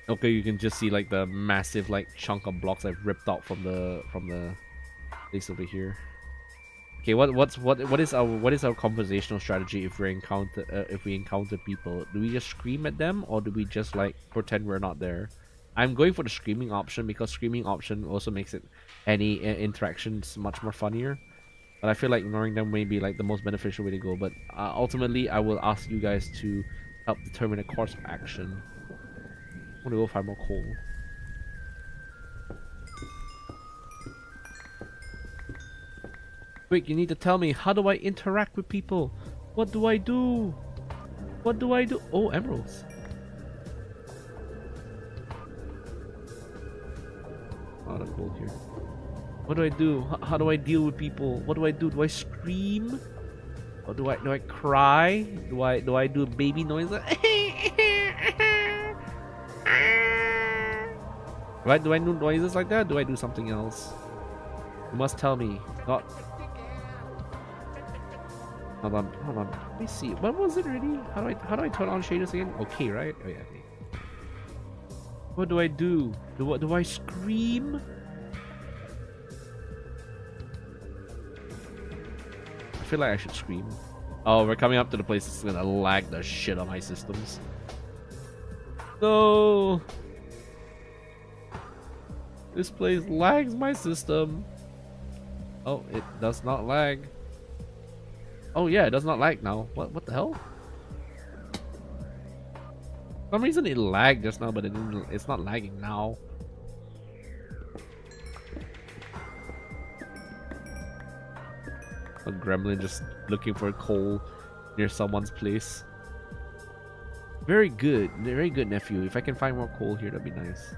Okay, you can just see like the massive like chunk of blocks I've ripped out from the place over here. Okay, what is our conversational strategy if we encounter people? Do we just scream at them, or do we just like pretend we're not there? I'm going for the screaming option because screaming option also makes it any interactions much more funnier. But I feel like ignoring them may be like the most beneficial way to go. But ultimately, I will ask you guys to help determine a course of action. I'm gonna go find more coal. Quick, you need to tell me, how do I interact with people? What do I do? What do I do? Oh, emeralds. A lot of gold here. What do I do? How do I deal with people? What do I do? Do I scream? Or do I cry? Do I do baby noises? Right? Do I do noises like that? Do I do something else? You must tell me. Not. Hold on. Let me see. What was it already? How do I turn on shaders again? Okay, right? Oh yeah. Okay. What do I do? Do I scream? I feel like I should scream. Oh, we're coming up to the place that's gonna lag the shit on my systems. No! This place lags my system. Oh, it does not lag. Oh yeah, it does not lag now. What the hell? For some reason it lagged just now, but it's not lagging now. A gremlin just looking for coal near someone's place. Very good, nephew. If I can find more coal here, that'd be nice.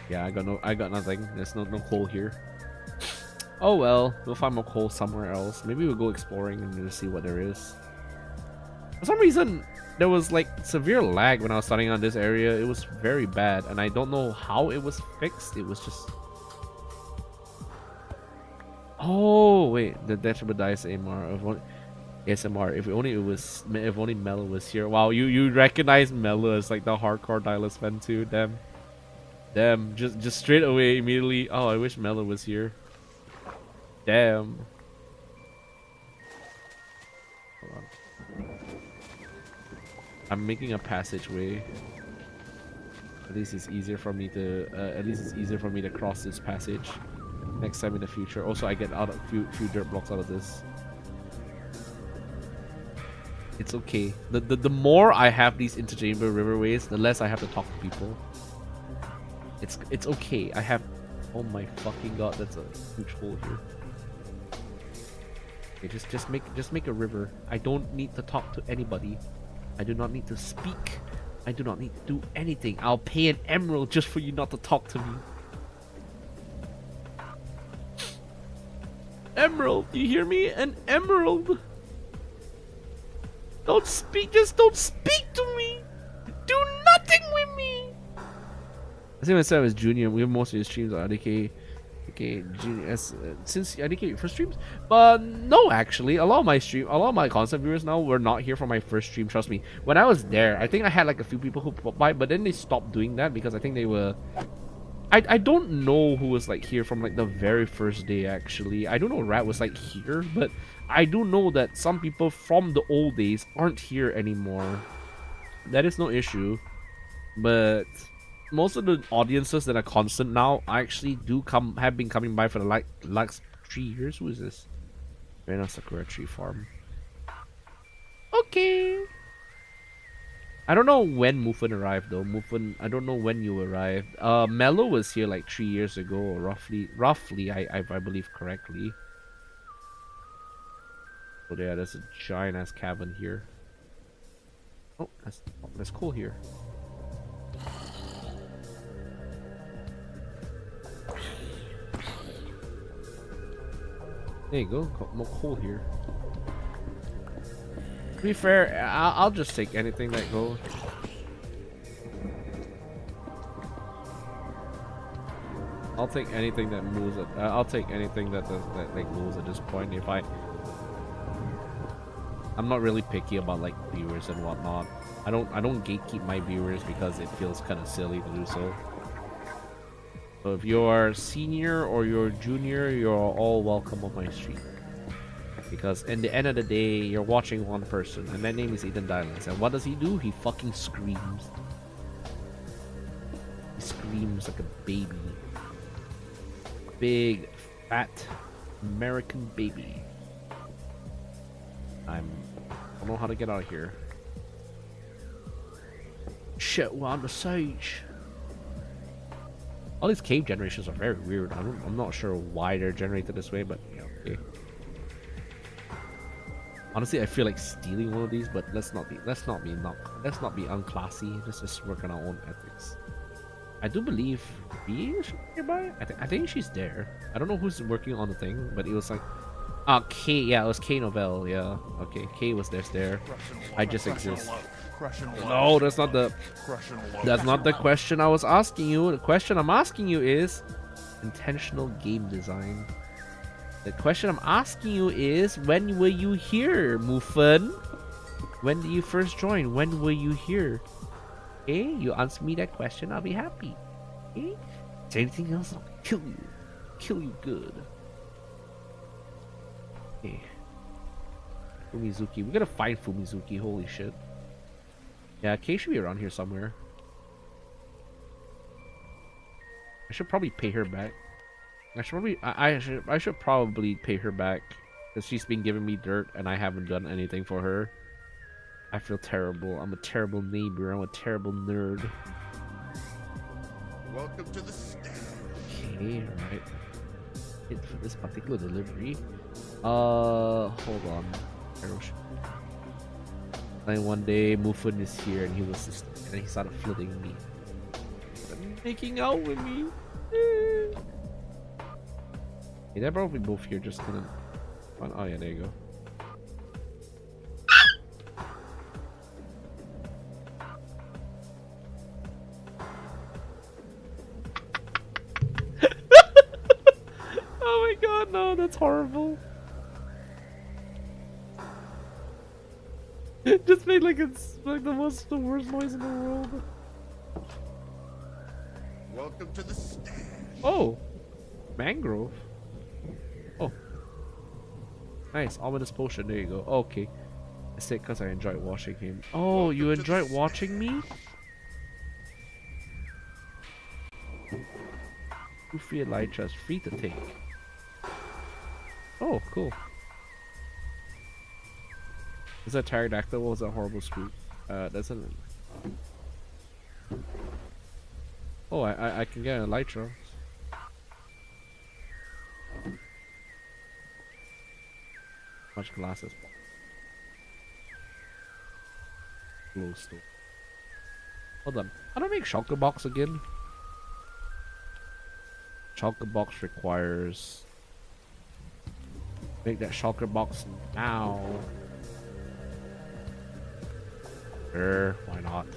Yeah, I got nothing. There's no coal here. Oh well, we'll find more coal somewhere else. Maybe we'll go exploring and just see what there is. For some reason, there was like severe lag when I was starting on this area. It was very bad, and I don't know how it was fixed. It was just... Oh wait, the detachable dice AMR. ASMR. If only Mello was here. Wow, you recognize Mello as like the hardcore Dylus fan too. Damn. Just straight away immediately. Oh, I wish Mello was here. Damn. Hold on. I'm making a passageway. At least it's easier for me to cross this passage next time in the future. Also, I get out a few dirt blocks out of this. It's okay. The more I have these interchangeable riverways, the less I have to talk to people. It's okay. I have... Oh my fucking god, that's a huge hole here. Okay, just make a river. I don't need to talk to anybody. I do not need to speak. I do not need to do anything. I'll pay an emerald just for you not to talk to me. Emerald, you hear me? An emerald. Don't speak. Just don't speak to me. Do nothing with me. I think myself as Junior. We have most of his streams on IDK. Okay, Junior. Since IDK first streams, but no, actually, a lot of my concept viewers now were not here for my first stream. Trust me. When I was there, I think I had like a few people who popped by, but then they stopped doing that because I think they were. I don't know who was like here from like the very first day. Actually, I don't know Rat was like here, but I do know that some people from the old days aren't here anymore. That is no issue, but most of the audiences that are constant now actually have been coming by for the last 3 years. Who is this? Rena Sakura Tree Farm. Okay. I don't know when Mufun arrived though. Mufun, I don't know when you arrived. Mello was here like 3 years ago, or roughly. I believe correctly. Oh yeah, there's a giant ass cabin here. Oh, that's cool here. There you go, got more coal here. To be fair, I'll just take anything that goes. I'll take anything that moves. I'll take anything that moves at this point. I'm not really picky about like viewers and whatnot. I don't gatekeep my viewers because it feels kind of silly to do so. So if you're senior or you're junior, you're all welcome on my stream. Because in the end of the day, you're watching one person, and that name is Eiten Dylus. And what does he do? He fucking screams. He screams like a baby. Big, fat, American baby. I don't know how to get out of here. Shit, we're on the sage. All these cave generations are very weird. I'm not sure why they're generated this way, but yeah, okay. Honestly, I feel like stealing one of these, but let's not be unclassy. Let's just work on our own ethics. I do believe B is nearby. I think she's there. I don't know who's working on the thing, but it was like, K. Yeah, it was K Novell. Yeah, okay, K was there. I just exist. No, that's not the question I was asking you. The question I'm asking you is intentional game design. The question I'm asking you is, when were you here, Mufun? When did you first join? When were you here? Okay, you answer me that question, I'll be happy. Okay? Is there anything else? I'll kill you. kill you good. Okay. Fumizuki. We gotta find Fumizuki. Holy shit. Yeah, Kay should be around here somewhere. I should probably pay her back. I should probably pay her back because she's been giving me dirt and I haven't done anything for her. I feel terrible. I'm a terrible neighbor. I'm a terrible nerd. Welcome to the stash. Okay, alright. Hit for this particular delivery. Hold on. Then one day, Mufun is here and he started flirting me. Making out with me. Hey, they're probably both here just gonna... Oh yeah, there you go. Oh my god, no, that's horrible. It just made like it's like the worst noise in the world. Welcome to the stash. Oh, mangrove. Oh, nice ominous potion. There you go. Okay, I said because I enjoyed watching him. Oh, you enjoyed watching me? Goofy Elytra is free to take. Oh, cool. Is that pterodactyl? What was that horrible scoop? That's an. Oh, I can get an elytra. Much glasses. Glowstone. Hold on. How do I make shulker box again? Shulker box requires. Make that shulker box now. Sure, why not?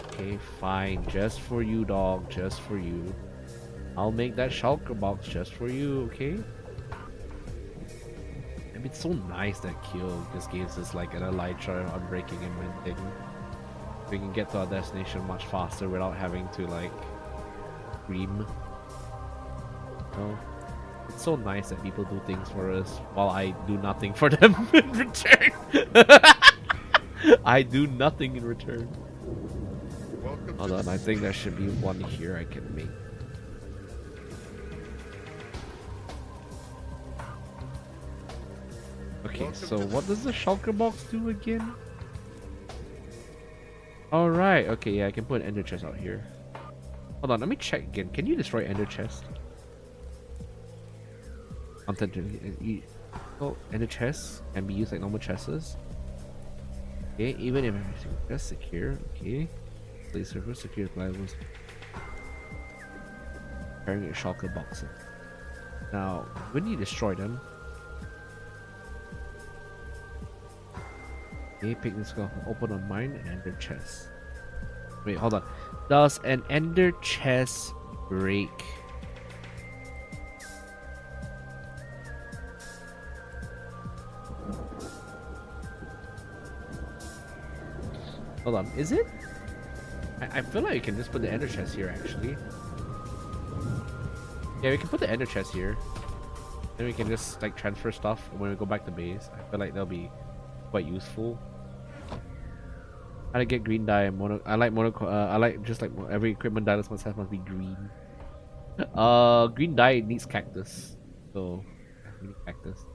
Okay, fine. Just for you, dog. Just for you. I'll make that shulker box just for you, okay? I mean, it's so nice that Kill just gives us like an elytra unbreaking and mending. We can get to our destination much faster without having to like scream. No. It's so nice that people do things for us while I do nothing for them in return. I do nothing in return. Hold on, I think there should be one here I can make. Okay, so what does the shulker box do again? Alright, okay, yeah, I can put an ender chest out here. Hold on, let me check again. Can you destroy ender chest? Content oh, ender chests can be used like normal chests. Okay, even if everything is secure, okay. Please server secure levels. Carrying a shulker box. Now, when you destroy them, okay, pick this up, open on mine and ender chest. Wait, hold on. Does an ender chest break? Hold on, is it? I feel like you can just put the ender chest here actually. Yeah, we can put the ender chest here. Then we can just like transfer stuff when we go back to base. I feel like that'll be quite useful. How to get green dye and mono? I like just like every equipment Dylus must have must be green. Green dye needs cactus, so yeah, we need cactus.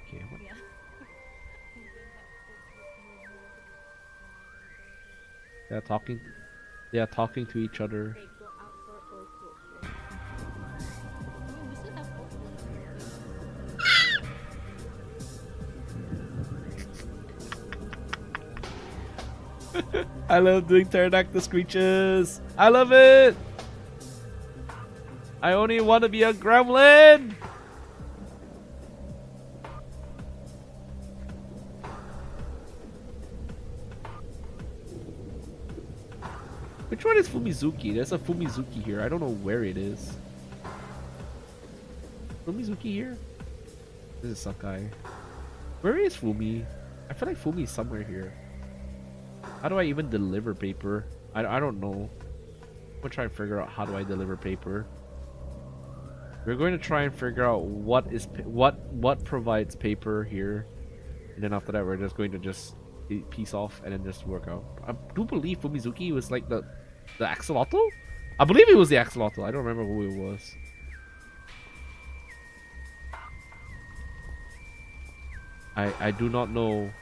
Okay, what? They're talking. They are talking to each other. I love doing pterodactyl screeches. I love it. I only want to be a gremlin. Which one is Fumizuki? There's a Fumizuki here. I don't know where it is. Fumizuki here? This is Sakai. Where is Fumi? I feel like Fumi is somewhere here. How do I even deliver paper? I don't know. I'm gonna try and figure out how do I deliver paper. We're going to try and figure out what provides paper here, and then after that we're just going to just piece off and then just work out. I do believe Fumizuki was like the axolotl. I believe it was the axolotl. I don't remember who it was. I do not know.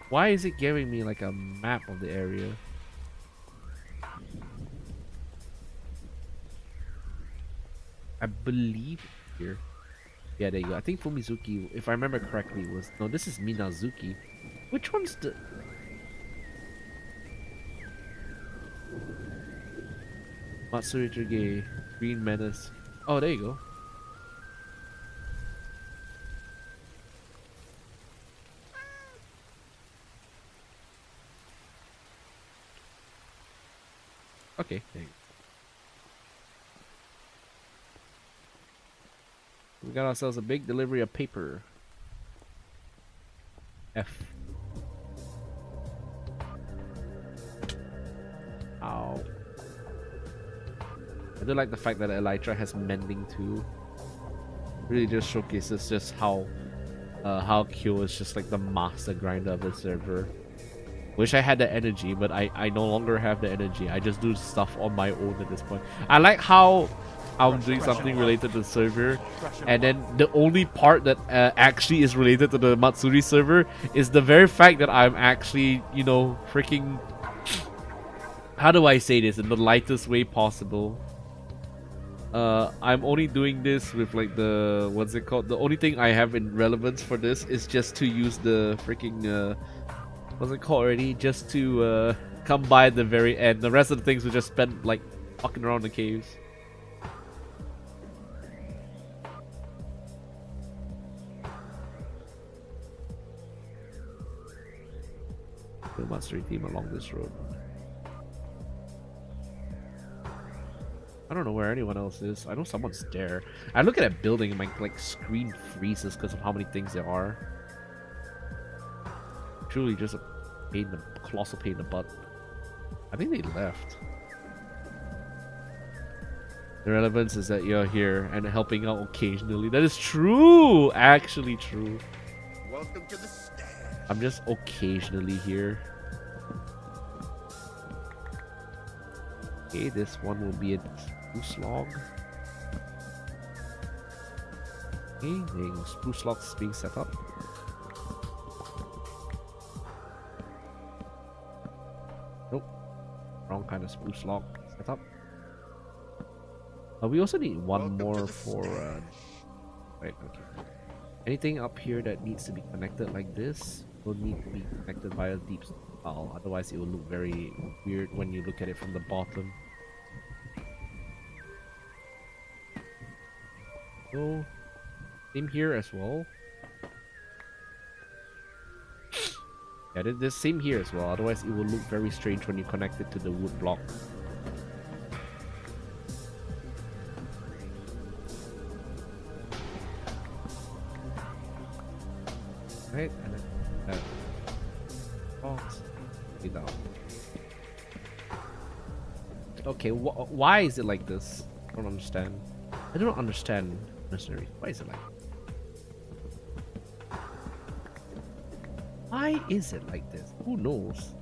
Why is it giving me like a map of the area? I believe here. Yeah, there you go. I think Fumizuki, if I remember correctly, was... No, this is Minazuki. Which one's the... Matsuri Green Menace. Oh, there you go. Okay, there you go. We got ourselves a big delivery of paper. F. Ow. I do like the fact that Elytra has mending too. Really just showcases just how Kyo is just like the master grinder of the server. Wish I had the energy, but I no longer have the energy. I just do stuff on my own at this point. I like how I'm doing something related to the server, and then the only part that actually is related to the Matsuri server is the very fact that I'm actually, you know, freaking... How do I say this in the lightest way possible? I'm only doing this with like the... What's it called? The only thing I have in relevance for this is just to use the freaking... what's it called already? Just to come by at the very end. The rest of the things we just spent like fucking around the caves. The mastery team along this road. I don't know where anyone else is. I know someone's there. I look at that building and my like screen freezes because of how many things there are. Truly just a pain, a colossal pain in the butt. I think they left. The relevance is that you're here and helping out occasionally. That is true! Actually true. Welcome to the stash. I'm just occasionally here. Okay, this one will be a spruce log. Okay, there you go. Spruce logs being set up. Nope. Wrong kind of spruce log set up. We also need one more for... Right, okay. Anything up here that needs to be connected like this will need to be connected via deep style. Otherwise, it will look very weird when you look at it from the bottom. So, same here as well. Yeah, this same here as well. Otherwise, it will look very strange when you connect it to the wood block. Right, and then that box down. Okay, why is it like this? I don't understand. I don't understand mercenary. Why is it like? Why is it like this? Who knows?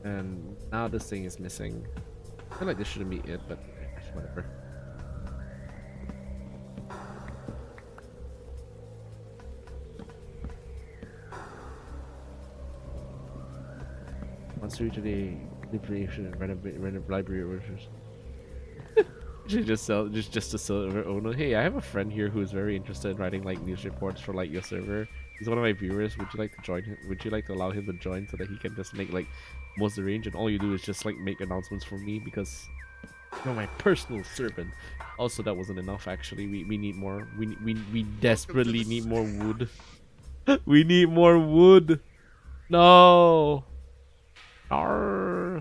And now this thing is missing. I feel like this shouldn't be it, but whatever. Matsuri today, liberation and library workers. Should just sell just a server owner. Hey, I have a friend here who is very interested in writing like news reports for like your server. He's one of my viewers. Would you like to join him? Would you like to allow him to join so that he can just make like most of the range, and all you do is just like make announcements for me because you're my personal servant. Also, that wasn't enough actually. We need more. We desperately need more wood. We need more wood. No.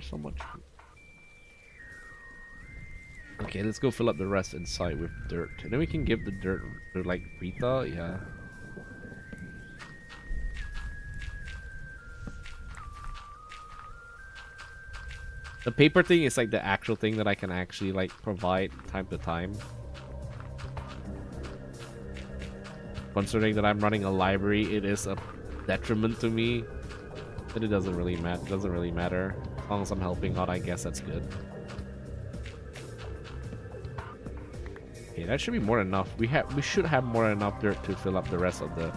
So much. Okay, let's go fill up the rest inside with dirt, and then we can give the dirt to like Rita. Yeah. The paper thing is like the actual thing that I can actually like provide time to time. Considering that I'm running a library, it is a detriment to me. But it doesn't really matter. It doesn't really matter. As long as I'm helping out, I guess that's good. Okay, that should be more than enough. We should have more than enough dirt to fill up the rest of the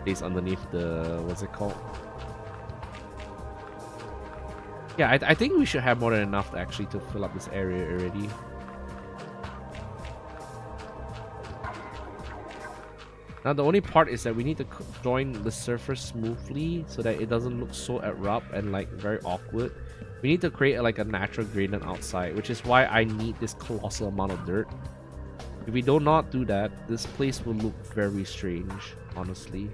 space underneath the, what's it called? Yeah, I think we should have more than enough actually to fill up this area already. Now the only part is that we need to join the surface smoothly so that it doesn't look so abrupt and like very awkward. We need to create like a natural gradient outside, which is why I need this colossal amount of dirt. If we do not do that, this place will look very strange, honestly.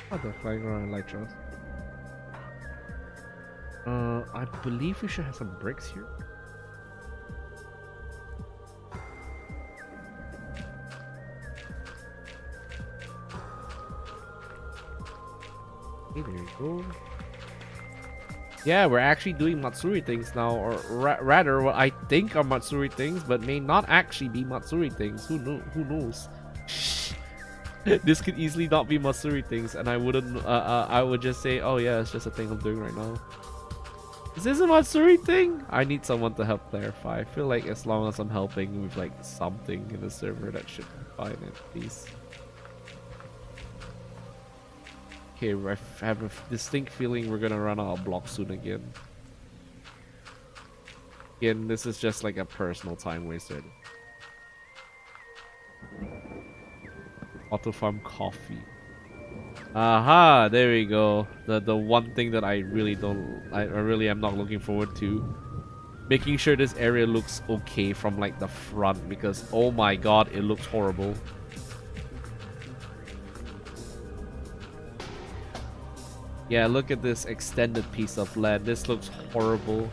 What the flying around elytras? I believe we should have some bricks here. Okay, there you go. Yeah, we're actually doing Matsuri things now, or rather, what I think are Matsuri things, but may not actually be Matsuri things. Who knows? This could easily not be Matsuri things, and I wouldn't. I would just say, "Oh yeah, it's just a thing I'm doing right now." Is this a Matsuri thing? I need someone to help clarify. I feel like as long as I'm helping with like something in the server, that should be fine at least. Okay, I have a distinct feeling we're gonna run out of blocks soon again. Again, this is just like a personal time waster. Auto farm coffee. Aha, there we go. The one thing that I really am not looking forward to. Making sure this area looks okay from like the front, because oh my god, it looks horrible. Yeah, look at this extended piece of land. This looks horrible.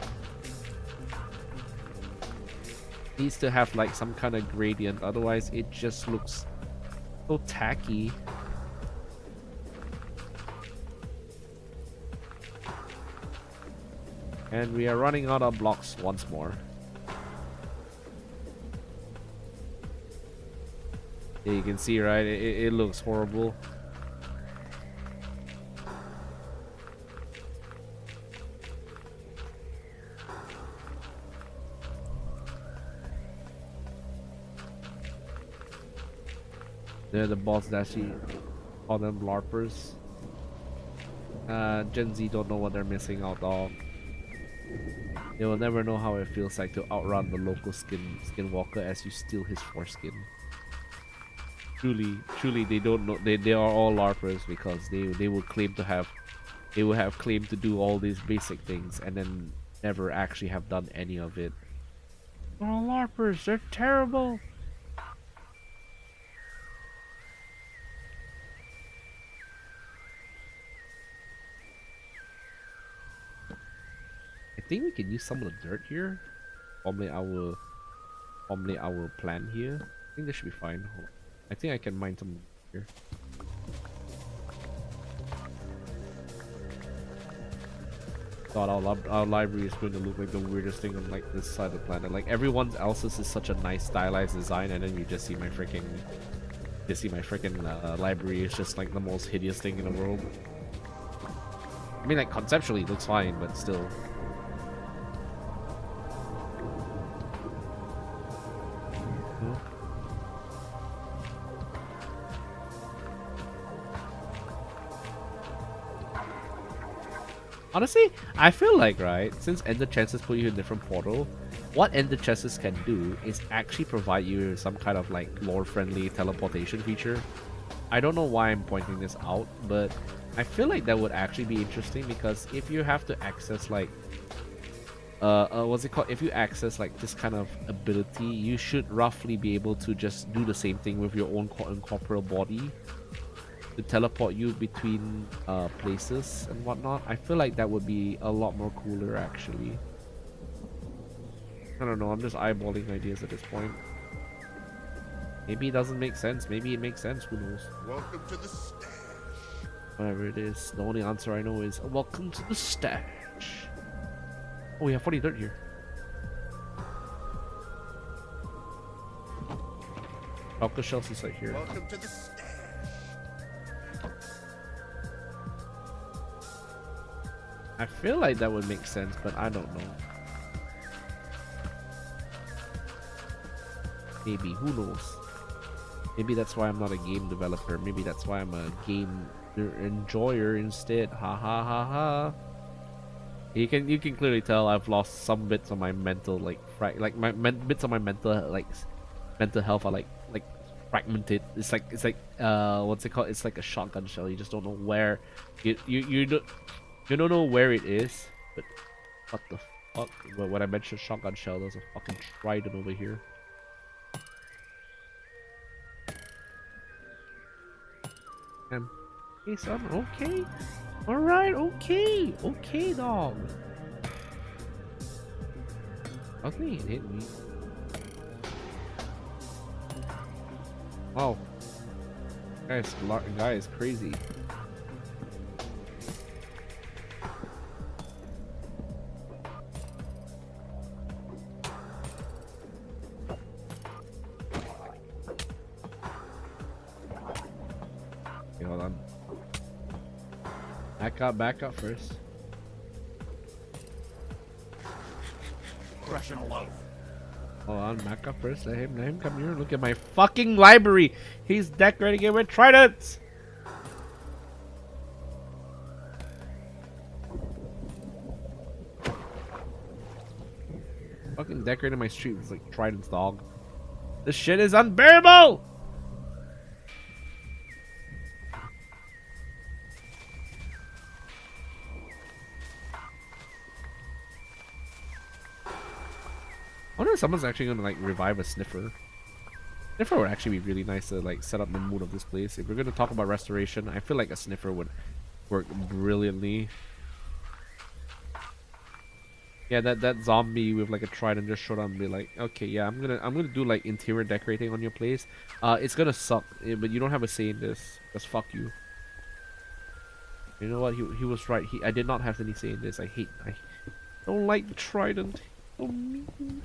Needs to have like some kind of gradient, otherwise it just looks so tacky. And we are running out of blocks once more. Yeah, you can see, right? It looks horrible. They're the boss that she call them LARPers. Gen Z don't know what they're missing out on. They will never know how it feels like to outrun the local skinwalker as you steal his foreskin. Truly, they don't know. They are all LARPers because they will claim to have, they will have claimed to do all these basic things and then never actually have done any of it. They're all LARPers. They're terrible. I think we can use some of the dirt here. Probably our plan here. I think this should be fine. I think I can mine some here. God, our library is going to look like the weirdest thing on like this side of the planet. Like everyone else's is such a nice stylized design, and then you just see my freaking, library is just like the most hideous thing in the world. I mean, like conceptually it looks fine, but still. Honestly, I feel like, right, since Ender Chances put you in a different portal, what Ender Chances can do is actually provide you with some kind of like lore-friendly teleportation feature. I don't know why I'm pointing this out, but I feel like that would actually be interesting, because if you have to access like what's it called? If you access like this kind of ability, you should roughly be able to just do the same thing with your own incorporeal body. to teleport you between places and whatnot. I feel like that would be a lot more cooler actually. I don't know, I'm just eyeballing ideas at this point. Maybe it doesn't make sense, maybe it makes sense, who knows. Welcome to the stash. Whatever it is, the only answer I know is welcome to the stash. Oh, we have 40 dirt here. Alka shells is right here. Welcome to the stash. I feel like that would make sense, but I don't know. Maybe, who knows? Maybe that's why I'm not a game developer. Maybe that's why I'm a game enjoyer instead. Ha ha ha ha. You can clearly tell I've lost some bits of my mental bits of my mental health are like fragmented. It's like what's it called? It's like a shotgun shell. You just don't know where you don't know where it is. But what the fuck? When I mentioned shotgun shell, there's a fucking trident over here. Okay, son. Okay. All right. Okay. Okay, dog. Okay, it hit me. Wow. Guy is crazy. Okay, hold on. Back up first. Crushing a loaf. Hold on, back up first. Let him come here. Look at my fucking library. He's decorating it with tridents. Fucking decorating my street with like tridents, dog. This shit is unbearable. I wonder if someone's actually gonna like revive a sniffer. Sniffer would actually be really nice to like set up the mood of this place. If we're gonna talk about restoration, I feel like a sniffer would work brilliantly. Yeah, that zombie with like a trident just showed up and be like, okay, yeah, I'm gonna do like interior decorating on your place. It's gonna suck, but you don't have a say in this. Just fuck you. You know what? He was right. I did not have any say in this. I don't like the trident. So mean.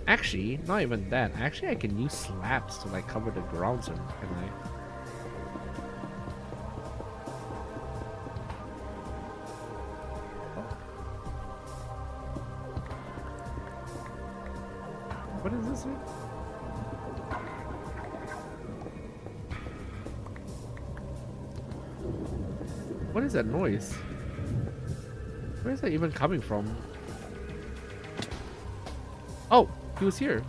Actually, not even that. Actually, I can use slabs to like cover the grounds, can I? What is this here? What is that noise? Where is that even coming from? Oh, he was here.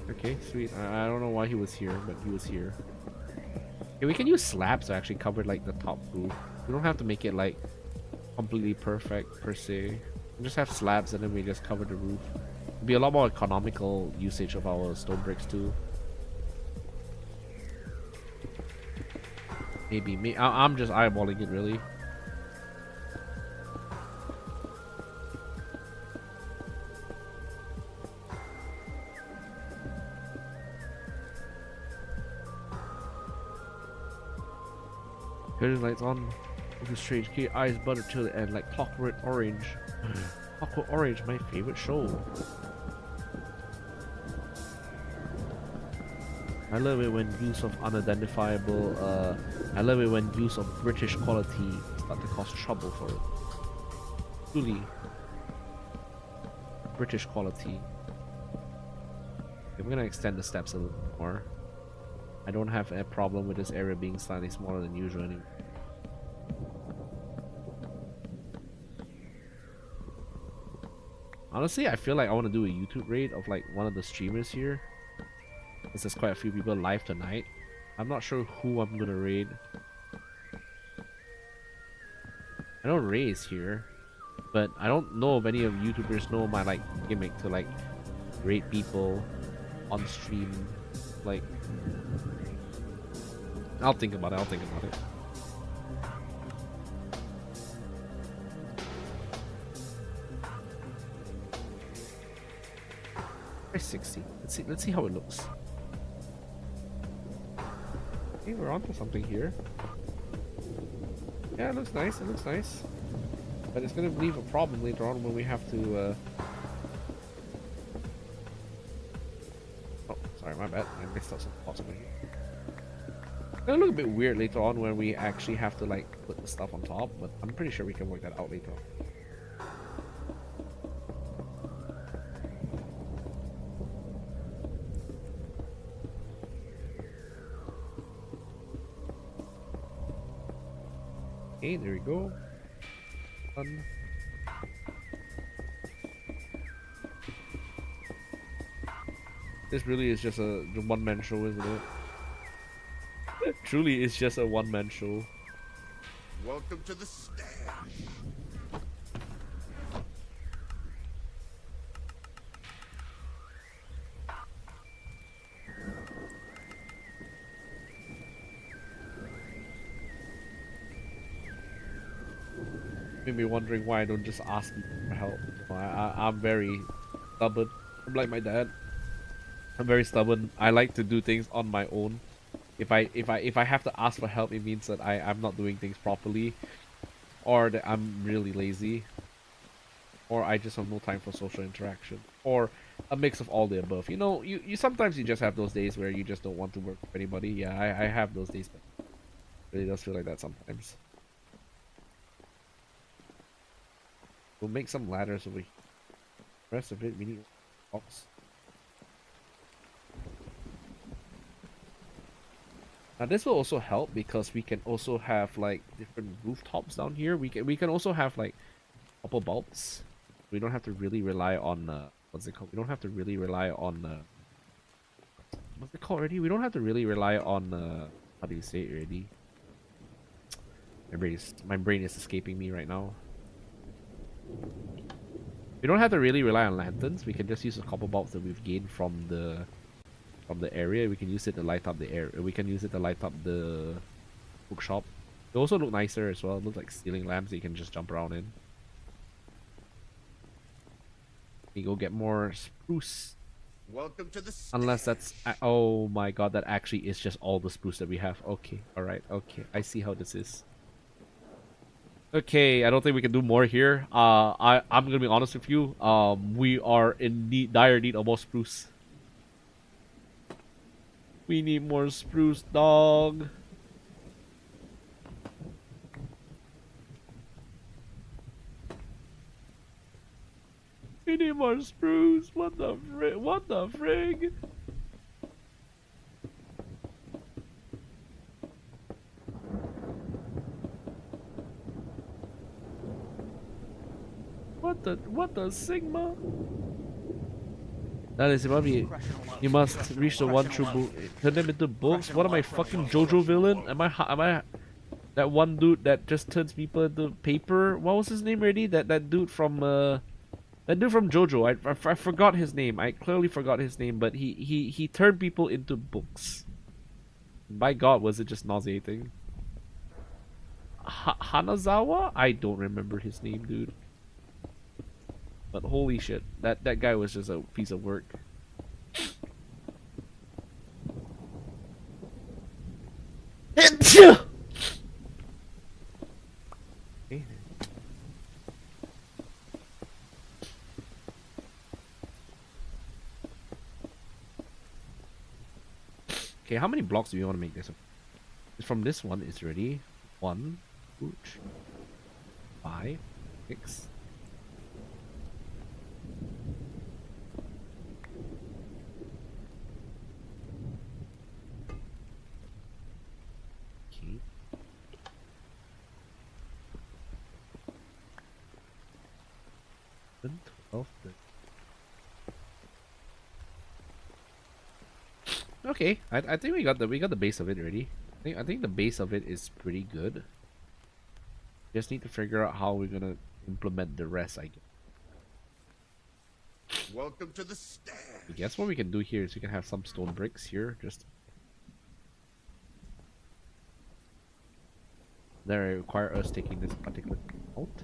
Okay, sweet. I don't know why he was here, but he was here. Okay, we can use slabs to actually cover like the top roof. We don't have to make it like completely perfect per se. We just have slabs and then we just cover the roof. It'd be a lot more economical usage of our stone bricks too. Maybe. I'm just eyeballing it really. Hidden lights on with a strange key, eyes buttered to the end like clockwork orange. Clockwork Orange, my favorite show. I love it when use of unidentifiable, I love it when use of British quality start to cause trouble for it. Truly. British quality. Okay, I'm gonna extend the steps a little more. I don't have a problem with this area being slightly smaller than usual anymore. Honestly, I feel like I want to do a YouTube raid of like one of the streamers here. Because there's quite a few people live tonight. I'm not sure who I'm gonna raid. I know Ray is here, but I don't know if any of YouTubers know my like gimmick to like raid people on stream. Like, I'll think about it. I'll think about it. 60. Let's see how it looks. Okay, we're onto something here. Yeah, it looks nice. It looks nice. But it's gonna leave a problem later on when we have to. Oh, sorry, my bad. I missed out some spots over here. It's gonna look a bit weird later on when we actually have to like put the stuff on top, but I'm pretty sure we can work that out later on. Okay, there we go. Done. This really is just a one-man show, isn't it? Truly, it's just a one-man show. Welcome to the stash. Made me wondering why I don't just ask people for help. I'm very stubborn. I'm like my dad. I'm very stubborn. I like to do things on my own. If I have to ask for help, it means that I'm not doing things properly, or that I'm really lazy, or I just have no time for social interaction, or a mix of all the above. You know, you sometimes you just have those days where you just don't want to work for anybody. Yeah, I have those days, but it really does feel like that sometimes. We'll make some ladders over here. The rest of it, we need box. Now this will also help because we can also have like different rooftops down here. We can also have like couple bulbs. We don't have to really rely on what's it called? We don't have to really rely on what's it called already? We don't have to really rely on how do you say it already? My brain is escaping me right now. We don't have to really rely on lanterns. We can just use the copper bulbs that we've gained from the area. We can use it to light up the area. We can use it to light up the bookshop. They also look nicer as well. It looks like ceiling lamps that you can just jump around in. We go get more spruce. Welcome to the stash. Unless that's oh my god, that actually is just all the spruce that we have. Okay, all right, okay. I see how this is. Okay, I don't think we can do more here. I'm gonna be honest with you. We are in dire need of more spruce. We need more spruce, dog. We need more spruce. What the frig? What the frig? What the Sigma? That is about me. You must reach the one true book. Turn them into books. What am I, fucking JoJo villain? Am I that one dude that just turns people into paper? What was his name already? That dude from JoJo. I forgot his name. I clearly forgot his name, but he turned people into books. By God, was it just nauseating? Hanazawa? I don't remember his name, dude. But holy shit, that guy was just a piece of work. Okay. Okay, how many blocks do we want to make this? From this one, it's ready. 1, 2, 5, 6. Okay. 12. Okay, I think we got the base of it already. I think the base of it is pretty good. Just need to figure out how we're gonna implement the rest, I guess. Welcome to the stash. I guess what we can do here is we can have some stone bricks here, just that require us taking this particular out.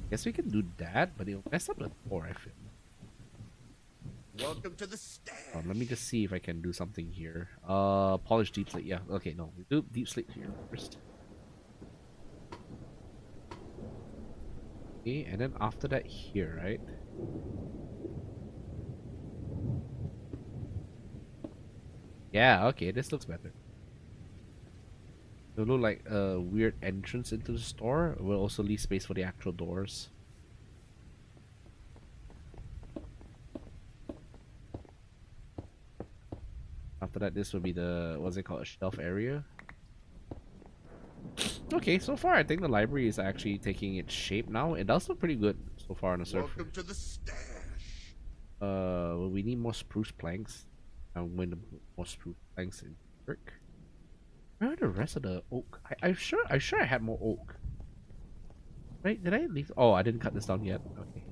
Guess we can do that, but it'll mess up the door, I feel. Welcome to the stash. Let me just see if I can do something here. Polish deep slate. Yeah, okay, no, we do deep slate here first. Okay, and then after that here, right? Yeah, okay, this looks better. It'll look like a weird entrance into the store. We'll also leave space for the actual doors. After that, this will be the, what's it called, a shelf area. Okay, so far I think the library is actually taking its shape now. It does look pretty good so far on the surface. Welcome to the stash. Well, we need more spruce planks. I'm going to put more spruce planks in brick. Where are the rest of the oak? I'm sure I had more oak. Right? Did I leave? Oh, I didn't cut this down yet. Okay.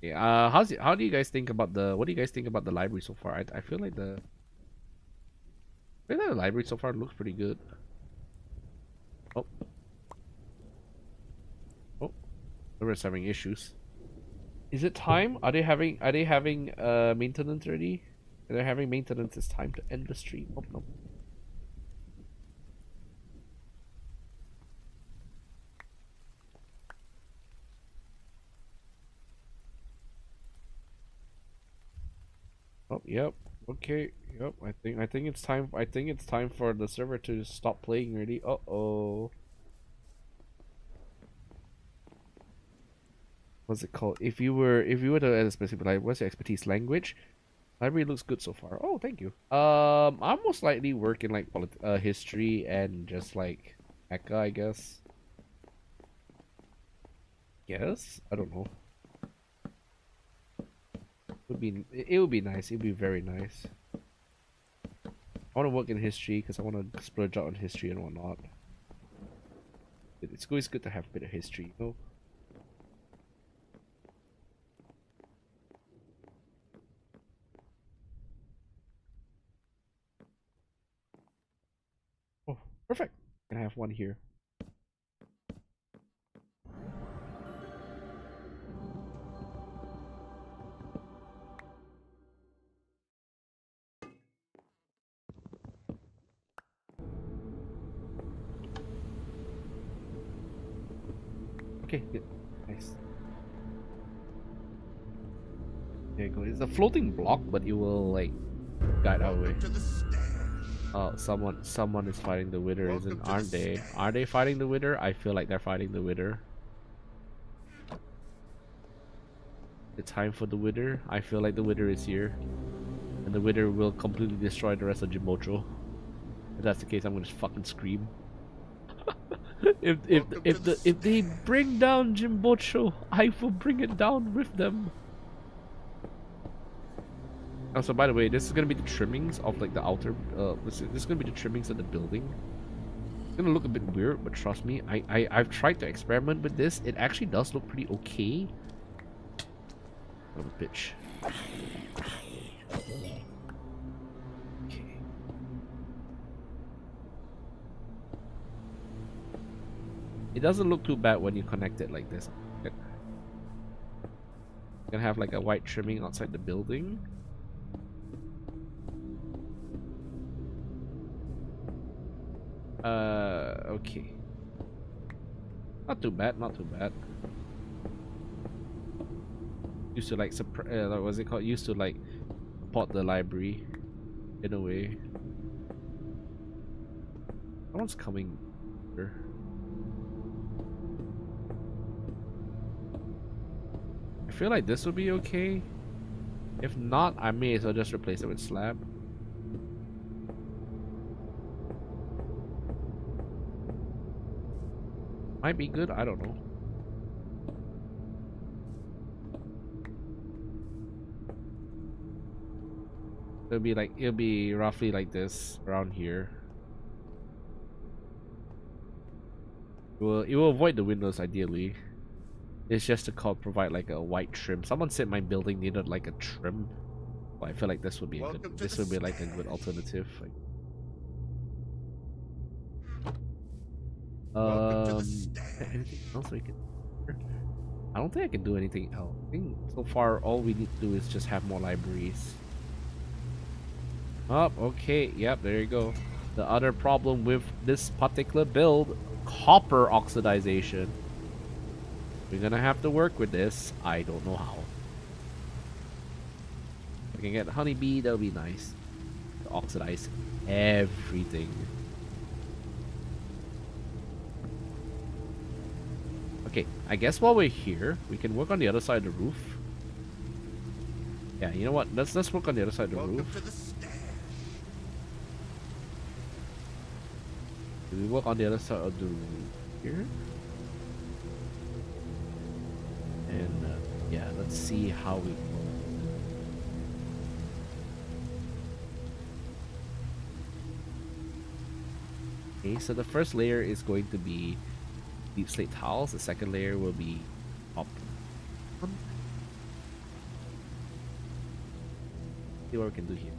Yeah. How do you guys think about the? What do you guys think about the library so far? I feel like the library so far looks pretty good. Oh. Oh. We're having issues. Is it time? Are they having maintenance already? If they're having maintenance, it's time to end the stream. Oh no. Oh yep. Okay. Yep. I think it's time. I think it's time for the server to stop playing already. Uh oh. What's it called? If you were to add a specific like, what's your expertise? Language. Library looks good so far. Oh, thank you. I'm most likely working like history and just like mecha, I guess. Yes, I don't know. It would be nice. It would be very nice. I want to work in history because I want to splurge out on history and whatnot. It's always good to have a bit of history, you know. Oh, perfect. Can I have one here? Okay, good. Nice. There you go. It's a floating block, but it will like guide our way. Oh, someone is fighting the Wither, aren't they? Are they fighting the Wither? I feel like they're fighting the Wither. The time for the Wither. I feel like the Wither is here, and the Wither will completely destroy the rest of Jimbocho. If that's the case, I'm gonna just fucking scream. if they bring down Jimbocho, I will bring it down with them. Also, by the way, this is gonna be the trimmings of like the outer. This is gonna be the trimmings of the building. It's gonna look a bit weird, but trust me, I've tried to experiment with this. It actually does look pretty okay. What a bitch. Okay. It doesn't look too bad when you connect it like this. You're gonna have like a white trimming outside the building. Okay. Not too bad, not too bad. Used to like what was it called? Used to like support the library in a way. Someone's coming here. I feel like this will be okay. If not, I may as well just replace it with slab. Might be good, I don't know. it'll be roughly like this around here. It will avoid the windows ideally. It's just to provide like a white trim. Someone said my building needed like a trim. Well, I feel like this would be like a good alternative. Like, anything else we can? I don't think I can do anything else. I think so far all we need to do is just have more libraries. Oh, okay. Yep, there you go. The other problem with this particular build, copper oxidization. We're gonna have to work with this. I don't know how. If we can get honeybee, that'll be nice. To oxidize everything. Okay, I guess while we're here, we can work on the other side of the roof. Yeah, you know what? Let's work on the other side of the roof. To the stash. Do we work on the other side of the roof here? And yeah, let's see how we go. Okay, so the first layer is going to be deep slate tiles. The second layer will be up. See what we can do here.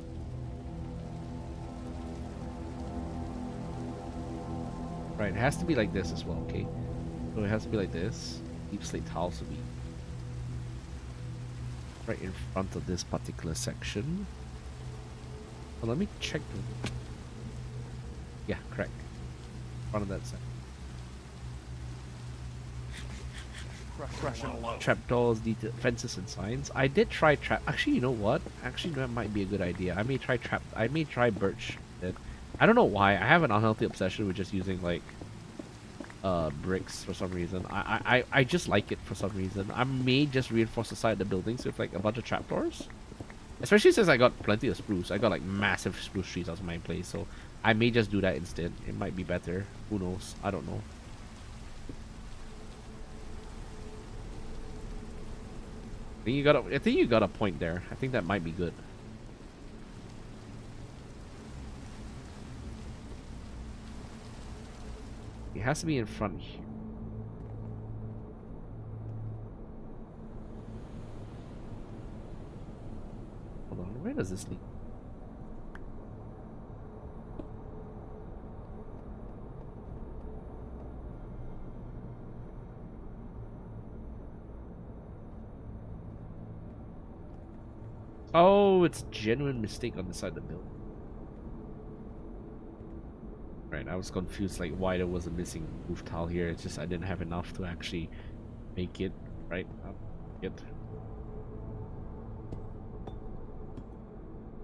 Right, it has to be like this as well, okay? So it has to be like this. Deep slate tiles will be right in front of this particular section. Well, let me check. Yeah, correct. In front of that section. Trapdoors, fences, and signs. I did try trap. Actually, you know what? Actually, that might be a good idea. I may try birch. I don't know why. I have an unhealthy obsession with just using like bricks for some reason. I just like it for some reason. I may just reinforce the side of the buildings with like a bunch of trapdoors. Especially since I got plenty of spruce. I got like massive spruce trees out of my place, so I may just do that instead. It might be better. Who knows? I don't know. I think you got a point there. I think that might be good. It has to be in front here. Hold on, where does this lead? Oh, it's a genuine mistake on the side of the building. Right, I was confused like why there was a missing roof tile here. It's just I didn't have enough to actually make it right up. It.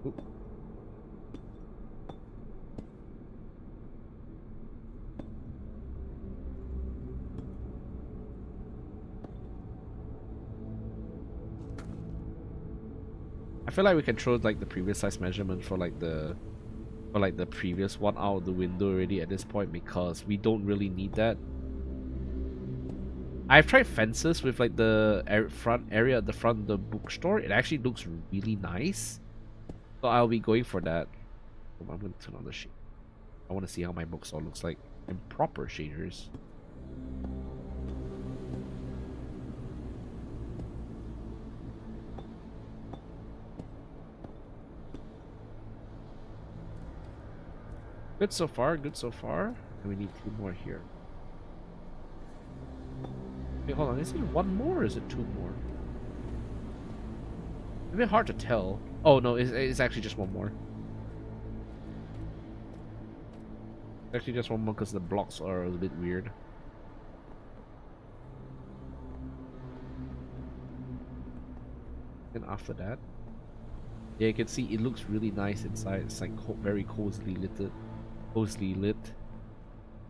Oop. I feel like we can throw like the previous size measurement for like the previous one out of the window already at this point because we don't really need that. I've tried fences with like the front area at the front of the bookstore. It actually looks really nice, so I'll be going for that. I'm going to turn on the shade. I want to see how my bookstore looks like in proper shaders. Good so far, good so far. And we need 2 more here. Wait, hold on. Is it 1 more or is it 2 more? It's a bit hard to tell. Oh, no, it's actually just 1 more. It's actually just 1 more because the blocks are a bit weird. And after that, yeah, you can see it looks really nice inside. It's like very cozily lit.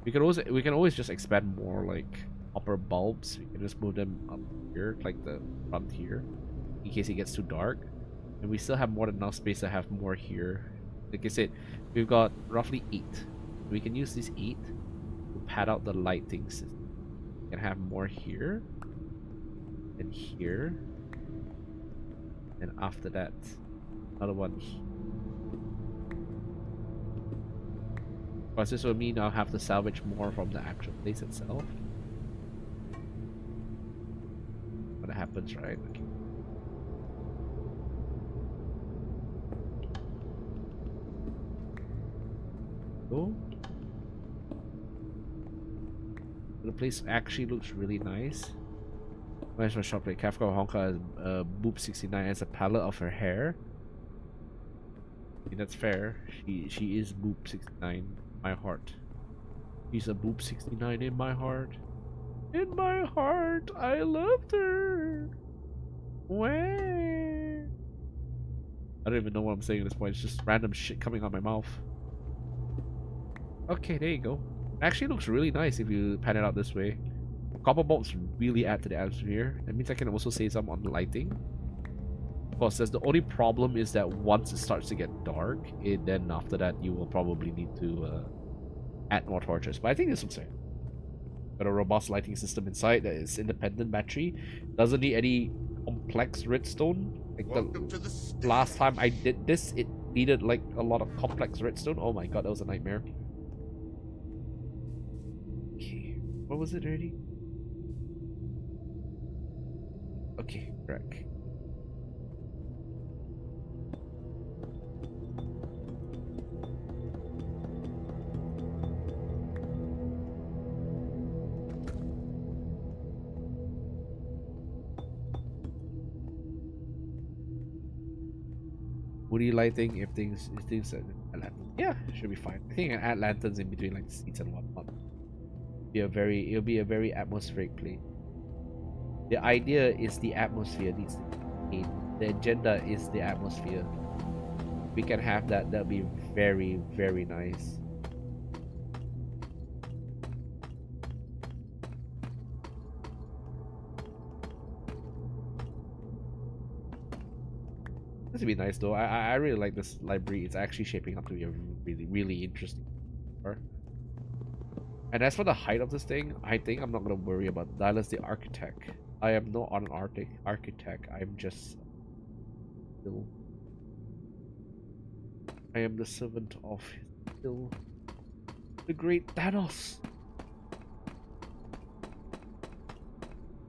We can always just expand more like upper bulbs. We can just move them up here, like the front here, in case it gets too dark. And we still have more than enough space to have more here. Like I said, we've got roughly 8. We can use these 8 to pad out the lighting system. We can have more here and here, and after that, another one here. Because this will mean I'll have to salvage more from the actual place itself. What happens, right? Okay. Oh. The place actually looks really nice. Where's my shop plate? Kafka Honka has Boop 69 as a palette of her hair. I mean, that's fair. She is Boop 69 in my heart. She's a Boop 69 in my heart. In my heart, I loved her. Where? I don't even know what I'm saying at this point. It's just random shit coming out my mouth. Okay, there you go. Actually looks really nice if you pan it out this way. Copper bolts really add to the atmosphere. That means I can also save some on the lighting. Of course, the only problem is that once it starts to get dark, then after that you will probably need to add more torches. But I think this looks fair. Got a robust lighting system inside that is independent battery. Doesn't need any complex redstone. Like the last time I did this, it needed like a lot of complex redstone. Oh my god, that was a nightmare. Okay, what was it already? Okay, correct. Woody lighting if things yeah, should be fine. I think I can add lanterns in between like seats and whatnot. It'll be a very atmospheric place. The idea is the atmosphere needs to be made. The agenda is the atmosphere. We can have that. That'll be very, very nice. This would be nice though. I really like this library. It's actually shaping up to be a really, really interesting car. And as for the height of this thing, I think I'm not gonna worry about Stylus the architect. I am not an architect. I'm just still. I am the servant of still the great Thanos.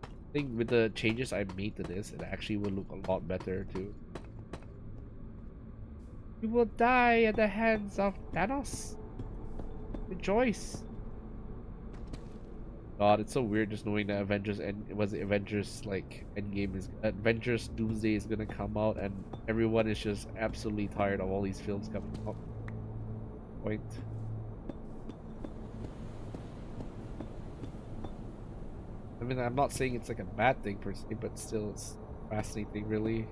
I think with the changes I made to this, it actually will look a lot better too. You will die at the hands of Thanos. Rejoice. God, it's so weird just knowing that Avengers Avengers Doomsday is gonna come out and everyone is just absolutely tired of all these films coming out. Point. I mean, I'm not saying it's like a bad thing per se, but still it's fascinating really.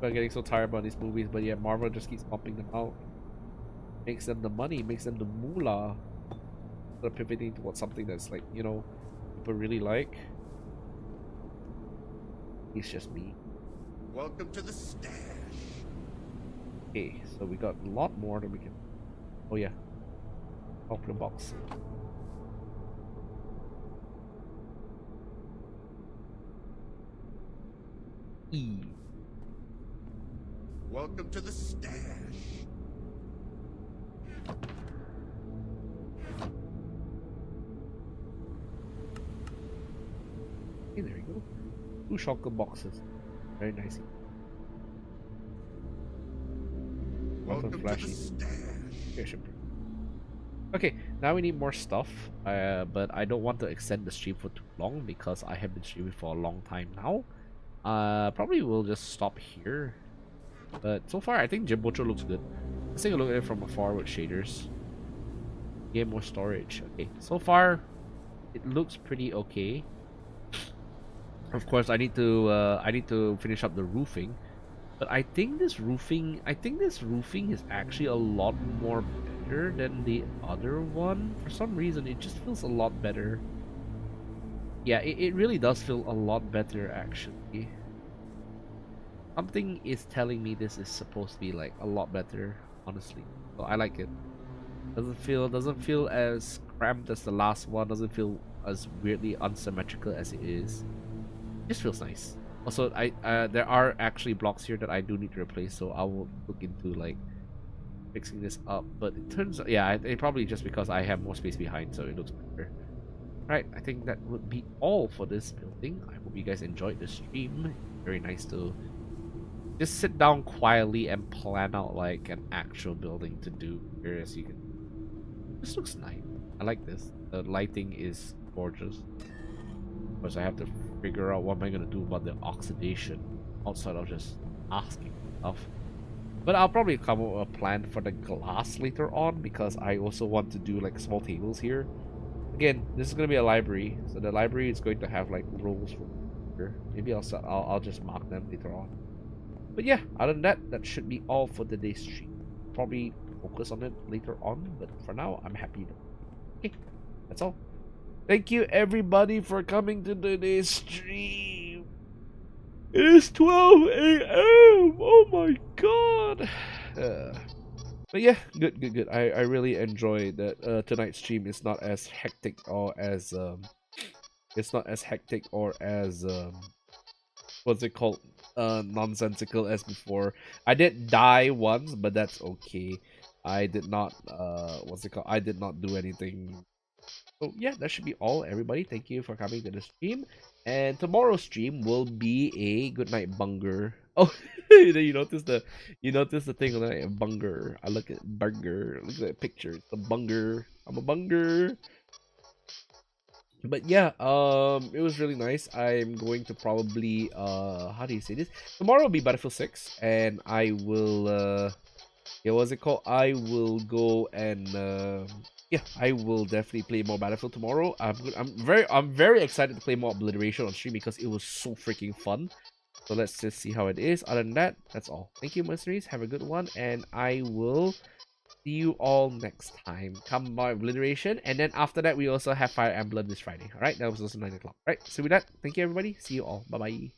I'm getting so tired about these movies, but yeah, Marvel just keeps pumping them out. Makes them the money, makes them the moolah. They're pivoting towards something that's like, you know, people really like. It's just me. Welcome to the stash. Okay, so we got a lot more than we can. Oh yeah, open the box. E. Welcome to the stash. Okay, there we go. 2 shotgun boxes. Very nice. Welcome to flashy. the stash. Okay, now we need more stuff. But I don't want to extend the stream for too long because I have been streaming for a long time now. Probably we'll just stop here. But so far, I think Jimbocho looks good. Let's take a look at it from afar with shaders. Get more storage. Okay, so far, it looks pretty okay. Of course, I need to finish up the roofing. But I think this roofing is actually a lot more better than the other one. For some reason, it just feels a lot better. Yeah, it really does feel a lot better actually. Something is telling me this is supposed to be like a lot better, honestly. So I like it. Doesn't feel as cramped as the last one. Doesn't feel as weirdly unsymmetrical as it is. It just feels nice. Also, there are actually blocks here that I do need to replace, so I will look into like fixing this up, but it turns out, yeah, it probably just because I have more space behind, so it looks better. Right, I think that would be all for this building. I hope you guys enjoyed the stream. Very nice to just sit down quietly and plan out like an actual building to do here. As you can, this looks nice. I like this. The lighting is gorgeous. Of course, I have to figure out what am I gonna do about the oxidation outside of just asking stuff. But I'll probably come up with a plan for the glass later on, because I also want to do like small tables here. Again, this is gonna be a library, so the library is going to have like rows for here. Maybe I'll just mark them later on. But yeah, other than that, that should be all for today's stream. Probably focus on it later on, but for now, I'm happy. Okay, that's all. Thank you everybody for coming to today's stream. It is 12 a.m. Oh my god. But yeah, good. I really enjoy that tonight's stream is not as hectic or as what's it called, nonsensical as before. I did die once, but that's okay. I did not I did not do anything. So yeah, that should be all, everybody. Thank you for coming to the stream. And tomorrow's stream will be a good night bunger. Oh, you notice the thing on that bunger. I look at bunger. Look at that picture. It's a bunger. I'm a bunger. But yeah, it was really nice. I'm going to probably how do you say this? Tomorrow will be Battlefield 6, and I will yeah, what's it called? I will go and yeah, I will definitely play more Battlefield tomorrow. I'm very excited to play more Obliteration on stream because it was so freaking fun. So let's just see how it is. Other than that, that's all. Thank you, mercenaries. Have a good one, and I will see you all next time. Come by Obliteration, and then after that, we also have Fire Emblem this Friday. All right, that was also 9 o'clock. All right, so with that, thank you everybody. See you all. Bye bye.